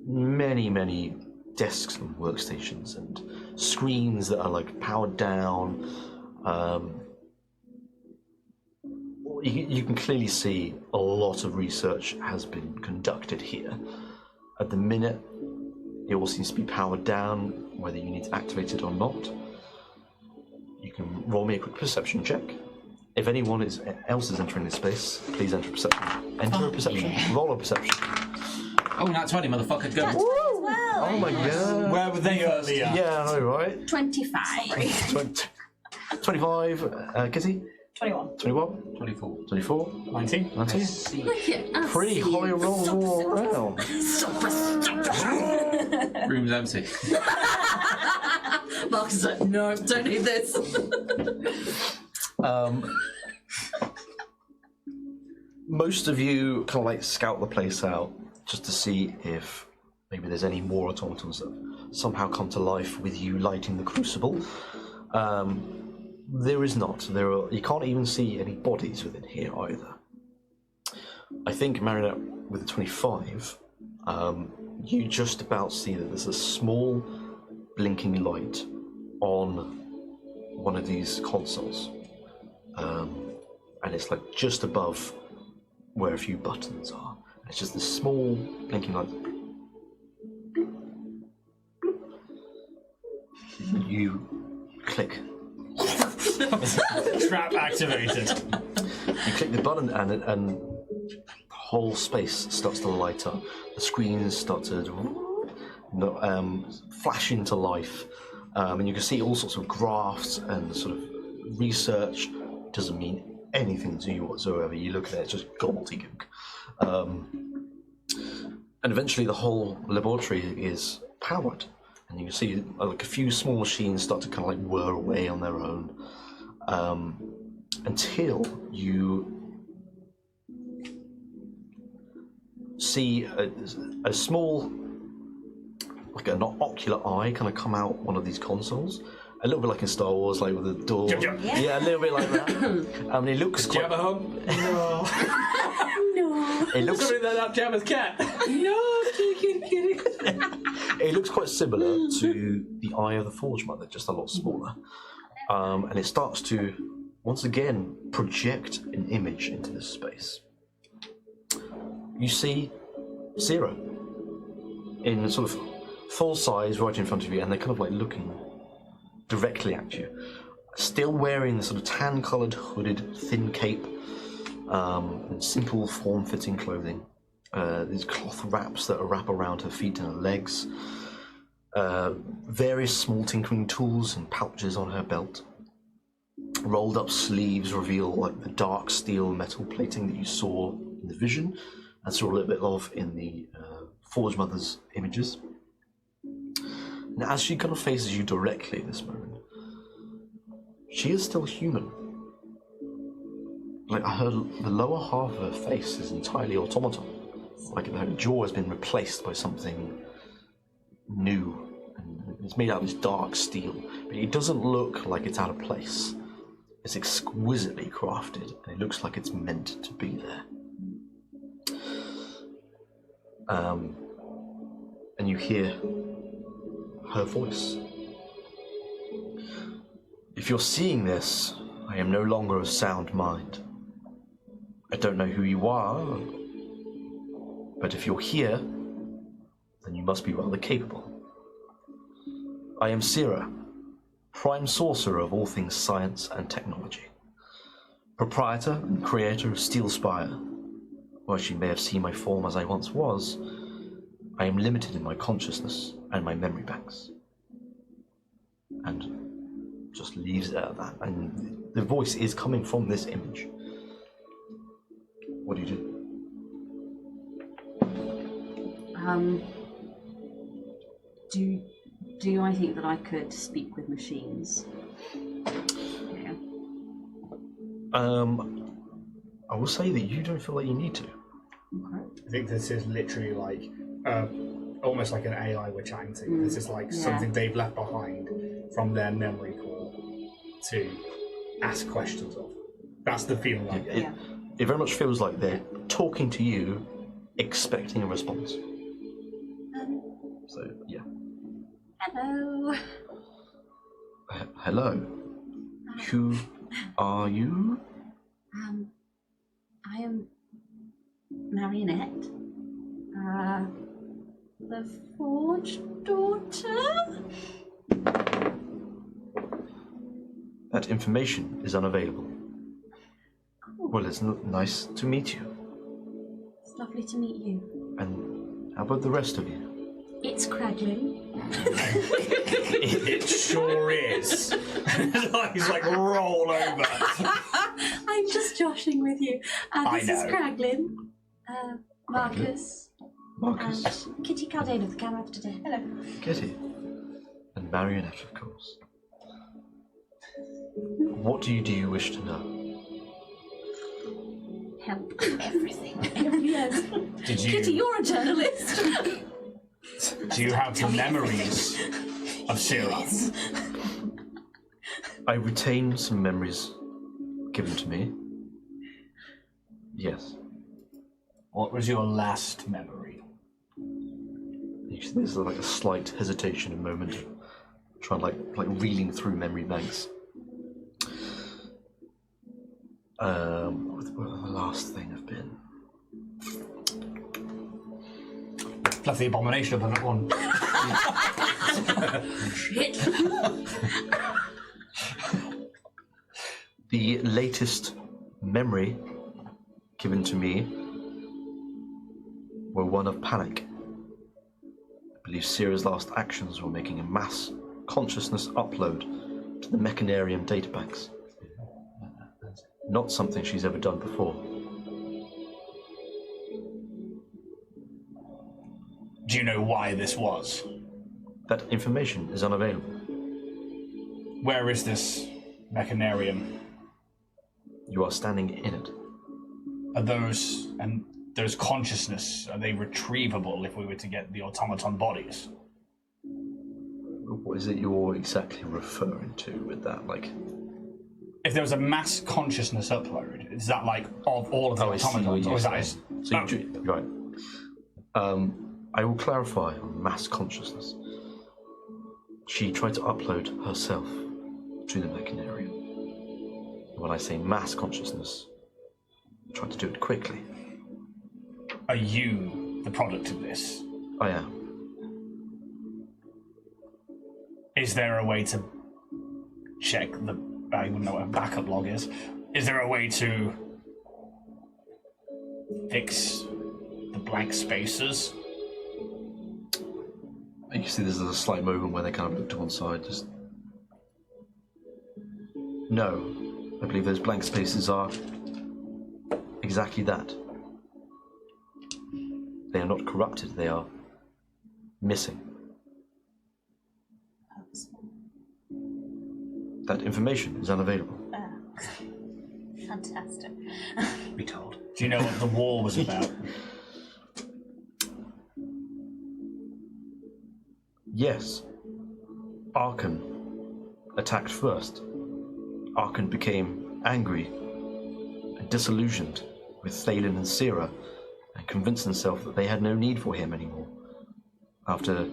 many, many desks and workstations and screens that are like powered down. You can clearly see a lot of research has been conducted here. At the minute, it all seems to be powered down, whether you need to activate it or not. You can roll me a quick perception check. If anyone else is entering this space, please enter perception. Enter a perception. Yeah. Roll a perception. Oh, not 20, motherfucker. Go. Oh my god. Where were they earlier? Yeah, I know, right? 25. 25, Kitty? 21. 21? 24. 24? 19. 19? Look at us. Pretty high rolls all around. Room's empty. Marcus is like, no, don't need this. Most of you kind of like scout the place out just to see if maybe there's any more automatons that somehow come to life with you lighting the crucible. There is not. You can't even see any bodies within here either. I think, Marinette, with the 25, you just about see that there's a small blinking light on one of these consoles. And it's like just above where a few buttons are. It's just this small blinking light. You click. Trap activated. You click the button and the whole space starts to light up. The screens start to flash into life. And you can see all sorts of graphs and sort of research. Doesn't mean anything to you whatsoever. You look at it, it's just gobbledygook. And eventually the whole laboratory is powered. And you can see like a few small machines start to kind of like whir away on their own. Until you see a small, like an ocular eye kind of come out one of these consoles. A little bit like in Star Wars, like with the door. Yeah, a little bit like that. It looks quite... Jabba home? No. No. It looks... Somebody let out Jabba's cat. No, kidding. It looks quite similar to the Eye of the Forge Mother, just a lot smaller. And it starts to, once again, project an image into this space. You see Zero in sort of full size right in front of you, and they're kind of like looking directly at you. Still wearing the sort of tan-coloured, hooded, thin cape, and simple form-fitting clothing. These cloth wraps that wrap around her feet and her legs. Various small tinkering tools and pouches on her belt. Rolled up sleeves reveal like the dark steel metal plating that you saw in the vision, and saw a little bit of in the Forge Mother's images. Now, as she kind of faces you directly at this moment, she is still human. Like the lower half of her face is entirely automaton. Like her jaw has been replaced by something new. And it's made out of this dark steel, but it doesn't look like it's out of place. It's exquisitely crafted, and it looks like it's meant to be there. And you hear her voice. If you're seeing this, I am no longer of sound mind. I don't know who you are, but if you're here, then you must be rather capable. I am Sira, Prime Sorcerer of all things science and technology. Proprietor and creator of Steelspire. While she may have seen my form as I once was, I am limited in my consciousness and my memory banks. And just leaves it at that. And the voice is coming from this image. What do you do? Do I think that I could speak with machines? Yeah. I will say that you don't feel like you need to. Okay. I think this is literally like almost like an AI we're chatting to. This is like something they've left behind from their memory core to ask questions of. That's the feeling I get. It very much feels like they're talking to you, expecting a response. So, yeah. Hello. Hello. Who are you? I am Marionette. The Forge daughter? That information is unavailable. Cool. Well, it's nice to meet you. It's lovely to meet you. And how about the rest of you? It's Craglin. It sure is. He's like, roll over. I'm just joshing with you. This is Craglin. Marcus. Marcus. And Kitty Cardane of the Kanrath today. Hello. Kitty. And Marionette, of course. What do you wish to know? Help. Everything. Yes. Did you? Kitty, you're a journalist. Do you have the memories of Sira? I retain some memories given to me. Yes. What was your last memory? There's like a slight hesitation, a moment of trying like reeling through memory banks. What would the last thing have been? Plus the abomination of that one. Shit. The latest memory given to me were one of panic. I believe Sira's last actions were making a mass consciousness upload to the Mechanarium databanks. Not something she's ever done before. Do you know why this was? That information is unavailable. Where is this Mechanarium? You are standing in it. Are those consciousness, are they retrievable if we were to get the automaton bodies? What is it you're exactly referring to with that? Like, if there was a mass consciousness upload, is that like of all of the I see what automatons, you're or is that saying. So right. I will clarify on mass consciousness. She tried to upload herself to the Mechanarium. When I say mass consciousness, I tried to do it quickly. Are you the product of this? I am. Is there a way to check the... I wouldn't know what a backup log is. Is there a way to fix the blank spaces? You can see there's a slight moment where they kind of look to one side. Just no, I believe those blank spaces are exactly that. They are not corrupted. They are missing. That information is unavailable. Fantastic. Be told. Do you know what the war was about? Yes. Arkan attacked first. Arkan became angry and disillusioned with Thalen and Sira and convinced himself that they had no need for him anymore after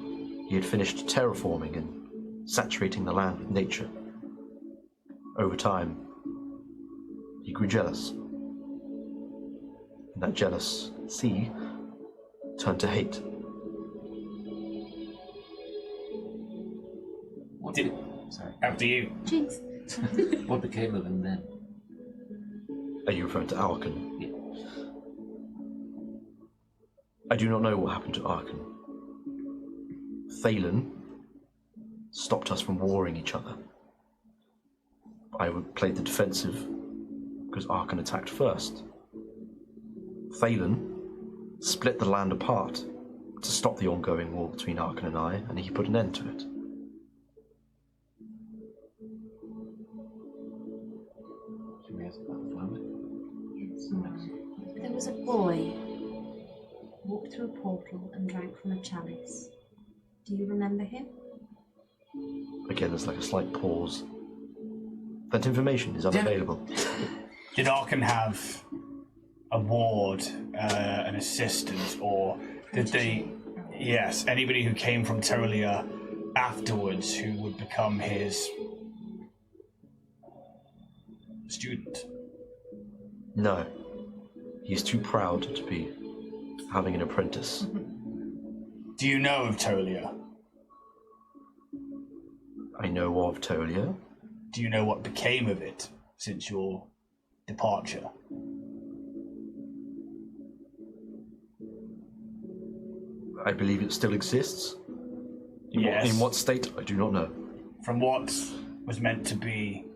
he had finished terraforming and saturating the land with nature. Over time, he grew jealous. And that jealousy turned to hate. Sorry. After you. Jinx. What became of him then? Are you referring to Arkan? Yeah. I do not know what happened to Arkan. Thalen stopped us from warring each other. I played the defensive because Arkan attacked first. Thalen split the land apart to stop the ongoing war between Arkan and I, and he put an end to it. There was a boy walked through a portal and drank from a chalice. Do you remember him? Again, there's like a slight pause. That information is unavailable. Did Arkan have a ward, an assistant, or did they... Yes, anybody who came from Tolia afterwards who would become his student? No. He's too proud to be having an apprentice. Do you know of Tolia? I know of Tolia. Do you know what became of it since your departure? I believe it still exists. Yes. In what state? I do not know. From what was meant to be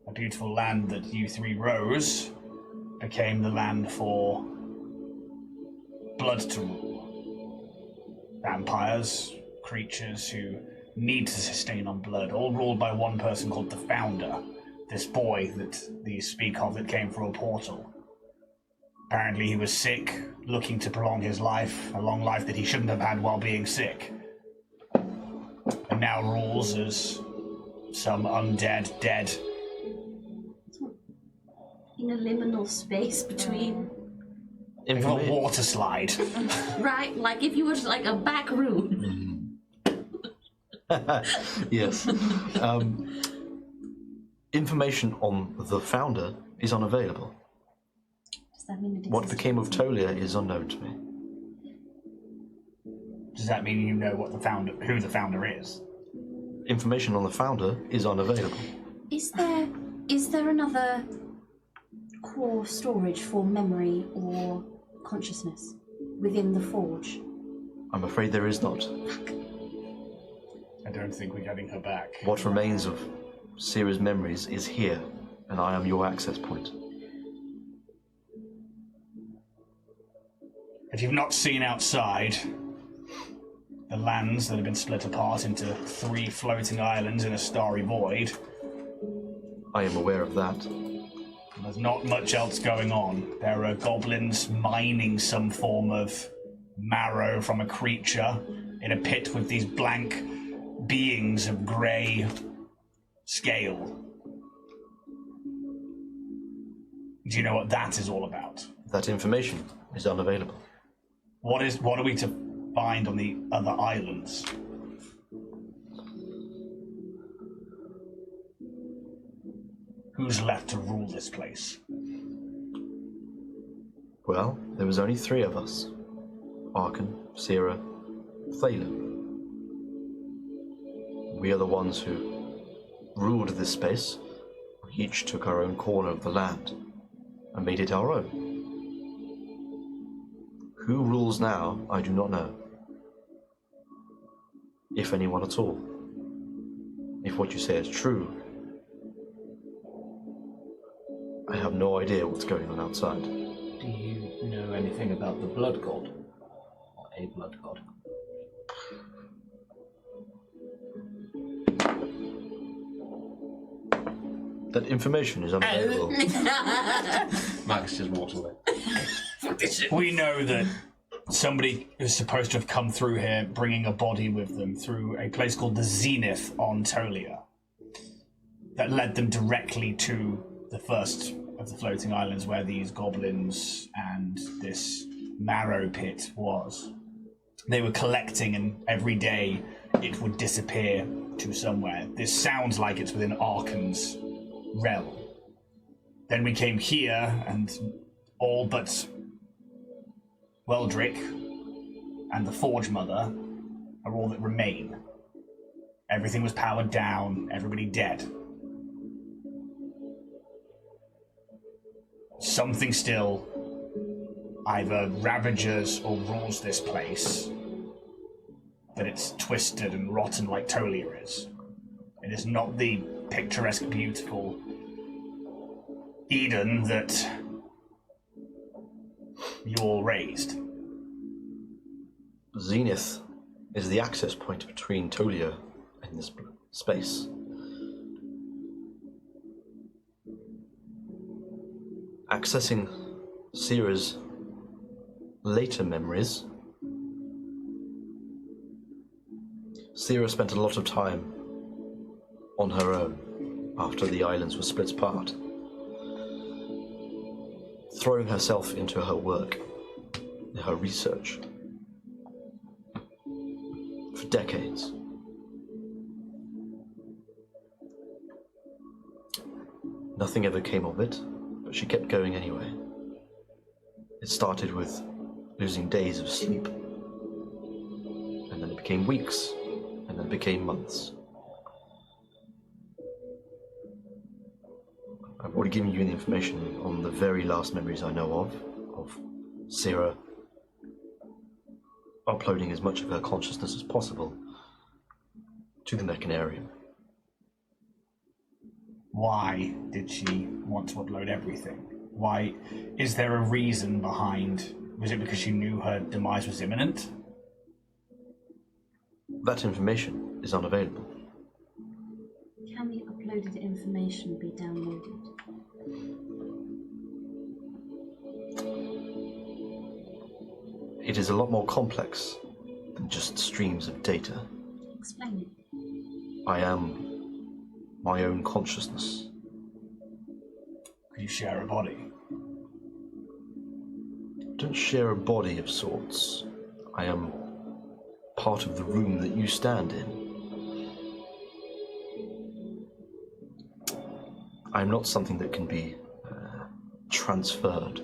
a beautiful land that you three rose, became the land for blood to rule. Vampires, creatures who need to sustain on blood, all ruled by one person called the Founder, this boy that these speak of that came through a portal. Apparently he was sick, looking to prolong his life, a long life that he shouldn't have had while being sick. And now rules as some undead dead. In a liminal space between... Like a water slide. Right, like if you were like a back room. Yes. Information on the Founder is unavailable. Does that mean it What exists? became of Tolia is unknown to me. Does that mean you know what the Founder, who the Founder is? Information on the Founder is unavailable. Is there another core storage for memory or consciousness within the forge? I'm afraid there is not. I don't think we're getting her back. What remains of Sierra's memories is here, and I am your access point. If you've not seen outside, the lands that have been split apart into 3 floating islands in a starry void, I am aware of that. there's not much else going on. There are goblins mining some form of marrow from a creature in a pit with these blank beings of grey scale. Do you know what that is all about? That information is unavailable. What are we to find on the other islands? Who's left to rule this place? Well, there was only 3 of us. Arkan, Sierra, Thalen. We are the ones who ruled this space. We each took our own corner of the land and made it our own. Who rules now, I do not know. If anyone at all. If what you say is true, I have no idea what's going on outside. Do you know anything about the blood god? Or a blood god? That information is unavailable. Max just walks away. We know that somebody is supposed to have come through here bringing a body with them through a place called the Zenith on Tolia that led them directly to the first of the floating islands where these goblins and this marrow pit was. They were collecting, and every day it would disappear to somewhere. This sounds like it's within Arkan's realm. Then we came here, and all but Weldrick and the Forge Mother are all that remain. Everything was powered down, everybody dead. Something still either ravages or rules this place, but it's twisted and rotten like Tolia is. It is not the picturesque, beautiful Eden that you all raised. Zenith is the access point between Tolia and this space. Accessing Sierra's later memories, Sierra spent a lot of time on her own after the islands were split apart, throwing herself into her work, her research, for decades. Nothing ever came of it, but she kept going anyway. It started with losing days of sleep, and then it became weeks, and then it became months. I've already given you the information on the very last memories I know of Sierra uploading as much of her consciousness as possible to the Mechanarium. Why did she want to upload everything? Why? Is there a reason behind? Was it because she knew her demise was imminent? That information is unavailable. Can the uploaded information be downloaded? It is a lot more complex than just streams of data. Explain it. I am my own consciousness. Could you share a body? I don't share a body of sorts. I am part of the room that you stand in. I am not something that can be transferred.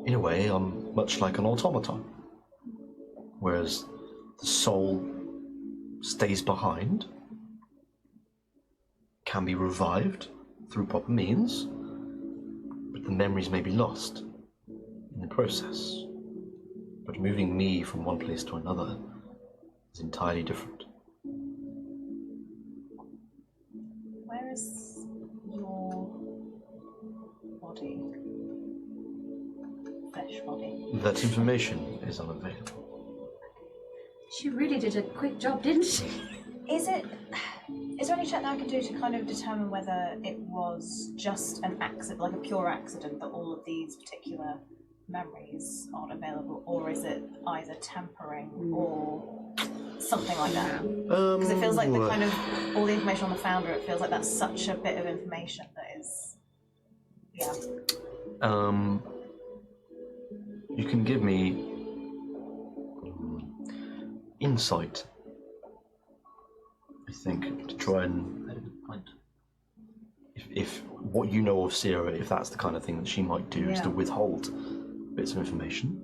In a way, I'm much like an automaton, whereas the soul stays behind, can be revived through proper means, but the memories may be lost in the process. But moving me from one place to another is entirely different. Where is your body? Flesh body. That information is unavailable. She really did a quick job, didn't she? Is there any check that I can do to kind of determine whether it was just an accident, like a pure accident, that all of these particular memories aren't available, or is it either tampering or something like that? Because it feels like the kind of all the information on the founder, it feels like that's such a bit of information that is, yeah. You can give me insight, I think, to try and if what you know of Sierra, if that's the kind of thing that she might do, is to withhold bits of information.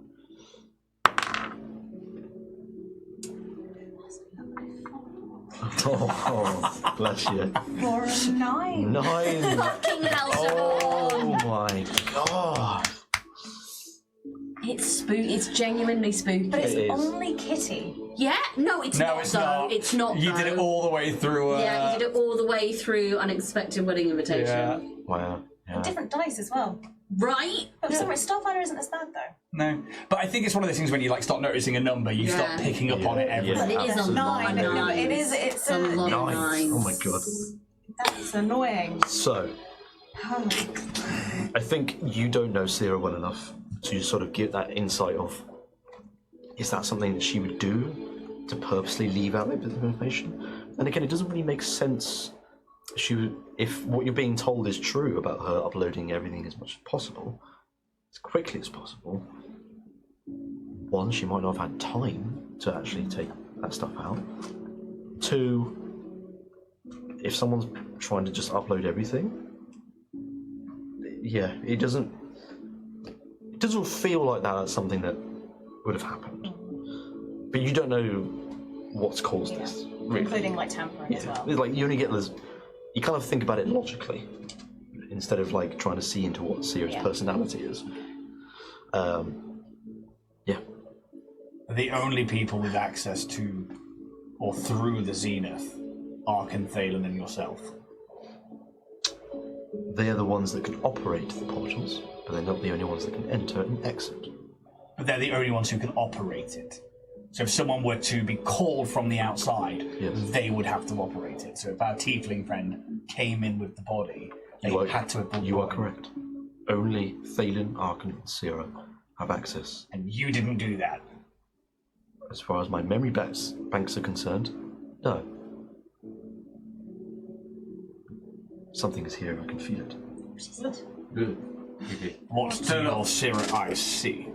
Oh, bless you. 4 and 9. 9. Fucking hell, Oh my god. It's spooky. It's genuinely spooky. But it's It is. only Kitty. Yeah? No, it's not. it's though. not. It's not. You did it though. all the way through. Yeah, you did it all the way through Unexpected Wedding Invitation. Yeah. Wow. Yeah. Different dice as well. Right? But for some reason, Starfinder isn't as bad though. No, but I think it's one of those things when you like start noticing a number, you start picking up on it every. Yeah. But it is a Absolutely. lot of 9. No, nines. it is. It's a lot of Nine. nines. Oh my god. That's annoying. So, I think you don't know Sierra well enough to sort of get that insight of, is that something that she would do to purposely leave out that bit of information? And again, it doesn't really make sense. She would, if what you're being told is true about her uploading everything as much as possible, as quickly as possible. One, she might not have had time to actually take that stuff out. Two, if someone's trying to just upload everything, yeah, it doesn't feel like that's something that would have happened. But you don't know what's caused this, really. Including like tampering as well. It's like you only get this. You kind of think about it logically instead of like trying to see into what Sierra's personality is. Yeah. The only people with access to or through the Zenith are Thalen and yourself. They are the ones that can operate the portals, but they're not the only ones that can enter and exit. But they're the only ones who can operate it. So if someone were to be called from the outside, they would have to operate it. So if our tiefling friend came in with the body, they had to have. You are correct. Only Thalen, Arkan, and Sierra have access. And you didn't do that. As far as my memory banks are concerned, no. Something is here, I can feel it. Good. What do your Sierra eyes see?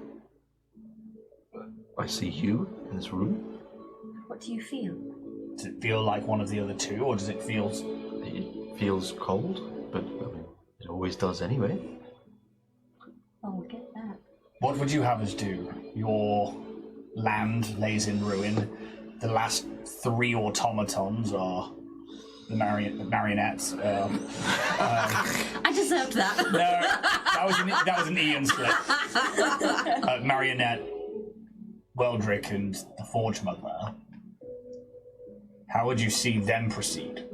I see you in this room. What do you feel? Does it feel like one of the other two, or does it feel... It feels cold, but I mean, it always does anyway. Oh, get that. What would you have us do? Your land lays in ruin. The last 3 automatons are the marionettes. I deserved that. No, that was an Ian slip. Marionette, Weldrick, and the Forge Smuggler. How would you see them proceed?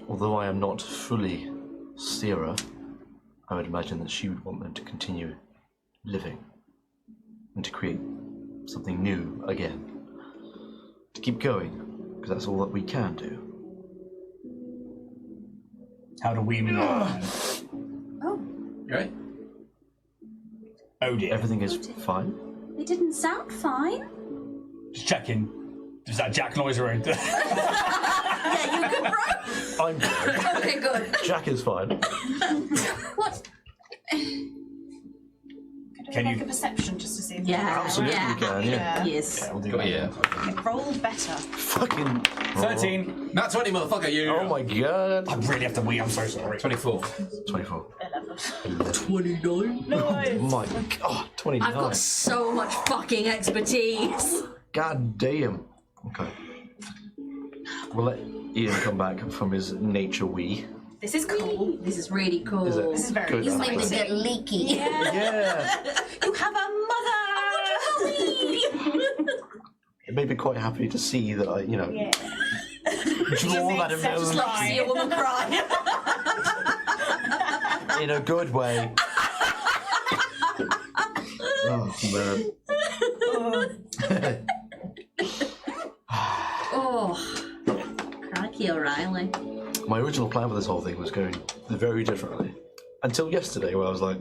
Although I am not fully Sierra, I would imagine that she would want them to continue living and to create something new again. To keep going, because that's all that we can do. How do we move on? Oh, You right? Oh dear. Everything is fine. It didn't sound fine. Just checking. Is that Jack noise around there? Yeah, you good, bro? I'm fine. Okay, good. Jack is fine. What? Can you make a perception just to see if Yeah, Absolutely yeah. you can, yeah. Yes. Yeah, we'll do Got that. you. Okay, roll better. Fucking 13. Not 20, motherfucker, you. Oh my god. I really have to wee, I'm so sorry. 24. 24. 29? No Oh way. my god, 29. I've got so much fucking expertise. God damn. Okay. We'll let Ian come back from his nature wee. This is cool. This is really cool. Is it? This is very Good. This made me get leaky. Yeah. You have a mother! It made me quite happy to see that I, Yeah. draw that Just like emotion see a woman cry. in a good way. Oh, man. Oh, crikey, O'Reilly. My original plan for this whole thing was going very differently. Until yesterday, where I was like,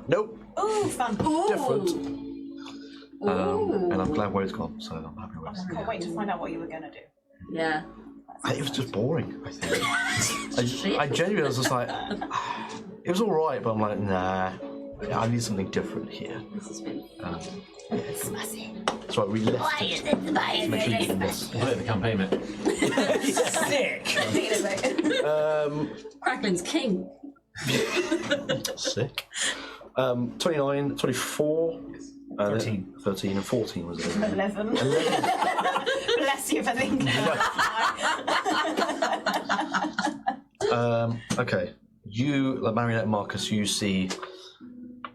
nope, Ooh, fun. different. And I'm glad where it's gone, so I'm happy with it. Can't wait to find out what you were going to do. Yeah. It was just boring, I think. I genuinely was just like, it was alright, but I'm like, nah, I need something different here. This has been So we left it to make sure you can miss. Play the campaign, mate. Sick. Crackling's king. Sick. 29, 24, 13. 13 and 14 was it? 11. Bless you for thinking Okay. You, like Marionette Marcus, you see.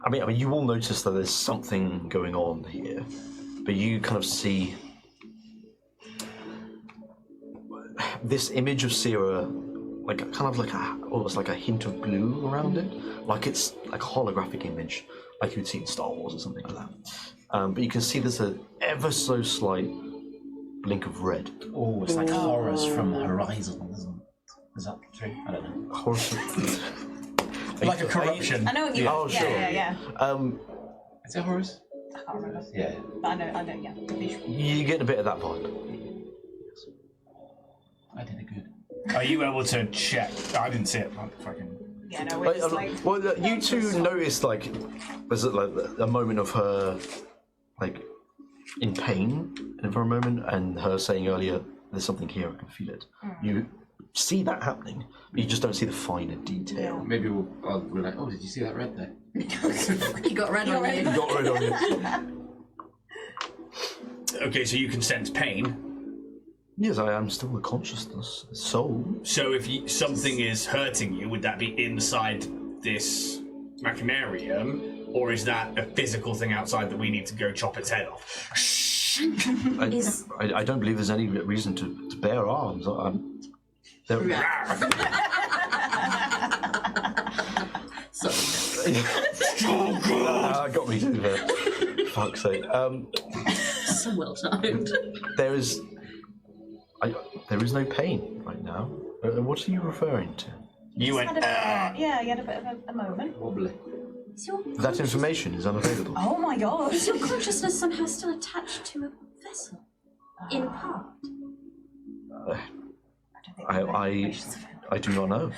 I mean, you will notice that there's something going on here, but you kind of see this image of Sierra, like kind of like almost like a hint of blue around it, like it's like a holographic image, like you'd see in Star Wars or something like that. But you can see there's a ever so slight blink of red. Oh, it's like horrors from the horizon, isn't it? Is that true? I don't know. Horrors. Like a corruption. I know what you mean. Oh, sure. Yeah. Is it horrors? I can't remember. Yeah. But I know, yeah. The visual. You get a bit of that vibe. I did it good. Are you able to check? I didn't see it. Fucking. Yeah, no, we're just like... Well, you two noticed like there's like a moment of her like in pain for a moment, and her saying earlier, "There's something here. I can feel it." You see that happening, but you just don't see the finer detail. Maybe we're like, oh, did you see that red there? You got red on you. Got rid of it. Okay, so you can sense pain. Yes, I am still the consciousness, soul. So if something is hurting you, would that be inside this Mechanarium, or is that a physical thing outside that we need to go chop its head off? I don't believe there's any reason to bear arms. Got me to there. Fuck's sake. So well timed. There is no pain right now. What are you referring to? You went. you had a bit of a moment. Wobbly. That information is unavailable. Oh my god. Is your consciousness somehow still attached to a vessel? In part? I do not know.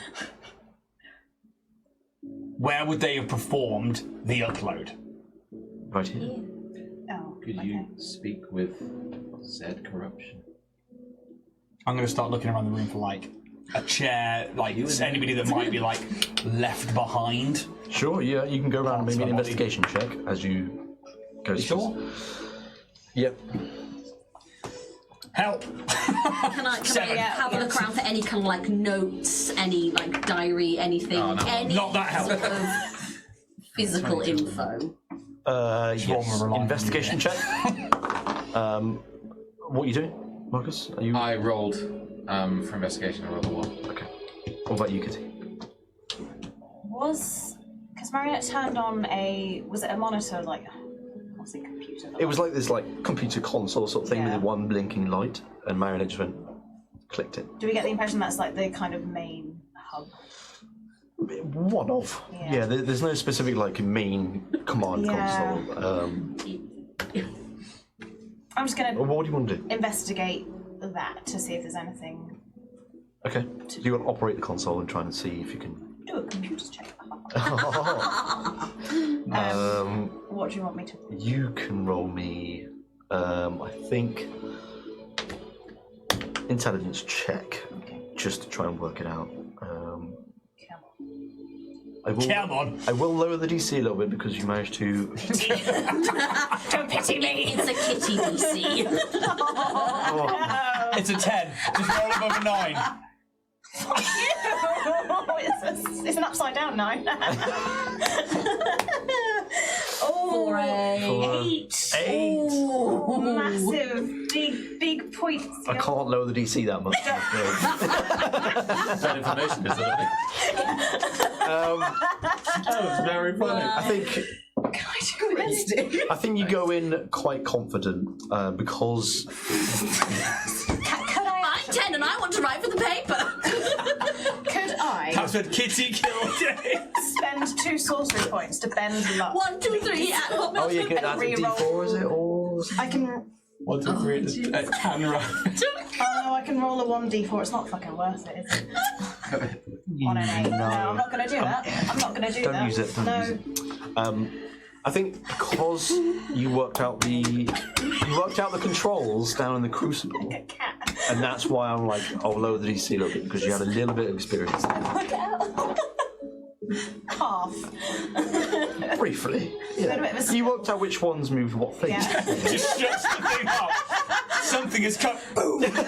Where would they have performed the upload? Right here. Oh, Could you speak with said corruption? I'm going to start looking around the room for like a chair, like anybody that might be like left behind. Sure, yeah, you can go around and make me an investigation check as you go. Sure. Yep. Help! Can I have a look around for any kind of like notes, any like diary, anything, any Not that help. sort of physical info? Yes. Investigation check. What are you doing, Marcus? Are you? I rolled for investigation. I rolled a 1. Okay. What about you, Kitty? Because Marionette turned on was it a monitor, like, what's it, computer? It was like this computer console sort of thing with one blinking light, and Marionette just clicked it. Do we get the impression that's like the kind of main hub? One of. Yeah, there's no specific main command console. I'm just gonna. What do you want to do? Investigate that to see if there's anything. Okay. So you want to operate the console and try and see if you can do a computer's check. What do you want me to? You can roll me. I think intelligence check, just to try and work it out. Come on. I will lower the DC a little bit because you managed to. Don't pity me. It's a kitty DC. It's a 10. Just roll above a 9. Fuck you. It's an upside down 9. Oh, 8. 8. oh, massive, big points. I can't lower the DC that much. That information is that was very funny. I think Can I do this? I think you go in quite confident because Could I? I'm 10 and I want to write for the paper. Could I That's what Kitty killed. spend 2 sorcery points to bend luck? 1, 2, 3. oh, you get that D4, is it? Or I can. 1, 2, 3. Kanrath. Oh no, I can roll a 1d4. It's not fucking worth it, is it? 1 and 8. No, I'm not going to do that. I'm not going to do that. don't use it. Don't use it. I think because you worked out the controls down in the crucible, and that's why I'm like, I'll lower the DC a little bit because you had a little bit of experience there. Half. Briefly, Bit of a you worked out which ones moved what things. Yeah. Just shuts the thing up. Something is cut. Boom. Open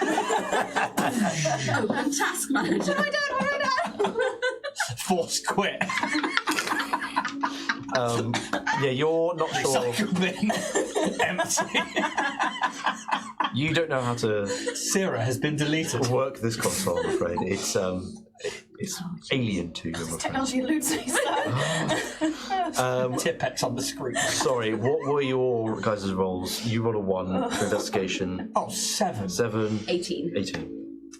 task manager. What have I done? Force quit. Yeah, you're not sure. Bin. Empty. You don't know how to Sarah has been deleted. work this console. I'm afraid it's alien to you. I'm afraid. Technology eludes me, so. Tipex on the screen. Sorry, what were your guys' roles? You rolled a 1 for investigation. Oh, 7. 7. 18. 18.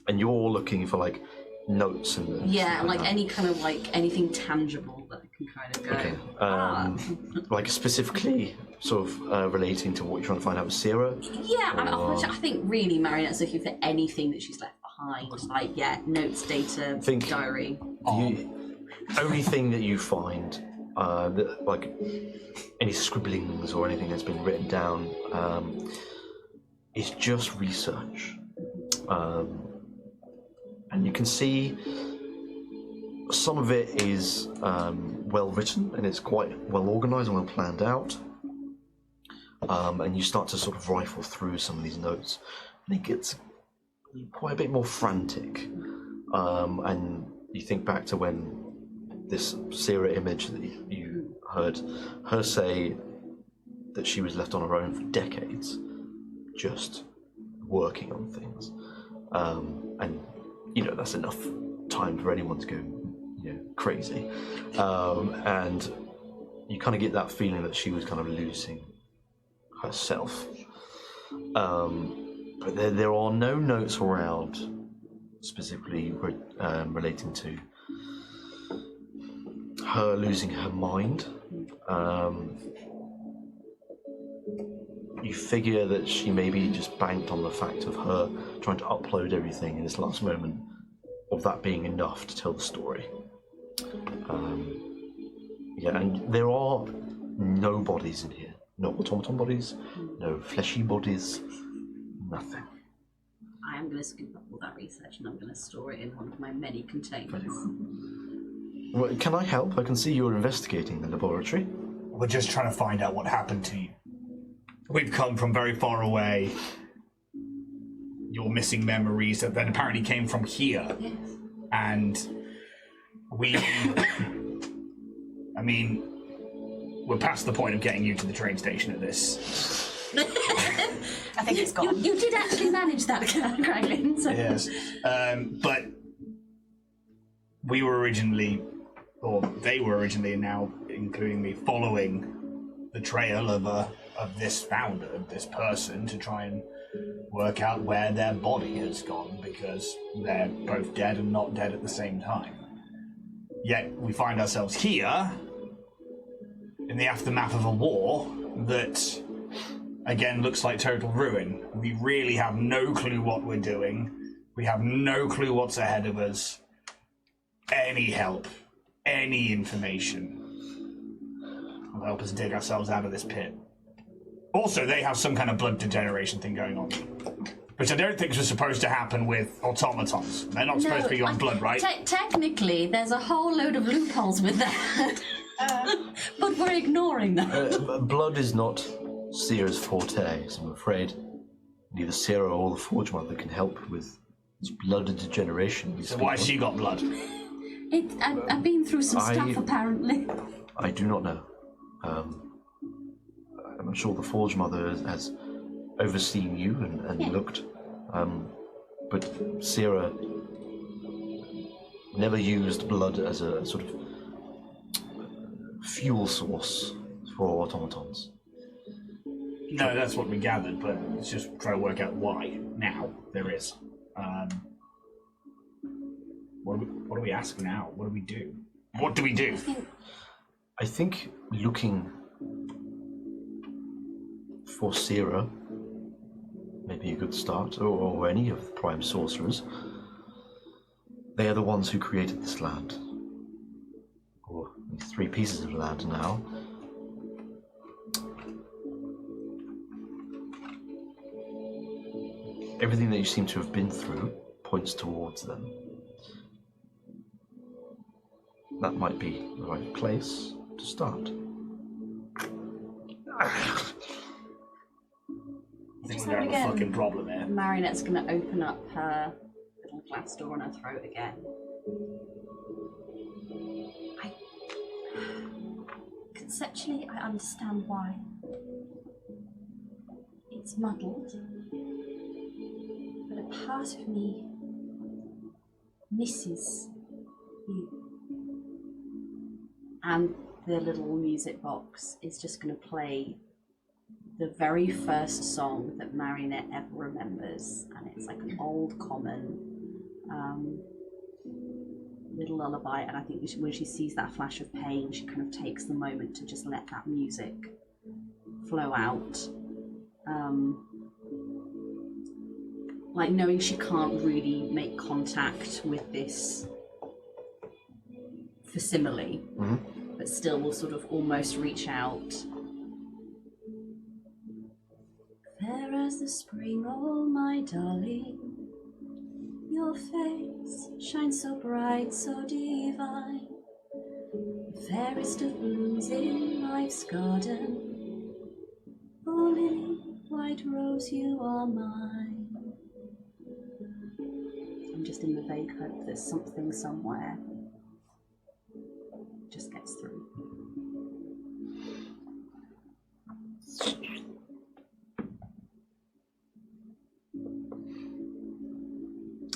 And you're looking for like notes and Yeah, like that. any kind of like anything tangible that I can kind of go. Okay. Like specifically sort of relating to what you're trying to find out with Sarah. Yeah, I think really Marionette's looking for anything that she's left behind. Like, notes, data, diary. The only thing that you find, that, like any scribblings or anything that's been written down, is just research. And you can see some of it is well written and it's quite well organised and well planned out. And you start to sort of rifle through some of these notes, and it gets quite a bit more frantic. And you think back to when this Sarah image that you heard her say that she was left on her own for decades, just working on things. And that's enough time for anyone to go crazy. And you kind of get that feeling that she was kind of losing herself. But there are no notes around specifically relating to her losing her mind. You figure that she maybe just banked on the fact of her trying to upload everything in this last moment, of that being enough to tell the story. And there are no bodies in here. No automaton bodies, no fleshy bodies, nothing. I am going to scoop up all that research and I'm going to store it in one of my many containers. Well, can I help? I can see you're investigating the laboratory. We're just trying to find out what happened to you. We've come from very far away. Your missing memories that then apparently came from here. Yes. And we... I mean, we're past the point of getting you to the train station at this. I think it's gone. You did actually manage that, Craglin. So. Yes. But we were originally, or they were originally, and now including me, following the trail of this founder, of this person, to try and work out where their body has gone, because they're both dead and not dead at the same time. Yet we find ourselves here in the aftermath of a war that, again, looks like total ruin. We really have no clue what we're doing. We have no clue what's ahead of us. Any help, any information will help us dig ourselves out of this pit. Also, they have some kind of blood degeneration thing going on, which I don't think was supposed to happen with automatons. They're not supposed to be on blood, right? Technically, there's a whole load of loopholes with that. But we're ignoring them. Blood is not Sarah's forte, so I'm afraid neither Sarah or the Forge Mother can help with this blood degeneration. So why has she got blood? I've been through some stuff, apparently. I do not know. I'm sure the Forge Mother has overseen you and looked. But Sierra never used blood as a sort of fuel source for automatons. No, that's what we gathered, but it's just trying to work out why now there is. What do we ask now? What do we do? What do we do? I think looking for Sierra may be a good start, or any of the Prime Sorcerers. They are the ones who created this land. Or 3 pieces of land now. Everything that you seem to have been through points towards them. That might be the right place to start. I think we have a fucking problem here. Marionette's going to open up her little glass door on her throat again. Conceptually, I understand why. It's muddled. But a part of me misses you. And the little music box is just going to play the very first song that Marionette ever remembers, and it's like an old common little lullaby. And I think when she sees that flash of pain, she kind of takes the moment to just let that music flow out, like knowing she can't really make contact with this facsimile, but still will sort of almost reach out. Fair as the spring, oh my darling, your face shines so bright, so divine. The fairest of blooms in life's garden, oh lily, white rose, you are mine. I'm just in the vague hope that something somewhere just gets through.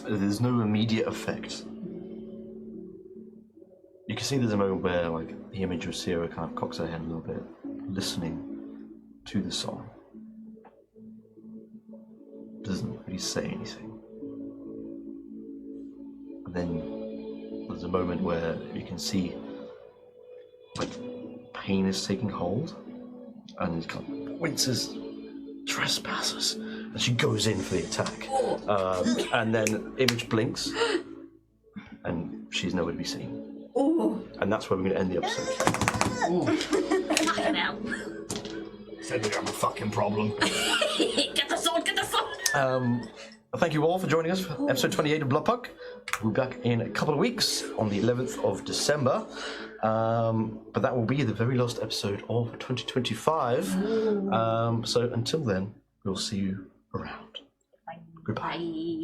There's no immediate effect. You can see there's a moment where, like, the image of Sierra kind of cocks her head a little bit, listening to the song. Doesn't really say anything. And then there's a moment where you can see, like, pain is taking hold, and it kind of winces, trespassers, and she goes in for the attack. And then image blinks, and she's nowhere to be seen. And that's where we're going to end the episode. Fucking hell. Said we have a fucking problem. Get the sword, get the sword! Thank you all for joining us for episode 28 of Bloodpunk. We'll be back in a couple of weeks on the 11th of December. But that will be the very last episode of 2025. So until then, we'll see you around. Goodbye. Bye.